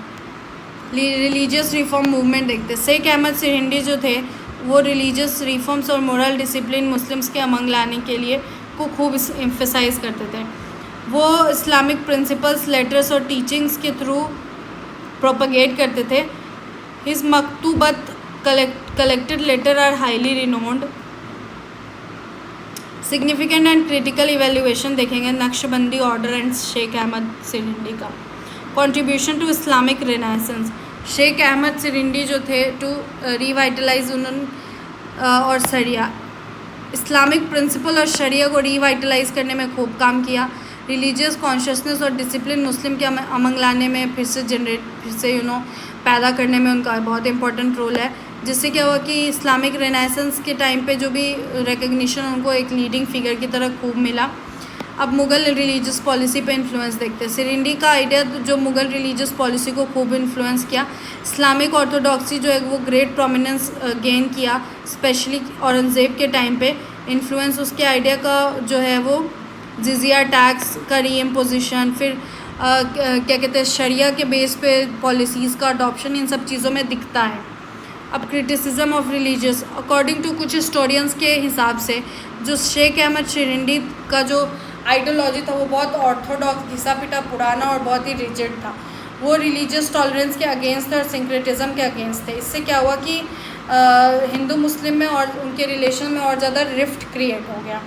रिलीजियस रिफॉर्म मूवमेंट देखते। शेख अहमद सिरहिंदी जो थे वो रिलीजियस रिफॉर्म्स और मोरल डिसिप्लिन मुस्लिम्स के अमंग लाने के लिए को खूब एम्फेसाइज करते थे। वो इस्लामिक प्रिंसिपल्स, लेटर्स और टीचिंग्स के थ्रू प्रोपगेट करते थे। His Maktubat collected letter are highly renowned। Significant and critical evaluation देखेंगे नक्शबंदी ऑर्डर एंड शेख अहमद सिरहिंदी का। Contribution to Islamic renaissance, Sheikh Ahmad Sirhindi जो थे टू रिवाइटलाइज और शरिया, इस्लामिक प्रिंसिपल और शरिया को रिवाइटलाइज करने में खूब काम किया। रिलीजियस कॉन्शियसनेस और डिसिप्लिन मुस्लिम के अमंग लाने में फिर से पैदा करने में उनका बहुत इंपॉर्टेंट रोल है, जिससे क्या हुआ कि इस्लामिक रेनेसेंस के टाइम पे जो भी रिकग्निशन उनको एक लीडिंग फिगर की तरह खूब मिला। अब मुग़ल रिलीजियस पॉलिसी पे इन्फ्लुएंस देखते हैं। सिरहिंदी का आइडिया जो मुग़ल रिलीजियस पॉलिसी को खूब इन्फ्लुएंस किया। इस्लामिक ऑर्थोडॉक्सी जो है वो ग्रेट प्रोमिनेंस गेन किया, स्पेशली औरंगज़ेब के टाइम पे। इन्फ्लुएंस उसके आइडिया का जो है वो जिजिया टैक्स का रीइम्पोजिशन, फिर क्या कहते हैं शरिया के बेस पे पॉलिसीज़ का अडॉप्शन, इन सब चीज़ों में दिखता है। अब criticism of religious, according to कुछ हिस्टोरियंस के हिसाब से जो शेख अहमद शिरंडी का जो आइडियोलॉजी था वो बहुत ऑर्थोडॉक्स, घिसा पिटा, पुराना और बहुत ही रिजिड था। वो रिलीजियस टॉलरेंस के अगेंस्ट थे और सिंक्रेटिज्म के अगेंस्ट थे। इससे क्या हुआ कि हिंदू मुस्लिम में और उनके रिलेशन में और ज़्यादा रिफ्ट क्रिएट हो गया।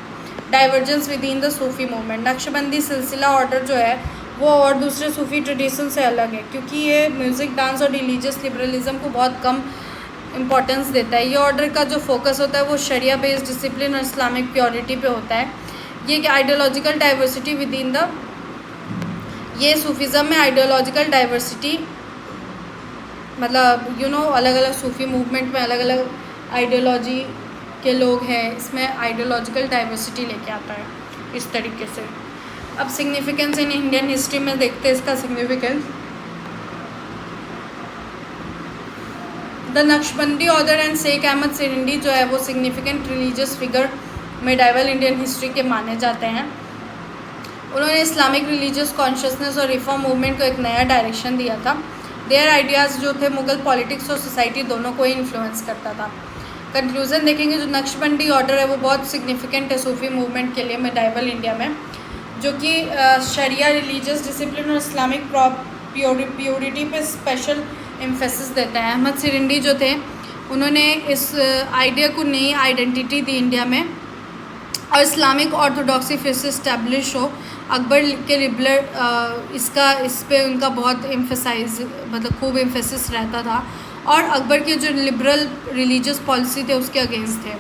Divergence with in the Sufi movement, Naqshbandi सिलसिला ऑर्डर जो है वो और दूसरे सूफ़ी ट्रेडिशन से अलग है, क्योंकि ये म्यूज़िक, डांस और रिलीजियस लिबरलिज्म को बहुत कम इम्पोर्टेंस देता है। ये ऑर्डर का जो फोकस होता है वो शरिया बेस्ड डिसिप्लिन और इस्लामिक प्योरिटी पे होता है। ये ideological diversity with in the, ये सूफीज़म में आइडियोलॉजिकल डाइवर्सिटी मतलब अलग अलग सूफ़ी मूवमेंट में अलग अलग आइडियोलॉजी के लोग हैं, इसमें आइडियोलॉजिकल डाइवर्सिटी लेके आता है इस तरीके से। अब सिग्निफिकेंस इन इंडियन हिस्ट्री में देखते हैं इसका significance. The Naqshbandi order and Sheikh Ahmad Sirhindi जो है वो significant religious figure medieval Indian history के माने जाते हैं। उन्होंने इस्लामिक रिलीजियस कॉन्शियसनेस और रिफॉर्म मूवमेंट को एक नया डायरेक्शन दिया था। देयर आइडियाज़ जो थे मुगल पॉलिटिक्स और सोसाइटी दोनों को ही इन्फ्लुएंस करता था। कंक्लूजन देखेंगे, जो नक्शबंदी ऑर्डर है वो बहुत सिग्निफिकेंट है सूफी मूवमेंट के लिए मेडाइवल इंडिया में, जो कि शरिया, रिलीजियस डिसिप्लिन और इस्लामिक प्योरिटी पे स्पेशल एम्फेसिस देता है। अहमद शिरंडी जो थे उन्होंने इस आइडिया को नई आइडेंटिटी दी इंडिया में, और इस्लामिक ऑर्थोडॉक्सी फिर से इस्टेब्लिश हो। अकबर के इस पे उनका बहुत एम्फेसाइज मतलब खूब एम्फेसिस रहता था, और अकबर के जो लिबरल रिलीजियस पॉलिसी थे उसके अगेंस्ट थे।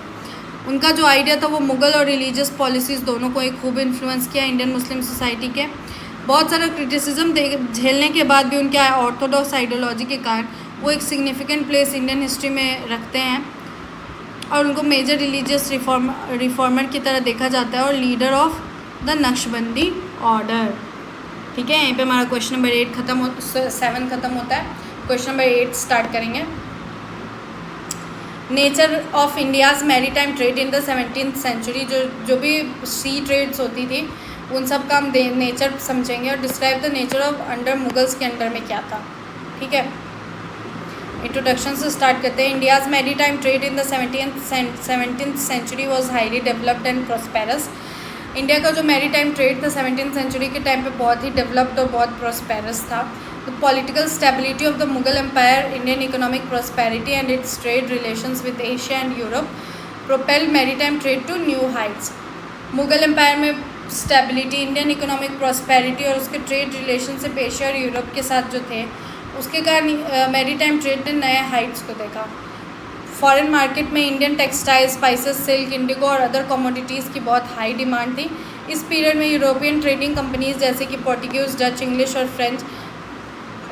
उनका जो आइडिया था वो मुग़ल और रिलीजियस पॉलिसीज़ दोनों को एक खूब इन्फ्लुएंस किया इंडियन मुस्लिम सोसाइटी के। बहुत सारा क्रिटिसिज्म झेलने के बाद भी उनके ऑर्थोडॉक्स आइडियोलॉजी के कारण वो एक सिग्निफिकेंट प्लेस इंडियन हिस्ट्री में रखते हैं, और उनको मेजर रिलीजियस रिफॉर्मर की तरह देखा जाता है और leader of the Naqshbandi order. ठीक है, यहीं पे हमारा क्वेश्चन नंबर 7 ख़त्म होता है। क्वेश्चन नंबर 8 स्टार्ट करेंगे। Nature of India's maritime trade in the 17th century, जो भी सी ट्रेड्स होती थी उन सब का हम नेचर समझेंगे, और describe the nature of under Mughals के अंडर में क्या था। ठीक है, इंट्रोडक्शन से स्टार्ट करते हैं। India's maritime trade in the 17th century was highly developed and prosperous. India का जो मैरीटाइम ट्रेड था 17th सेंचुरी के टाइम पे बहुत ही डेवलप्ड और बहुत प्रॉस्पेरस था। The political stability of the Mughal empire, Indian economic prosperity and its trade relations with Asia and Europe propelled maritime trade to new heights. Mughal empire में stability, Indian economic prosperity और उसके trade relationship Asia और Europe के साथ जो थे उसके कारण मैरीटाइम ट्रेड ने नए हाइट्स को देखा। फॉरेन मार्केट में Indian textile, spices, silk, Indigo और अदर कमोडिटीज़ की बहुत हाई डिमांड थी। इस पीरियड में यूरोपियन ट्रेडिंग कंपनीज जैसे कि पोर्टुगीज़, डच, इंग्लिश और फ्रेंच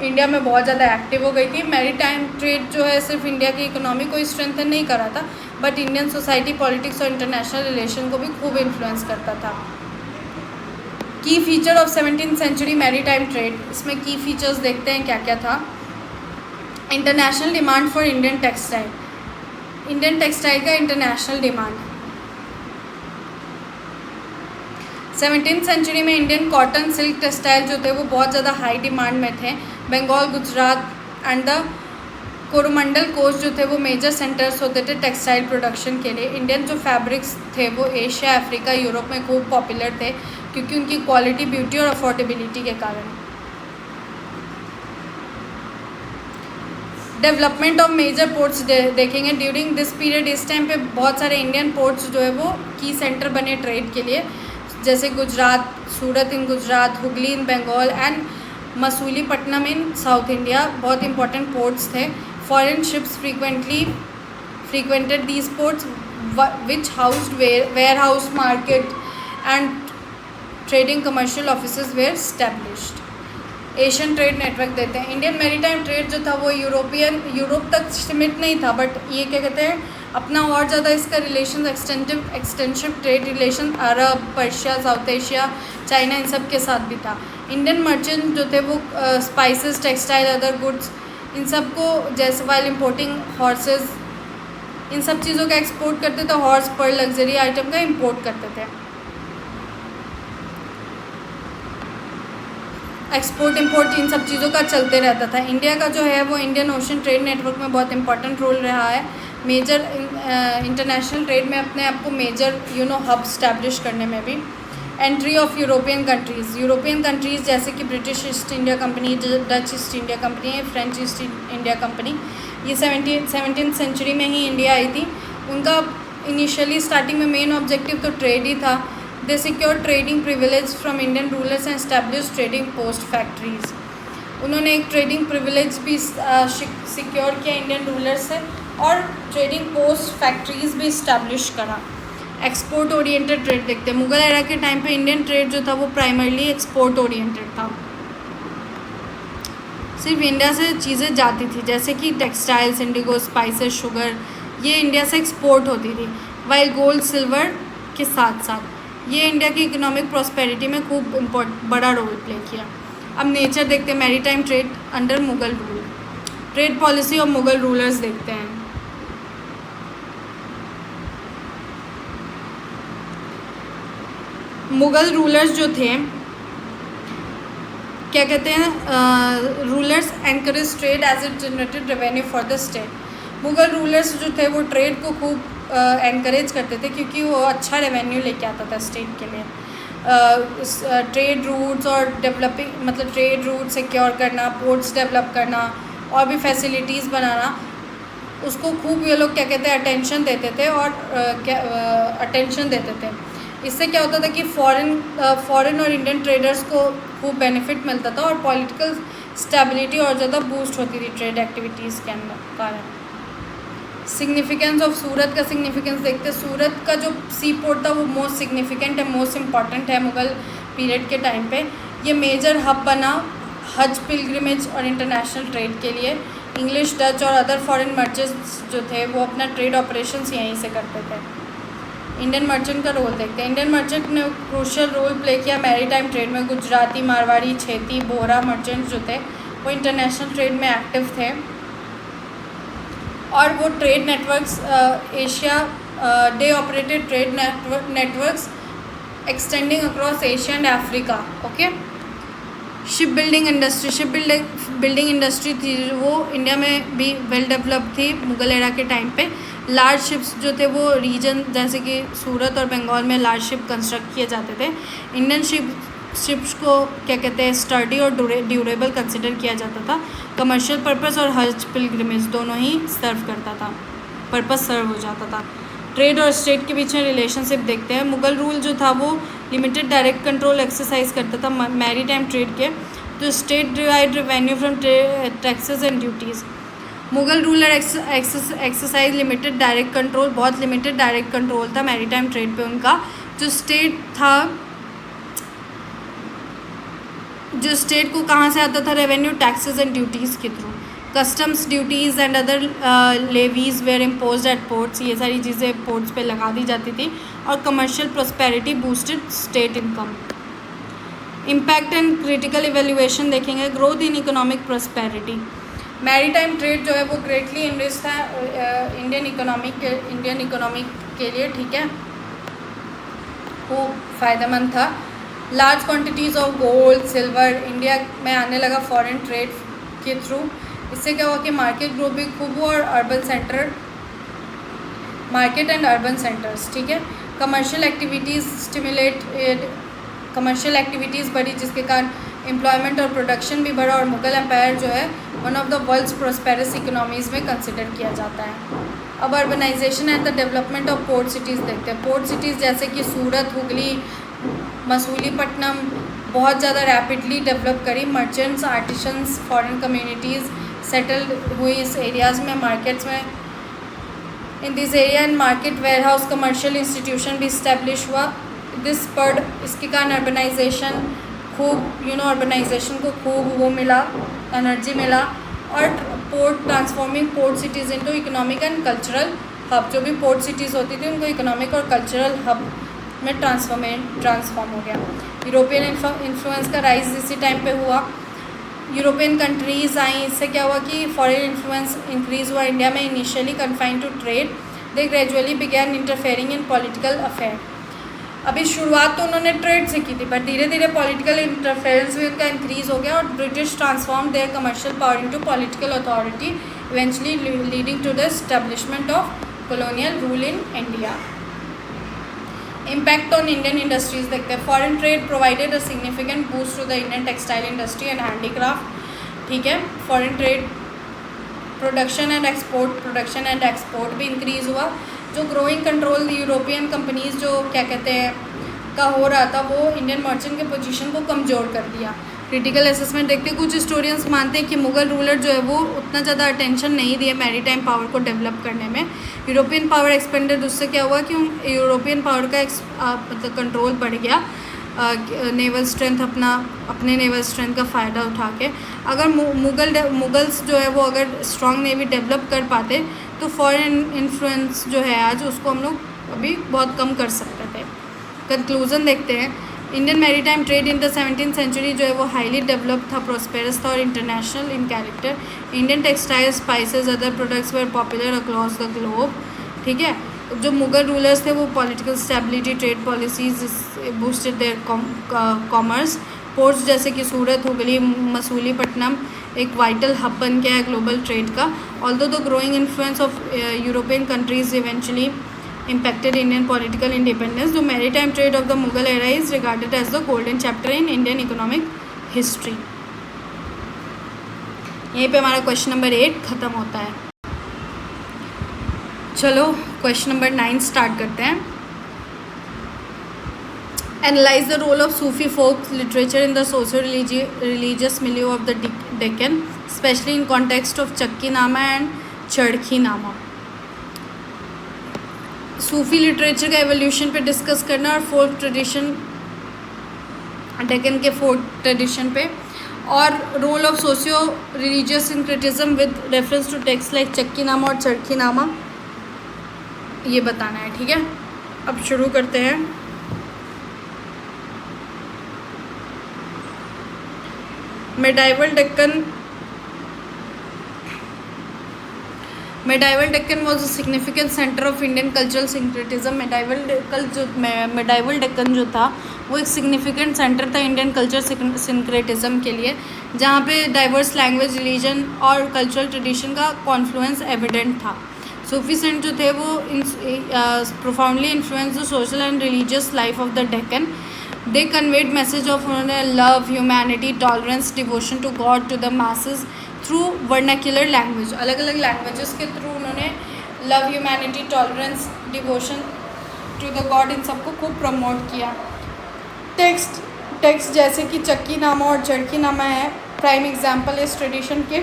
इंडिया में बहुत ज़्यादा एक्टिव हो गई थी। मैरीटाइम ट्रेड जो है सिर्फ इंडिया की इकोनॉमी को ही स्ट्रेंथन नहीं करा था, बट इंडियन सोसाइटी, पॉलिटिक्स और इंटरनेशनल रिलेशन को भी खूब इन्फ्लुएंस करता था। Key feature of 17th century maritime trade, इसमें की फीचर्स देखते हैं क्या क्या था। International demand for Indian textile, Indian textile का इंटरनेशनल डिमांड। 17th सेंचुरी में इंडियन कॉटन, सिल्क, टेक्सटाइल जो थे वो बहुत ज़्यादा हाई डिमांड में थे। Bengal, Gujarat and the Coromandel coast जो थे वो मेजर सेंटर्स होते थे टेक्सटाइल प्रोडक्शन के लिए। इंडियन जो फैब्रिक्स थे वो एशिया, अफ्रीका, यूरोप में खूब पॉपुलर थे क्योंकि उनकी क्वालिटी, ब्यूटी और अफोर्डेबिलिटी के कारण। डेवलपमेंट ऑफ मेजर पोर्ट्स देखेंगे ड्यूरिंग दिस पीरियड। इस टाइम पे बहुत सारे इंडियन पोर्ट्स जो है वो की सेंटर बने ट्रेड के लिए, जैसे Gujarat, Surat in Gujarat, Hugli in Bengal and Masulipatnam in south India बहुत इंपॉर्टेंट पोर्ट्स थे। Foreign ships frequented these ports which housed warehouse, market and trading commercial offices were established. Asian trade network देते हैं। इंडियन मैरीटाइम ट्रेड जो था वो यूरोप तक सीमित नहीं था, बट ये क्या कहते हैं अपना और ज़्यादा इसका relation extensive trade relation Arab, Persia, south Asia, China in सब के साथ भी था। इंडियन मर्चेंट जो थे वो spices, textile, other goods in सब को जैसे वाइल इम्पोर्टिंग हॉर्सेस इन सब चीज़ों का एक्सपोर्ट करते थे। हॉर्स पर लग्जरी आइटम का इम्पोर्ट करते थे। एक्सपोर्ट इंपोर्ट इन सब चीज़ों का चलते रहता था। इंडिया का जो है वो इंडियन ओशन ट्रेड नेटवर्क में बहुत इंपॉर्टेंट रोल रहा है। मेजर इंटरनेशनल ट्रेड में अपने आप को मेजर हब स्टैब्लिश करने में भी। एंट्री ऑफ यूरोपियन कंट्रीज़ जैसे कि British East India Company, Dutch East India Company, French East India Company, ये 17th सेंचुरी में ही इंडिया आई थी। उनका इनिशियली स्टार्टिंग में मेन ऑब्जेक्टिव तो ट्रेड ही था। They secure trading privilege from Indian rulers and establish trading post factories. उन्होंने एक ट्रेडिंग प्रिविलेज भी सिक्योर किया इंडियन रूलर्स से और ट्रेडिंग पोस्ट फैक्ट्रीज भी इस्टेब्लिश करा। एक्सपोर्ट ओरिएंटेड ट्रेड देखते हैं। मुगल एरा के टाइम पे इंडियन ट्रेड जो था वो प्राइमरली एक्सपोर्ट ओरिएंटेड था। सिर्फ इंडिया से चीज़ें जाती थी, जैसे कि टेक्सटाइल्स, इंडिगो, स्पाइसेस, शुगर, ये इंडिया से एक्सपोर्ट होती थी। वाइल गोल्ड सिल्वर के साथ साथ ये इंडिया की इकोनॉमिक प्रॉस्पेरिटी में खूब बड़ा रोल प्ले किया। अब नेचर देखते हैं maritime trade under Mughal rule. Trade policy of Mughal rulers देखते हैं। मुगल रूलर्स जो थे क्या कहते हैं, rulers encourage trade as it generated revenue for the state. Mughal rulers जो थे वो ट्रेड को खूब एनकरेज करते थे क्योंकि वो अच्छा रेवेन्यू लेके आता था स्टेट के लिए। ट्रेड रूट्स और डेवलपिंग मतलब ट्रेड रूट सिक्योर करना, पोर्ट्स डेवलप करना और भी फैसिलिटीज़ बनाना, उसको खूब ये लोग क्या कहते हैं अटेंशन देते थे और इससे क्या होता था कि फॉरेन और इंडियन ट्रेडर्स को खूब बेनिफिट मिलता था और पॉलिटिकल स्टेबिलिटी और ज़्यादा बूस्ट होती थी ट्रेड एक्टिविटीज़ के कारण। सिग्निफिकेंस ऑफ सूरत का सिग्निफिकेंस देखते हैं। सूरत का जो सी पोर्ट था वो मोस्ट सिग्निफिकेंट है, मोस्ट इम्पॉर्टेंट है मुगल पीरियड के टाइम पे। ये मेजर हब बना हज पिलग्रिमेज और इंटरनेशनल ट्रेड के लिए। इंग्लिश, डच और अदर फॉरेन मर्चेंट्स जो थे वो अपना ट्रेड ऑपरेशंस यहीं से करते थे। इंडियन मर्चेंट का रोल देखते हैं। इंडियन मर्चेंट ने क्रूशियल रोल प्ले किया मैरीटाइम ट्रेड में। गुजराती, मारवाड़ी, छेती, बोहरा मर्चेंट जो थे वो इंटरनेशनल ट्रेड में एक्टिव थे और वो trade networks Asia they operated trade networks extending across Asia and Africa. Okay. Ship building industry थी वो इंडिया में भी वेल डेवलप थी मुगल एरा के टाइम पे। लार्ज शिप्स जो थे वो रीजन जैसे कि सूरत और बंगाल में लार्ज शिप कंस्ट्रक्ट किए जाते थे। इंडियन शिप्स को क्या कहते हैं स्टर्डी और ड्यूरेबल कंसिडर किया जाता था। कमर्शियल पर्पस और हज पिलग्रिमेज दोनों ही सर्व करता था, पर्पस सर्व हो जाता था। ट्रेड और स्टेट के बीच में रिलेशनशिप देखते हैं। मुगल रूल जो था वो लिमिटेड डायरेक्ट कंट्रोल एक्सरसाइज करता था मैरीटाइम ट्रेड के। तो स्टेट डिवाइड revenue from taxes and duties. Mughal ruler exercise limited direct control, बहुत लिमिटेड डायरेक्ट कंट्रोल था मैरीटाइम ट्रेड पे उनका। जो स्टेट को कहाँ से आता था रेवेन्यू, टैक्सेस एंड ड्यूटीज़ के through. Customs duties and other levies were imposed at ports, ये सारी चीज़ें पोर्ट्स पे लगा दी जाती थी। और commercial prosperity boosted state income. Impact and critical evaluation देखेंगे। Growth in economic prosperity. Maritime trade जो है वो ग्रेटली इनरिच था इंडियन इकोनॉमी के लिए, ठीक है, वो फ़ायदेमंद था। Large quantities of gold silver India में आने लगा फॉरेन ट्रेड के थ्रू। इससे क्या हुआ कि मार्केट ग्रो भी खूब हुआ और मार्केट एंड अर्बन सेंटर्स, ठीक है। कमर्शियल एक्टिविटीज़ बढ़ी जिसके कारण एम्प्लॉयमेंट और प्रोडक्शन भी बढ़ा और मुगल एम्पायर जो है one of the world's prosperous economies में कंसिडर किया जाता है। अब urbanization and the development of port cities देखते हैं। पोर्ट सिटीज़ जैसे कि सूरत, हुगली, मसूलीपट्टनम बहुत ज़्यादा रैपिडली डेवलप करी। Merchants, artisans, foreign communities settle हुई इस एरियाज़ में, मार्केट्स में। In this area and market warehouse commercial institution भी इस्टेब्लिश हुआ। इसके कारण अर्बनाइजेशन अर्बनाइजेशन को खूब वो मिला, एनर्जी मिला। और port transforming port cities into economic and cultural hub. जो भी पोर्ट सिटीज़ होती थी उनको इकोनॉमिक और कल्चरल हब में ट्रांसफॉर्म हो गया। यूरोपियन इन्फ्लुएंस का राइज इसी टाइम पे हुआ। यूरोपियन कंट्रीज़ आई, इससे क्या हुआ कि फॉरेन इन्फ्लुएंस इंक्रीज़ हुआ इंडिया में। Initially confined to trade, they gradually began interfering in political affair. अभी शुरुआत तो उन्होंने ट्रेड से की थी, बट धीरे धीरे पॉलिटिकल इंटरफेरेंस भी उनका इंक्रीज हो गया और British transform their commercial power into political authority, eventually leading to the establishment of colonial rule in India. Impact on Indian industries देखते हैं। Foreign trade provided a significant boost to the Indian textile industry and handicraft. ठीक है, foreign trade production and export भी increase हुआ। जो growing control European companies जो क्या कहते हैं का हो रहा था, वो इंडियन मर्चेंट के पोजीशन को कमज़ोर कर दिया। क्रिटिकल असेसमेंट देखते हैं। कुछ हिस्टोरियंस मानते हैं कि मुग़ल रूलर जो है वो उतना ज़्यादा अटेंशन नहीं दिए मैरीटाइम पावर को डेवलप करने में। यूरोपियन पावर एक्सपेंडेड, उससे क्या हुआ कि यूरोपियन पावर का मतलब कंट्रोल बढ़ गया, नेवल स्ट्रेंथ अपने नेवल स्ट्रेंथ का फ़ायदा उठा के। अगर मुगल्स जो है वो अगर स्ट्रॉन्ग नेवी डेवलप कर पाते तो फॉरेन इन्फ्लुएंस जो है आज उसको हम लोग अभी बहुत कम कर सकते थे। कंक्लूज़न देखते हैं। Indian maritime trade in the 17th century जो है वो हाईली डेवलप था, प्रॉस्पेरस था और international in character. Indian textile, spices, other products were popular across the globe. ठीक है, जो मुग़ल रूलर्स थे वो political stability, trade policies boosted their commerce. Ports जैसे कि सूरत, हुगली, मसूलीपट्टनम एक वाइटल हब बन गया है ग्लोबल ट्रेड का। Although the growing influence of European countries eventually impacted Indian political independence. The maritime trade of the Mughal era is regarded as the golden chapter in Indian economic history. यहीं पे हमारा question number 8 ख़त्म होता है। चलो question number 9 start करते हैं। Analyze the role of Sufi folk literature in the socio-religious milieu of the Deccan, especially in context of Chakki Nama and Chadki Nama. Sufi literature का एवोल्यूशन पे discuss करना और फोक ट्रेडिशन, डेक्कन के फोक tradition पे, और role of socio religious syncretism with reference to text like Chakki nama और चरखी नामा, ये बताना है। ठीक है, अब शुरू करते हैं। Medieval Deccan was a significant centre of Indian cultural syncretism. Medieval Deccan जो था वो एक सिग्निफिकेंट सेंटर था इंडियन कल्चर सिंक्रेटिज्म के लिए, जहाँ पे डाइवर्स लैंग्वेज, रिलीजन और कल्चरल ट्रेडिशन का कॉन्फ्लुएंस एविडेंट था। सूफी सेंट जो थे वो profoundly influence the social and religious life of the Deccan. They conveyed message of उन्होंने love, humanity, tolerance, devotion to God to the masses through vernacular language. अलग अलग languages के through उन्होंने love, humanity, tolerance, devotion to the God, इन सबको खूब promote किया। Text जैसे कि चक्की नामा और चरखी नामा है प्राइम एग्जाम्पल इस ट्रेडिशन के,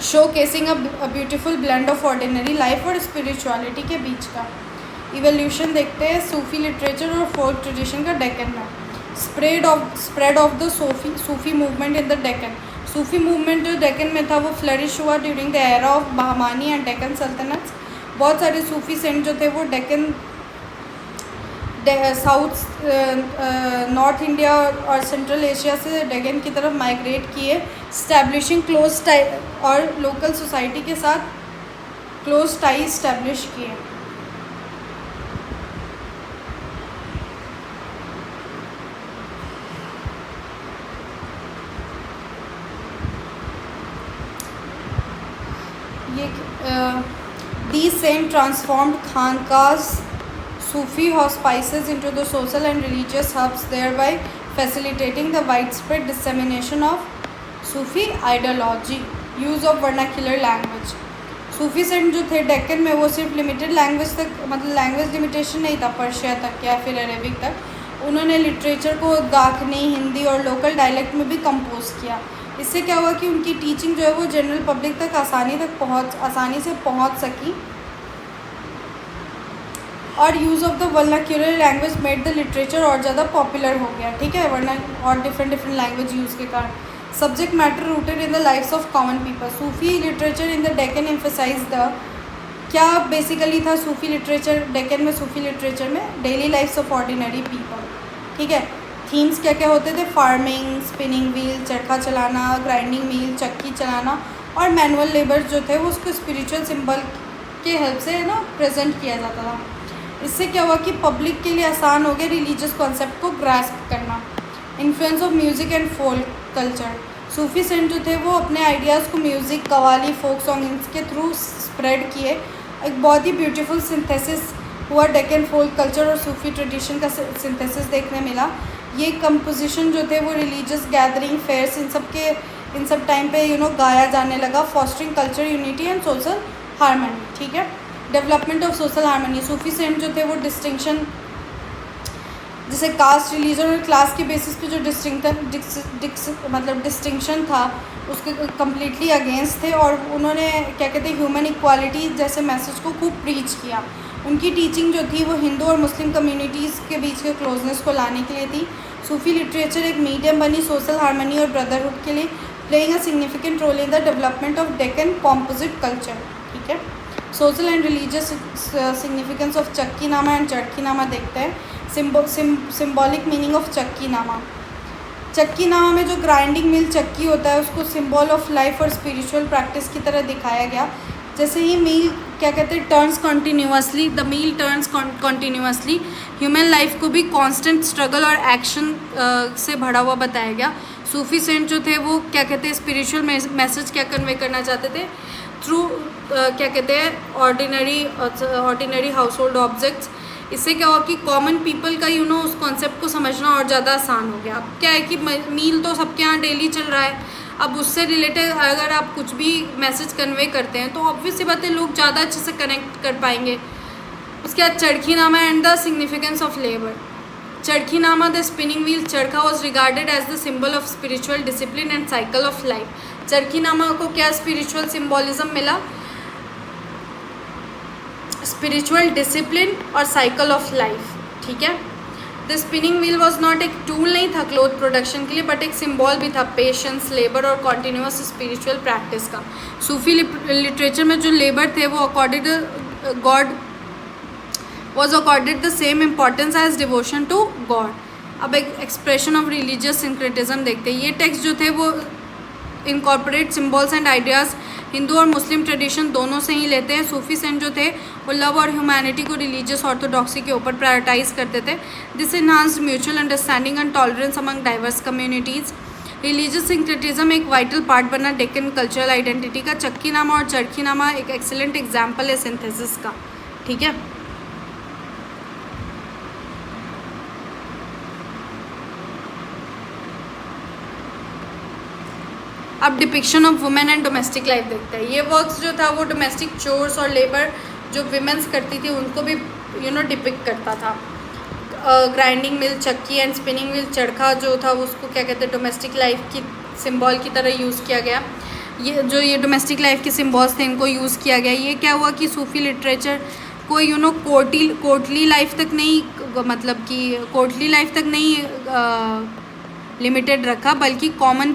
show casing a beautiful blend of ordinary life और स्पिरिचुअलिटी के बीच का। इवोल्यूशन देखते हैं सूफी लिटरेचर और फोक ट्रेडिशन का डेक्कन में। Spread of the Sufi movement in the Deccan. Sufi movement जो डेक्कन में था वो फ्लरिश हुआ during the era of Bahmani and Deccan Sultanates. बहुत सारे सूफी सेंट जो थे वो डेक्कन, साउथ, नॉर्थ इंडिया और सेंट्रल एशिया से डेक्कन की तरफ माइग्रेट किए, स्टैब्लिशिंग क्लोज टाई और लोकल सोसाइटी के साथ क्लोज टाई इस्टेब्लिश किए। These same transformed khanqahs, Sufi hospices into the social and religious hubs, thereby facilitating the widespread dissemination of Sufi ideology. Use of vernacular language. Sufi saint जो थे डेक्कन में वो सिर्फ limited language तक, मतलब language limitation नहीं था पर्शिया तक या फिर अरेबिक तक। उन्होंने लिटरेचर को दाखनी, हिंदी और लोकल डायलेक्ट में भी कंपोज किया। इससे क्या हुआ कि उनकी टीचिंग जो है वो जनरल पब्लिक तक आसानी से पहुंच सकी। और use of the vernacular language made the literature और ज़्यादा पॉपुलर हो गया। ठीक है, वरना और डिफरेंट लैंग्वेज यूज़ के कारण। Subject matter rooted in the lifes of common people. Sufi literature in the Deccan emphasize the, क्या बेसिकली था सूफी लिटरेचर डेक्कन में? सूफी लिटरेचर में daily lifes of ordinary people. ठीक है, थीम्स क्या क्या होते थे? फार्मिंग, स्पिनिंग व्हील, चरखा चलाना, ग्राइंडिंग मिल, चक्की चलाना और मैनुअल लेबर जो थे वो उसको स्पिरिचुअल सिंबल के हेल्प से ना प्रेजेंट किया जाता था। इससे क्या हुआ कि पब्लिक के लिए आसान हो गया रिलीजियस कॉन्सेप्ट को ग्रास्प करना। Influence of music and folk culture, Sufi saint जो थे वो अपने आइडियाज़ को म्यूज़िक, कवाली, फोक सॉन्ग इनके थ्रू स्प्रेड किए। एक बहुत ही ब्यूटीफुल सिंथेसिस हुआ डेक्कन फोल्क कल्चर और सूफी ट्रेडिशन का सिंथेसिस देखने मिला। ये कंपोजिशन जो थे वो रिलीजियस गैदरिंग, फेयर्स, इन सब टाइम पे गाया जाने लगा, fostering culture unity and social harmony. ठीक है, development of social harmony, Sufi saint जो थे वो डिस्टिंक्शन, जैसे कास्ट, रिलीजन और क्लास के बेसिस पे जो डिस्टिंक्शन था उसके कम्प्लीटली अगेंस्ट थे, और उन्होंने क्या कहते हैं ह्यूमन इक्वालिटी जैसे मैसेज को खूब प्रीच किया। उनकी टीचिंग जो थी वो हिंदू और मुस्लिम कम्युनिटीज़ के बीच के क्लोजनेस को लाने के लिए थी। सूफी लिटरेचर एक मीडियम बनी सोशल हारमोनी और ब्रदरहुड के लिए, playing a significant role in the development of Deccan composite culture. ठीक है, social and religious significance of Chakki Nama and चरखी नामा देखते हैं। सिम्बॉलिक मीनिंग ऑफ चक्की नामा, चक्की नामा में जो ग्राइंडिंग मिल चक्की होता है उसको सिंबल ऑफ लाइफ और स्पिरिचुअल प्रैक्टिस की तरह दिखाया गया। जैसे ही मील क्या कहते हैं turns continuously, the mill turns continuously, human life को भी कांस्टेंट स्ट्रगल और एक्शन से भरा हुआ बताया गया। सूफी सेंट जो थे वो क्या कहते हैं स्पिरिचुअल मैसेज क्या कन्वे करना चाहते थे थ्रू क्या कहते हैं ऑर्डिनरी हाउस होल्ड ऑब्जेक्ट्स। इससे क्या हुआ कि कॉमन पीपल का उस कॉन्सेप्ट को समझना और ज़्यादा आसान हो गया। अब क्या है कि मील तो सबके यहाँ डेली चल रहा है, अब उससे रिलेटेड अगर आप कुछ भी मैसेज कन्वे करते हैं तो ऑब्वियस सी बात है लोग ज़्यादा अच्छे से कनेक्ट कर पाएंगे। उसके बाद Charkhi nama and the significance of labour, Charkhi nama the spinning wheel charkha was regarded as the symbol of spiritual discipline and cycle of life. Charkhi nama को क्या स्पिरिचुअल सिम्बोलिज्म मिला, स्पिरिचुअल डिसिप्लिन और साइकिल ऑफ लाइफ। ठीक है, the spinning wheel was not एक tool नहीं था cloth production के लिए, बट एक सिंबल भी था पेशेंस, लेबर और कॉन्टीन्यूअस स्पिरिचुअल प्रैक्टिस का। सूफी लिटरेचर में जो लेबर थे वो according God was accorded the same importance as devotion to God. अब एक एक्सप्रेशन ऑफ रिलीजियस सिंक्रेटिज्म देखते हैं। ये टेक्स्ट जो थे वो incorporate symbols and ideas Hindu और मुस्लिम ट्रेडिशन दोनों से ही लेते हैं। सूफी सेंट जो थे वो लव और ह्यूमैनिटी को रिलीजियस ऑर्थोडॉक्सी के ऊपर प्रायोरिटाइज करते थे। This enhanced mutual understanding and tolerance among diverse communities. Religious syncretism एक वाइटल पार्ट बना डेक्कन कल्चरल आइडेंटिटी का। चक्की नामा और चरखी नामा एक एक्सेलेंट एग्जाम्पल है सिंथेसिस का। ठीक है, अब depiction of women and domestic life देखते हैं। ये वर्क्स जो था वो डोमेस्टिक चोर्स और लेबर जो विमेंस करती थी उनको भी डिपिक्ट करता था। ग्राइंडिंग मिल चक्की एंड स्पिनिंग मिल चरखा जो था उसको क्या कहते हैं डोमेस्टिक लाइफ की सिंबल की तरह यूज़ किया गया। ये डोमेस्टिक लाइफ के सिम्बॉल्स थे इनको यूज़ किया गया। ये क्या हुआ कि सूफी लिटरेचर को कोर्टली लाइफ तक नहीं, मतलब कि कोर्टली लाइफ तक नहीं लिमिटेड रखा, बल्कि कॉमन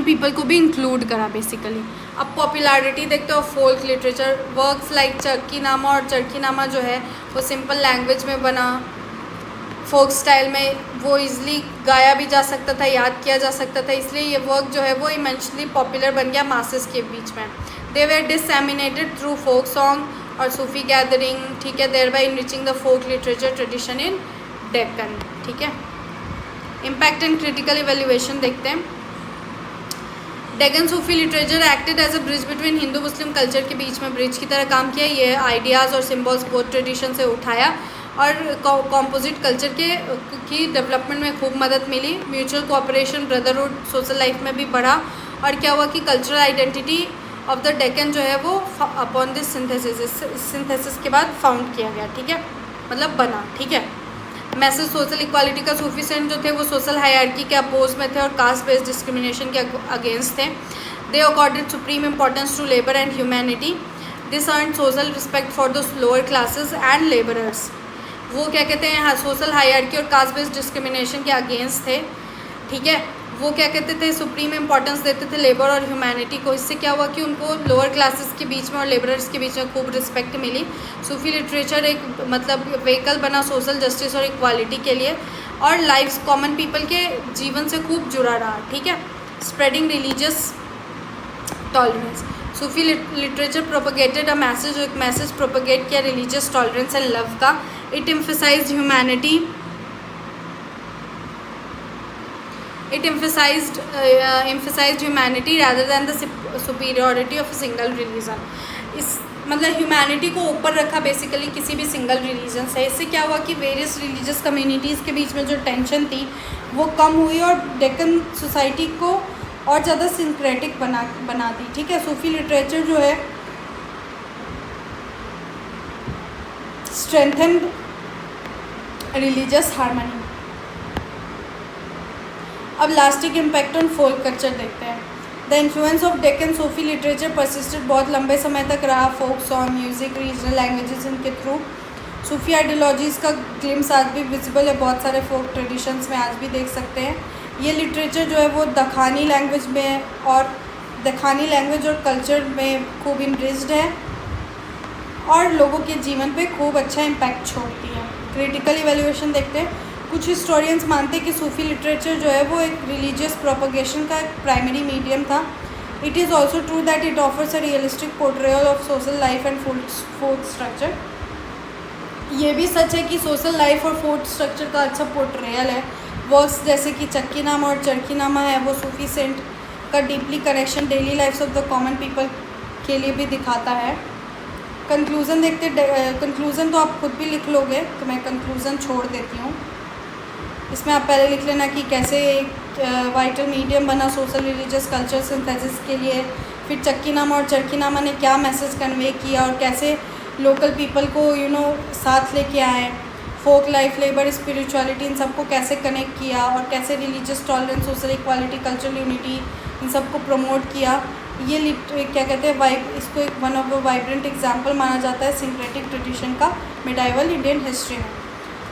पीपल को भी इंक्लूड करा बेसिकली। अब पॉपुलैरिटी देखते हो फोल्क लिटरेचर, वर्क्स लाइक चरखी नामा और चरखी नामा जो है वो सिंपल लैंग्वेज में बना, फोक स्टाइल में, वो इजीली गाया भी जा सकता था, याद किया जा सकता था, इसलिए ये वर्क जो है वो इमेंशली पॉपुलर बन गया मासेस के बीच में। They were disseminated through folk song और सूफी गैदरिंग। ठीक है, thereby enriching the folk literature tradition in Deccan. ठीक है, इम्पैक्ट एंड क्रिटिकल इवेल्युएशन देखते हैं। Deccan Sufi literature acted as a bridge between Hindu Muslim culture के बीच में ब्रिज की तरह काम किया। ये आइडियाज़ और सिम्बल्स बोथ ट्रेडिशन से उठाया और कॉम्पोजिट कल्चर की डेवलपमेंट में खूब मदद मिली। Mutual cooperation, brotherhood social life में भी बढ़ा। और क्या हुआ कि cultural identity of the Deccan जो है वो अपॉन दिस सिंथेसिस के बाद फाउंड किया गया। ठीक है, मतलब बना। ठीक है, मैसेज सोशल इक्वालिटी का। सूफी सेंट जो थे वो सोशल हायरार्की के अपोज में थे और कास्ट बेस्ड डिस्क्रिमिनेशन के अगेंस्ट थे। They accorded supreme importance to labour and humanity. This earn social respect for the lower classes and labourers. वो क्या कहते हैं सोशल हायरार्की और कास्ट बेस्ड डिस्क्रिमिनेशन के अगेंस्ट थे। ठीक है, वो क्या कहते थे सुप्रीम इंपॉर्टेंस देते थे लेबर और ह्यूमैनिटी को। इससे क्या हुआ कि उनको लोअर क्लासेस के बीच में और लेबरर्स के बीच में खूब रिस्पेक्ट मिली। सूफी लिटरेचर एक मतलब व्हीकल बना सोशल जस्टिस और इक्वालिटी के लिए, और लाइफ्स कॉमन पीपल के जीवन से खूब जुड़ा रहा। ठीक है, spreading religious tolerance. Sufi literature propagated a message, एक मैसेज प्रोपगेट किया रिलीजियस टॉलरेंस एंड लव का. It emphasised humanity, it emphasized humanity rather than the superiority of a single religion. इस मतलब ह्यूमैनिटी को ऊपर रखा बेसिकली किसी भी सिंगल रिलीजन से. इससे क्या हुआ कि वेरियस रिलीजियस कम्युनिटीज़ के बीच में जो टेंशन थी वो कम हुई और डेक्कन सोसाइटी को और ज़्यादा सिंक्रेटिक बना दी. ठीक है. सूफी लिटरेचर जो है स्ट्रेंथेंड रिलीजियस हार्मनी. अब lasting impact on folk culture देखते हैं. The influence of Deccan Sufi literature persisted, बहुत लंबे समय तक रहा. Folk song, music, regional languages इनके थ्रू सूफी आइडियोलॉजीज़ का ग्लिम्स आज भी विजिबल है बहुत सारे फोक ट्रेडिशंस में, आज भी देख सकते हैं. ये लिटरेचर जो है वो दखानी लैंग्वेज में और दखानी लैंग्वेज और कल्चर में खूब इनरिच्ड है और लोगों के जीवन पे खूब अच्छा इम्पैक्ट छोड़ती है. क्रिटिकल इवैल्यूएशन देखते हैं. कुछ हिस्टोरियंस मानते हैं कि सूफी लिटरेचर जो है वो एक रिलीजियस प्रोपगेशन का एक प्राइमरी मीडियम था. It is also true that it offers a realistic portrayal of social life and fourth structure. ये भी सच है कि सोशल लाइफ और फोर्थ स्ट्रक्चर का अच्छा पोर्ट्रेयल है. वर्क्स जैसे कि चक्की नामा और चरखी नामा है वो सूफी सेंट का deeply connection daily lifes of the common people के लिए भी दिखाता है. कंक्लूज़न देखते. कंक्लूज़न तो आप खुद भी लिख लोगे तो मैं कंक्लूज़न छोड़ देती हूँ. इसमें आप पहले लिख लेना कि कैसे एक वाइटल मीडियम बना सोशल रिलीजियस कल्चर सिंथेसिस के लिए. फिर चक्की नामा और चरखी नामा ने क्या मैसेज कन्वे किया और कैसे लोकल पीपल को साथ लेके आए. फोक लाइफ, लेबर, स्पिरिचुअलिटी, इन सबको कैसे कनेक्ट किया और कैसे religious tolerance, social equality, cultural unity, इन सबको प्रमोट किया. ये क्या कहते हैं इसको एक one of the vibrant example माना जाता है सिंक्रेटिक ट्रेडिशन का मिडाइवल इंडियन हिस्ट्री में.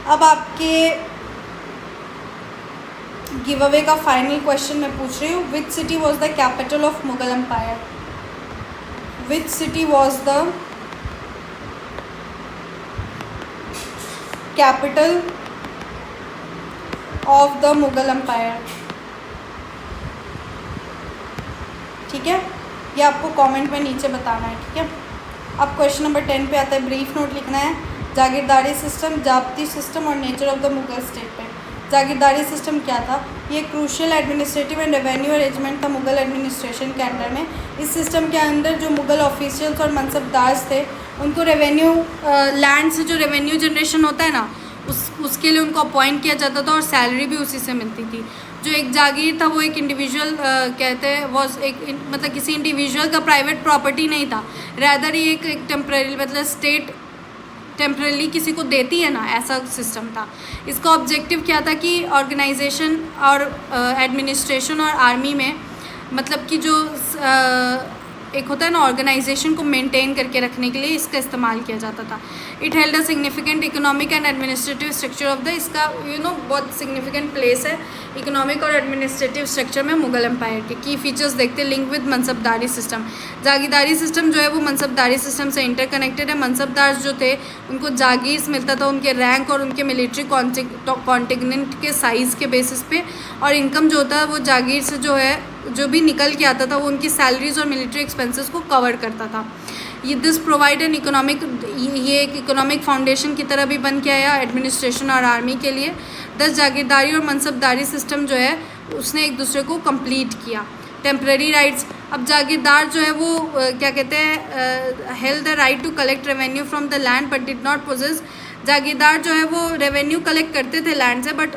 अब आपके गिव अवे का फाइनल क्वेश्चन मैं पूछ रही हूँ. Which city was the capital of Mughal empire? Which city was the capital of the Mughal empire? ठीक है, ये आपको कमेंट में नीचे बताना है. ठीक है. अब क्वेश्चन नंबर 10 पे आता है. ब्रीफ नोट लिखना है. जागीरदारी सिस्टम, जाब्ती सिस्टम और nature of the Mughal state पे. जागीरदारी सिस्टम क्या था? ये crucial administrative and revenue arrangement था मुगल एडमिनिस्ट्रेशन के अंडर में. इस सिस्टम के अंदर जो मुगल ऑफिशियल्स और मनसबदार्स थे उनको रेवेन्यू लैंड से जो रेवेन्यू जनरेशन होता है ना उसके लिए उनको अपॉइंट किया जाता था और सैलरी भी उसी से मिलती थी. जो एक जागीर था वो एक इंडिविजुअल कहते हैं वॉज एक मतलब किसी इंडिविजुअल का प्राइवेट प्रॉपर्टी नहीं था. रैदर ये एक टेम्पररी मतलब स्टेट टेम्परली किसी को देती है ना, ऐसा सिस्टम था. इसका ऑब्जेक्टिव क्या था कि ऑर्गेनाइजेशन और एडमिनिस्ट्रेशन और आर्मी में मतलब कि जो एक होता है ना ऑर्गेनाइजेशन को मेंटेन करके रखने के लिए इसका इस्तेमाल किया जाता था. It held a significant economic and administrative structure of the इसका बहुत सिग्निफिकेंट प्लेस है इकोनॉमिक और एडमिनिस्ट्रेटिव स्ट्रक्चर में मुगल एम्पायर के. की फीचर्स देखते हैं. Link with mansabdari system. Jagirdari system जो है वो मनसबदारी सिस्टम से इंटरकनेक्टेड है. मनसबदार जो थे उनको जागीर मिलता था उनके रैंक और उनके मिलिट्री कॉन्टिजेंट के साइज़ के बेसिस पे, और इनकम जो होता है वो जागीर से जो है जो भी निकल के आता था वो उनकी सैलरीज और मिलिट्री एक्सपेंसेस को कवर करता था. ये दिस प्रोवाइड एन इकोनॉमिक, ये एक इकोनॉमिक फाउंडेशन की तरह भी बन के आया एडमिनिस्ट्रेशन और आर्मी के लिए. दस जागीरदारी और मनसबदारी सिस्टम जो है उसने एक दूसरे को कंप्लीट किया. Temporary rights. अब जागीरदार जो है वो क्या कहते हैं held the right to collect revenue from the land but did not possess. Jagirdar जो है वो रेवेन्यू कलेक्ट करते थे लैंड से बट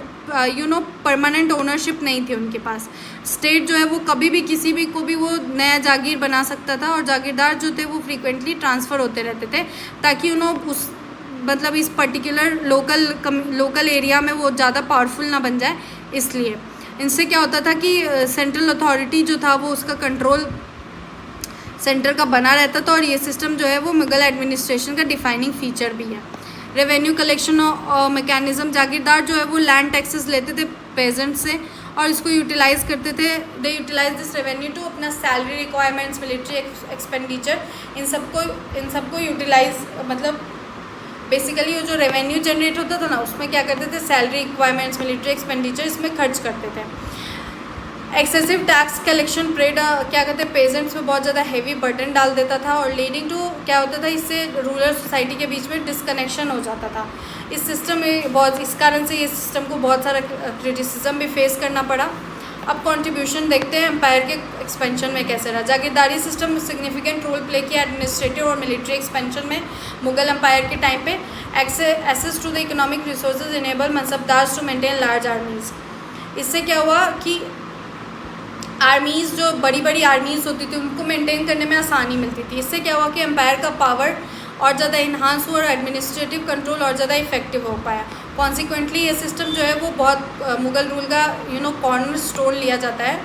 परमानेंट ओनरशिप नहीं थी उनके पास. स्टेट जो है वो कभी भी किसी भी को भी वो नया जागीर बना सकता था और जागीरदार जो थे वो फ्रीक्वेंटली ट्रांसफ़र होते रहते थे ताकि उस मतलब इस पर्टिकुलर लोकल एरिया में वो ज़्यादा पावरफुल ना बन जाए. इसलिए इनसे क्या होता था कि सेंट्रल अथॉरिटी जो था वो उसका कंट्रोल सेंटर का बना रहता था और ये सिस्टम जो है वो मुगल एडमिनिस्ट्रेशन का डिफाइनिंग फीचर भी है. Revenue collection mechanism. जागीरदार जो है वो लैंड टैक्सेस लेते थे पेजेंट से और इसको यूटिलाइज़ करते थे. They utilize this revenue to अपना सैलरी रिक्वायरमेंट्स, मिलिट्री एक्सपेंडिचर, इन सबको यूटिलाइज मतलब बेसिकली वो जो रेवेन्यू जनरेट होता था ना उसमें क्या करते थे सैलरी रिक्वायरमेंट्स, मिलिट्री एक्सपेंडिचर इसमें खर्च करते थे. एक्सेसिव टैक्स कलेक्शन प्रेड क्या कहते हैं पेजेंट्स पे बहुत ज़्यादा हेवी बर्डन डाल देता था और लीडिंग टू क्या होता था, इससे रूरल सोसाइटी के बीच में डिसकनेक्शन हो जाता था। इस सिस्टम में बहुत, इस कारण से ये सिस्टम को बहुत सारा क्रिटिसिज्म भी फेस करना पड़ा। अब कंट्रीब्यूशन देखते हैं एम्पायर के एक्सपेंशन में कैसे रहा। Jagirdari system significant role play किया एडमिनिस्ट्रेटिव और मिलिट्री एक्सपेंशन में मुगल एम्पायर के टाइम पे। Access to the economic resources enable mansabdars to maintain large armies. इससे क्या हुआ कि आर्मीज़, जो बड़ी बड़ी आर्मीज़ होती थी, उनको मेंटेन करने में आसानी मिलती थी। इससे क्या हुआ कि एम्पायर का पावर और ज़्यादा इन्हांस हुआ और एडमिनिस्ट्रेटिव कंट्रोल और ज़्यादा इफेक्टिव हो पाया। कॉन्सिक्वेंटली ये सिस्टम जो है वो बहुत मुग़ल रूल का कॉर्नर स्टोन लिया जाता है।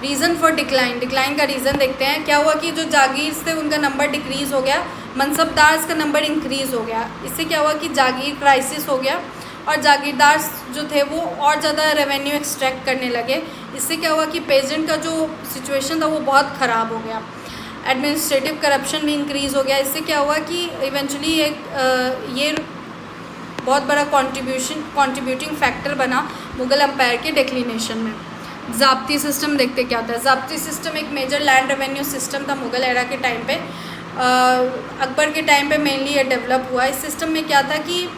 रीज़न फॉर डिक्लाइन का रीज़न देखते हैं। क्या हुआ कि जो जागीर थे उनका नंबर डिक्रीज़ हो गया, मनसबदार्स का नंबर इंक्रीज़ हो गया। इससे क्या हुआ कि जागीर क्राइसिस हो गया और जागीरदार जो थे वो और ज़्यादा रेवेन्यू एक्सट्रैक्ट करने लगे। इससे क्या हुआ कि पेजेंट का जो सिचुएशन था वो बहुत ख़राब हो गया। एडमिनिस्ट्रेटिव करप्शन भी इंक्रीज़ हो गया। इससे क्या हुआ कि इवेंचुअली ये बहुत बड़ा कंट्रीब्यूटिंग फैक्टर बना मुग़ल एम्पायर के डिक्लिनेशन में। ज़ाब्ती सिस्टम देखते क्या होता है। ज़ाब्ती सिस्टम एक मेजर लैंड रेवेन्यू सिस्टम था मुग़ल एरा के टाइम पे। अकबर के टाइम पे मेनली ये डेवलप हुआ। इस सिस्टम में क्या था कि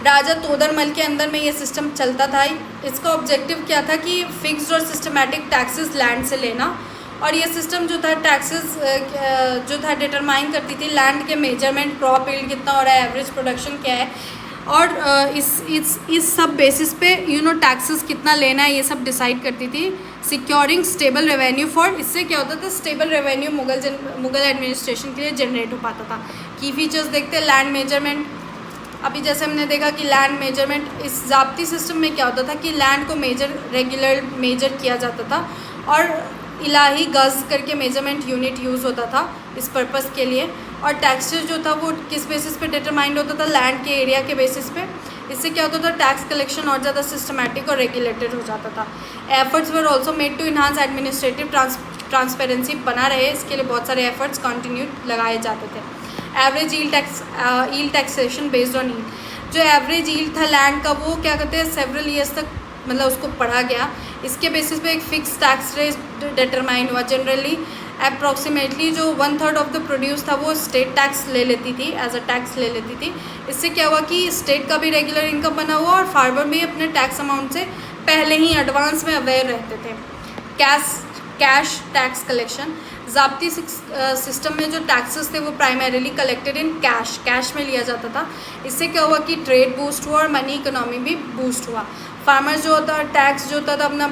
राजा तोदरमल के अंदर में ये सिस्टम चलता था। इसका ऑब्जेक्टिव क्या था कि फिक्स्ड और सिस्टमैटिक टैक्सेस लैंड से लेना, और ये सिस्टम जो था टैक्सेस जो था डिटरमाइन करती थी लैंड के मेजरमेंट, क्रॉप यील्ड कितना हो रहा है, एवरेज प्रोडक्शन क्या है, और इस सब बेसिस पे टैक्सेस कितना लेना है ये सब डिसाइड करती थी। सिक्योरिंग स्टेबल रेवेन्यू फॉर, इससे क्या होता था स्टेबल रेवेन्यू मुग़ल एडमिनिस्ट्रेशन के लिए जनरेट हो पाता था। की फीचर्स देखते हैं। लैंड मेजरमेंट, अभी जैसे हमने देखा कि लैंड मेजरमेंट, इस ज़ाब्ती सिस्टम में क्या होता था कि लैंड को रेगुलर मेजर किया जाता था और इलाही गज़ करके मेजरमेंट यूनिट यूज़ होता था इस पर्पस के लिए। और टैक्सेस जो था वो किस बेसिस पे डिटरमाइंड होता था, लैंड के एरिया के बेसिस पे। इससे क्या होता था टैक्स कलेक्शन और ज़्यादा सिस्टमैटिक और रेगुलेटेड हो जाता था। Efforts were also made to enhance administrative transparency बना रहे, इसके लिए बहुत सारे एफर्ट्स कंटिन्यू लगाए जाते थे। Average yield taxation based on yield, जो एवरेज यील्ड था लैंड का वो क्या कहते हैं सेवरल ईयर्स तक मतलब उसको पढ़ा गया। इसके बेसिस पे एक फ़िक्स टैक्स रेट डिटरमाइन हुआ। जनरली अप्रॉक्सीमेटली जो 1/3 ऑफ द प्रोड्यूस था वो स्टेट टैक्स ले लेती थी, एज अ टैक्स ले लेती थी। इससे क्या हुआ कि स्टेट का भी रेगुलर इनकम बना हुआ और फार्मर भी अपने टैक्स अमाउंट से पहले ही एडवांस में अवेयर रहते थे। कैश टैक्स कलेक्शन, ज़ाब्ती सिस्टम में जो टैक्सेस थे वो प्राइमरीली कलेक्टेड इन कैश में लिया जाता था। इससे क्या हुआ कि ट्रेड बूस्ट हुआ और मनी इकोनॉमी भी बूस्ट हुआ। फार्मर्स जो होता है टैक्स जो होता था अपना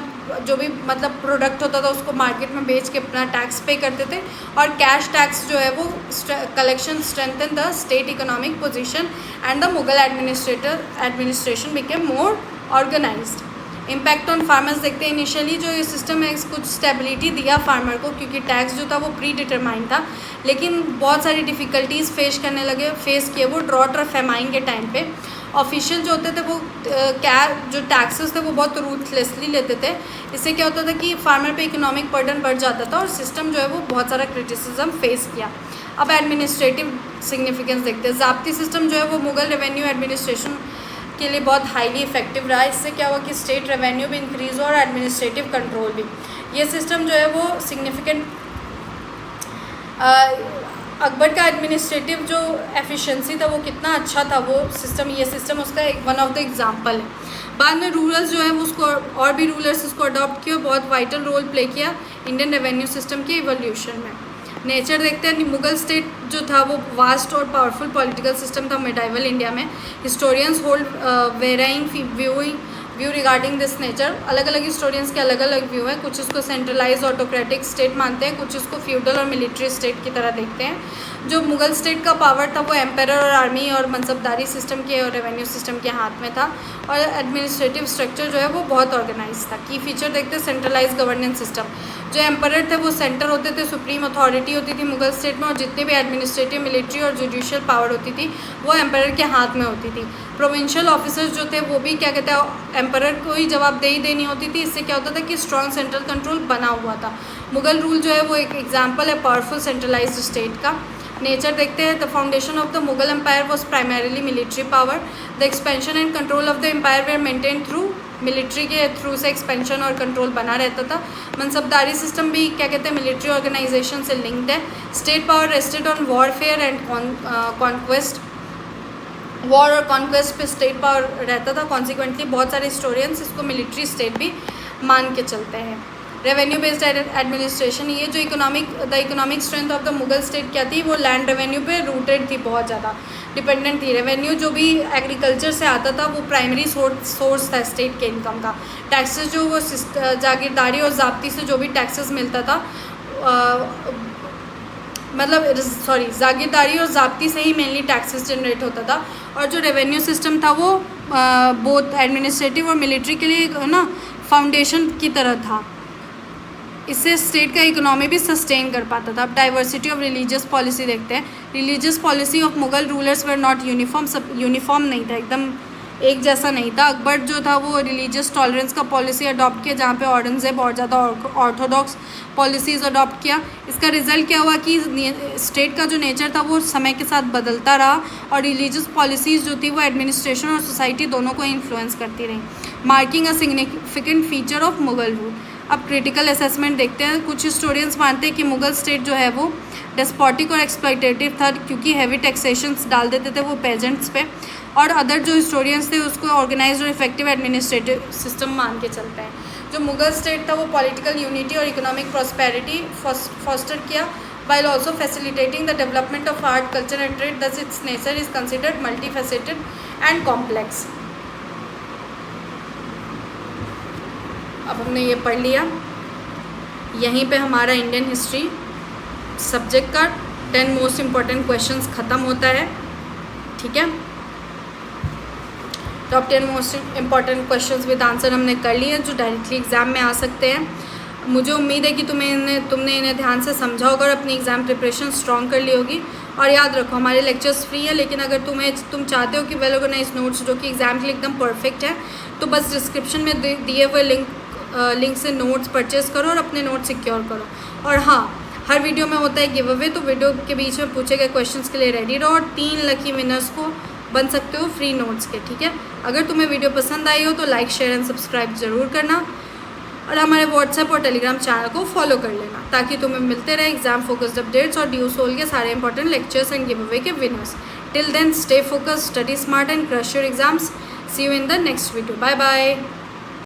जो भी मतलब प्रोडक्ट होता था उसको मार्केट में बेच के अपना टैक्स पे करते थे, और कैश टैक्स जो है वो collection strengthen the state economic position and the Mughal administration became more organised. Impact on farmers देखते हैं। इनिशियली जो ये सिस्टम है कुछ स्टेबिलिटी दिया फार्मर को, क्योंकि टैक्स जो था वो प्री डिटरमाइंड था, लेकिन बहुत सारी डिफ़िकल्टीज़ फेस किए वो ड्रॉट और फेमाइन के टाइम पे। ऑफिशियल जो होते थे वो जो टैक्सेस थे वो बहुत रूथलेसली लेते थे। इससे क्या होता था कि फार्मर पे इकोनॉमिक बर्डन बढ़ जाता था और सिस्टम जो है वो बहुत सारा क्रिटिसिज्म फेस किया। अब एडमिनिस्ट्रेटिव सिग्निफिकेंस देखते हैं। ज़ाब्ती सिस्टम जो है वो मुगल रेवेन्यू एडमिनिस्ट्रेशन के लिए बहुत हाईली इफेक्टिव रहा। इससे क्या हुआ कि स्टेट रेवेन्यू भी इंक्रीज़ हुआ और एडमिनिस्ट्रेटिव कंट्रोल भी। ये सिस्टम जो है वो सिग्निफिकेंट अकबर का एडमिनिस्ट्रेटिव जो एफिशिएंसी था वो कितना अच्छा था वो सिस्टम, ये सिस्टम उसका एक वन ऑफ द एग्जांपल है। बाद में रूलर्स जो है वो उसको और भी रूलर्स इसको अडॉप्ट किया, बहुत वाइटल रोल प्ले किया इंडियन रेवेन्यू सिस्टम के इवोल्यूशन में। नेचर देखते हैं। मुगल स्टेट जो था वो वास्ट और पावरफुल पॉलिटिकल सिस्टम था मिडाइवल इंडिया में। Historians hold varying view regarding this nature. अलग अलग हिस्टोरियंस के अलग अलग व्यू है। कुछ इसको सेंट्रलाइज ऑटोक्रेटिक स्टेट मानते हैं, कुछ इसको फ्यूडल और मिलिट्री स्टेट की तरह देखते हैं। जो मुगल स्टेट का पावर था वो एम्पायर और आर्मी और मनसबदारी सिस्टम के और रेवेन्यू सिस्टम के हाथ में था, और एडमिनिस्ट्रेटिव स्ट्रक्चर जो है वो बहुत ऑर्गेनाइज था। की फीचर देखते हैं। सेंट्रलाइज गवर्नेंस सिस्टम, जो एम्पायर थे वो सेंटर होते थे, सुप्रीम अथॉरिटी होती थी मुगल स्टेट में, और जितने भी एडमिनिस्ट्रेटिव, मिलिट्री और जुडिशियल पावर होती थी वो एम्पायर के हाथ में होती थी। प्रोविंशियल ऑफिसर्स जो थे वो भी क्या कहते हैं एम्पायर को ही जवाबदेही देनी होती थी। इससे क्या होता था कि स्ट्रॉन्ग सेंट्रल कंट्रोल बना हुआ था। मुगल रूल जो है वो एक एग्जाम्पल है पावरफुल सेंट्रलाइज्ड स्टेट का। नेचर देखते हैं। The foundation of the Mughal empire was primarily military power. The expansion and control of the empire were maintain through military के थ्रू से एक्सपेंशन और कंट्रोल बना रहता था। मनसबदारी सिस्टम भी क्या कहते हैं मिलिट्री ऑर्गेनाइजेशन से लिंक्ड है। State power rested on warfare and conquest, war और कॉन्क्वेस्ट पे स्टेट पावर रहता था। कॉन्सिक्वेंटली बहुत सारे हिस्टोरियंस इसको मिलिट्री स्टेट भी मान के चलते हैं। रेवेन्यू बेस्ड एडमिनिस्ट्रेशन, ये जो economic strength of the Mughal state क्या थी, वो लैंड रेवेन्यू पे रूटेड थी, बहुत ज़्यादा डिपेंडेंट थी। रेवेन्यू जो भी एग्रीकल्चर से आता था वो प्राइमरी सोर्स था स्टेट के इनकम का। टैक्सेस जो वो जागीरदारी और ज़ाब्ती से जो भी टैक्सेस मिलता था, जागीरदारी और ज़ाब्ती से ही मेनली टैक्सेस जनरेट होता था। और जो रेवेन्यू सिस्टम था वो बोथ एडमिनिस्ट्रेटिव और मिलिट्री के लिए ना फाउंडेशन की तरह था। इससे स्टेट का इकोनॉमी भी सस्टेन कर पाता था। अब डाइवर्सिटी ऑफ रिलीजियस पॉलिसी देखते हैं। Religious policy of Mughal rulers were not uniform, सब यूनिफॉर्म नहीं था, एकदम एक जैसा नहीं था। अकबर जो था वो रिलीजियस टॉलरेंस का पॉलिसी अडॉप्ट किया, जहाँ पे औरंगज़ेब और ज़्यादा ऑर्थोडॉक्स पॉलिसीज़ अडॉप्ट किया। इसका रिजल्ट क्या हुआ कि स्टेट का जो नेचर था वो समय के साथ बदलता रहा और रिलीजियस पॉलिसीज़ जो थी वो एडमिनिस्ट्रेशन और सोसाइटी दोनों को इन्फ्लुएंस करती रही, marking a significant feature of Mughal rule. अब क्रिटिकल असेसमेंट देखते हैं। कुछ हिस्टोरियंस मानते हैं कि मुगल स्टेट जो है वो डेस्पोटिक और एक्सप्लॉइटेटिव था, क्योंकि हैवी टैक्सेशंस डाल देते थे वो पेजेंट्स पे। और अदर जो हिस्टोरियंस थे उसको ऑर्गेनाइज्ड और इफेक्टिव एडमिनिस्ट्रेटिव सिस्टम मान के चलते हैं। जो मुगल स्टेट था वो पॉलिटिकल यूनिटी और इकोनॉमिक प्रॉस्पेरिटी फॉस्टर किया, while also facilitating the development of art, culture and trade. Thus its nature is considered multifaceted and complex. अब हमने ये पढ़ लिया। यहीं पे हमारा इंडियन हिस्ट्री सब्जेक्ट का 10 मोस्ट इम्पॉर्टेंट क्वेश्चंस ख़त्म होता है, ठीक है। तो अब 10 most important questions with answer हमने कर लिए जो डायरेक्टली एग्ज़ाम में आ सकते हैं। मुझे उम्मीद है कि तुमने इन्हें ध्यान से समझा होगा और अपनी एग्ज़ाम प्रिपरेशन स्ट्रॉन्ग कर ली होगी। और याद रखो हमारे लेक्चर्स फ्री है, लेकिन अगर तुम चाहते हो कि वेल ऑर्गेनाइज नोट्स जो कि एग्ज़ाम के लिए एकदम परफेक्ट है, तो बस डिस्क्रिप्शन में दिए हुए लिंक से नोट्स परचेज़ करो और अपने नोट्स सिक्योर करो। और हाँ, हर वीडियो में होता है गिव अवे, तो वीडियो के बीच में पूछे गए क्वेश्चंस के लिए रेडी रहो और 3 लकी विनर्स को बन सकते हो फ्री नोट्स के, ठीक है। अगर तुम्हें वीडियो पसंद आई हो तो लाइक शेयर एंड सब्सक्राइब ज़रूर करना और हमारे व्हाट्सएप और टेलीग्राम चैनल को फॉलो कर लेना, ताकि तुम्हें मिलते रहे एग्जाम फोकस्ड अपडेट्स और ड्यू सोल के सारे important lectures and giveaway के winners. Till then stay focused, study smart and crush your exams. See you in the next video. Bye bye.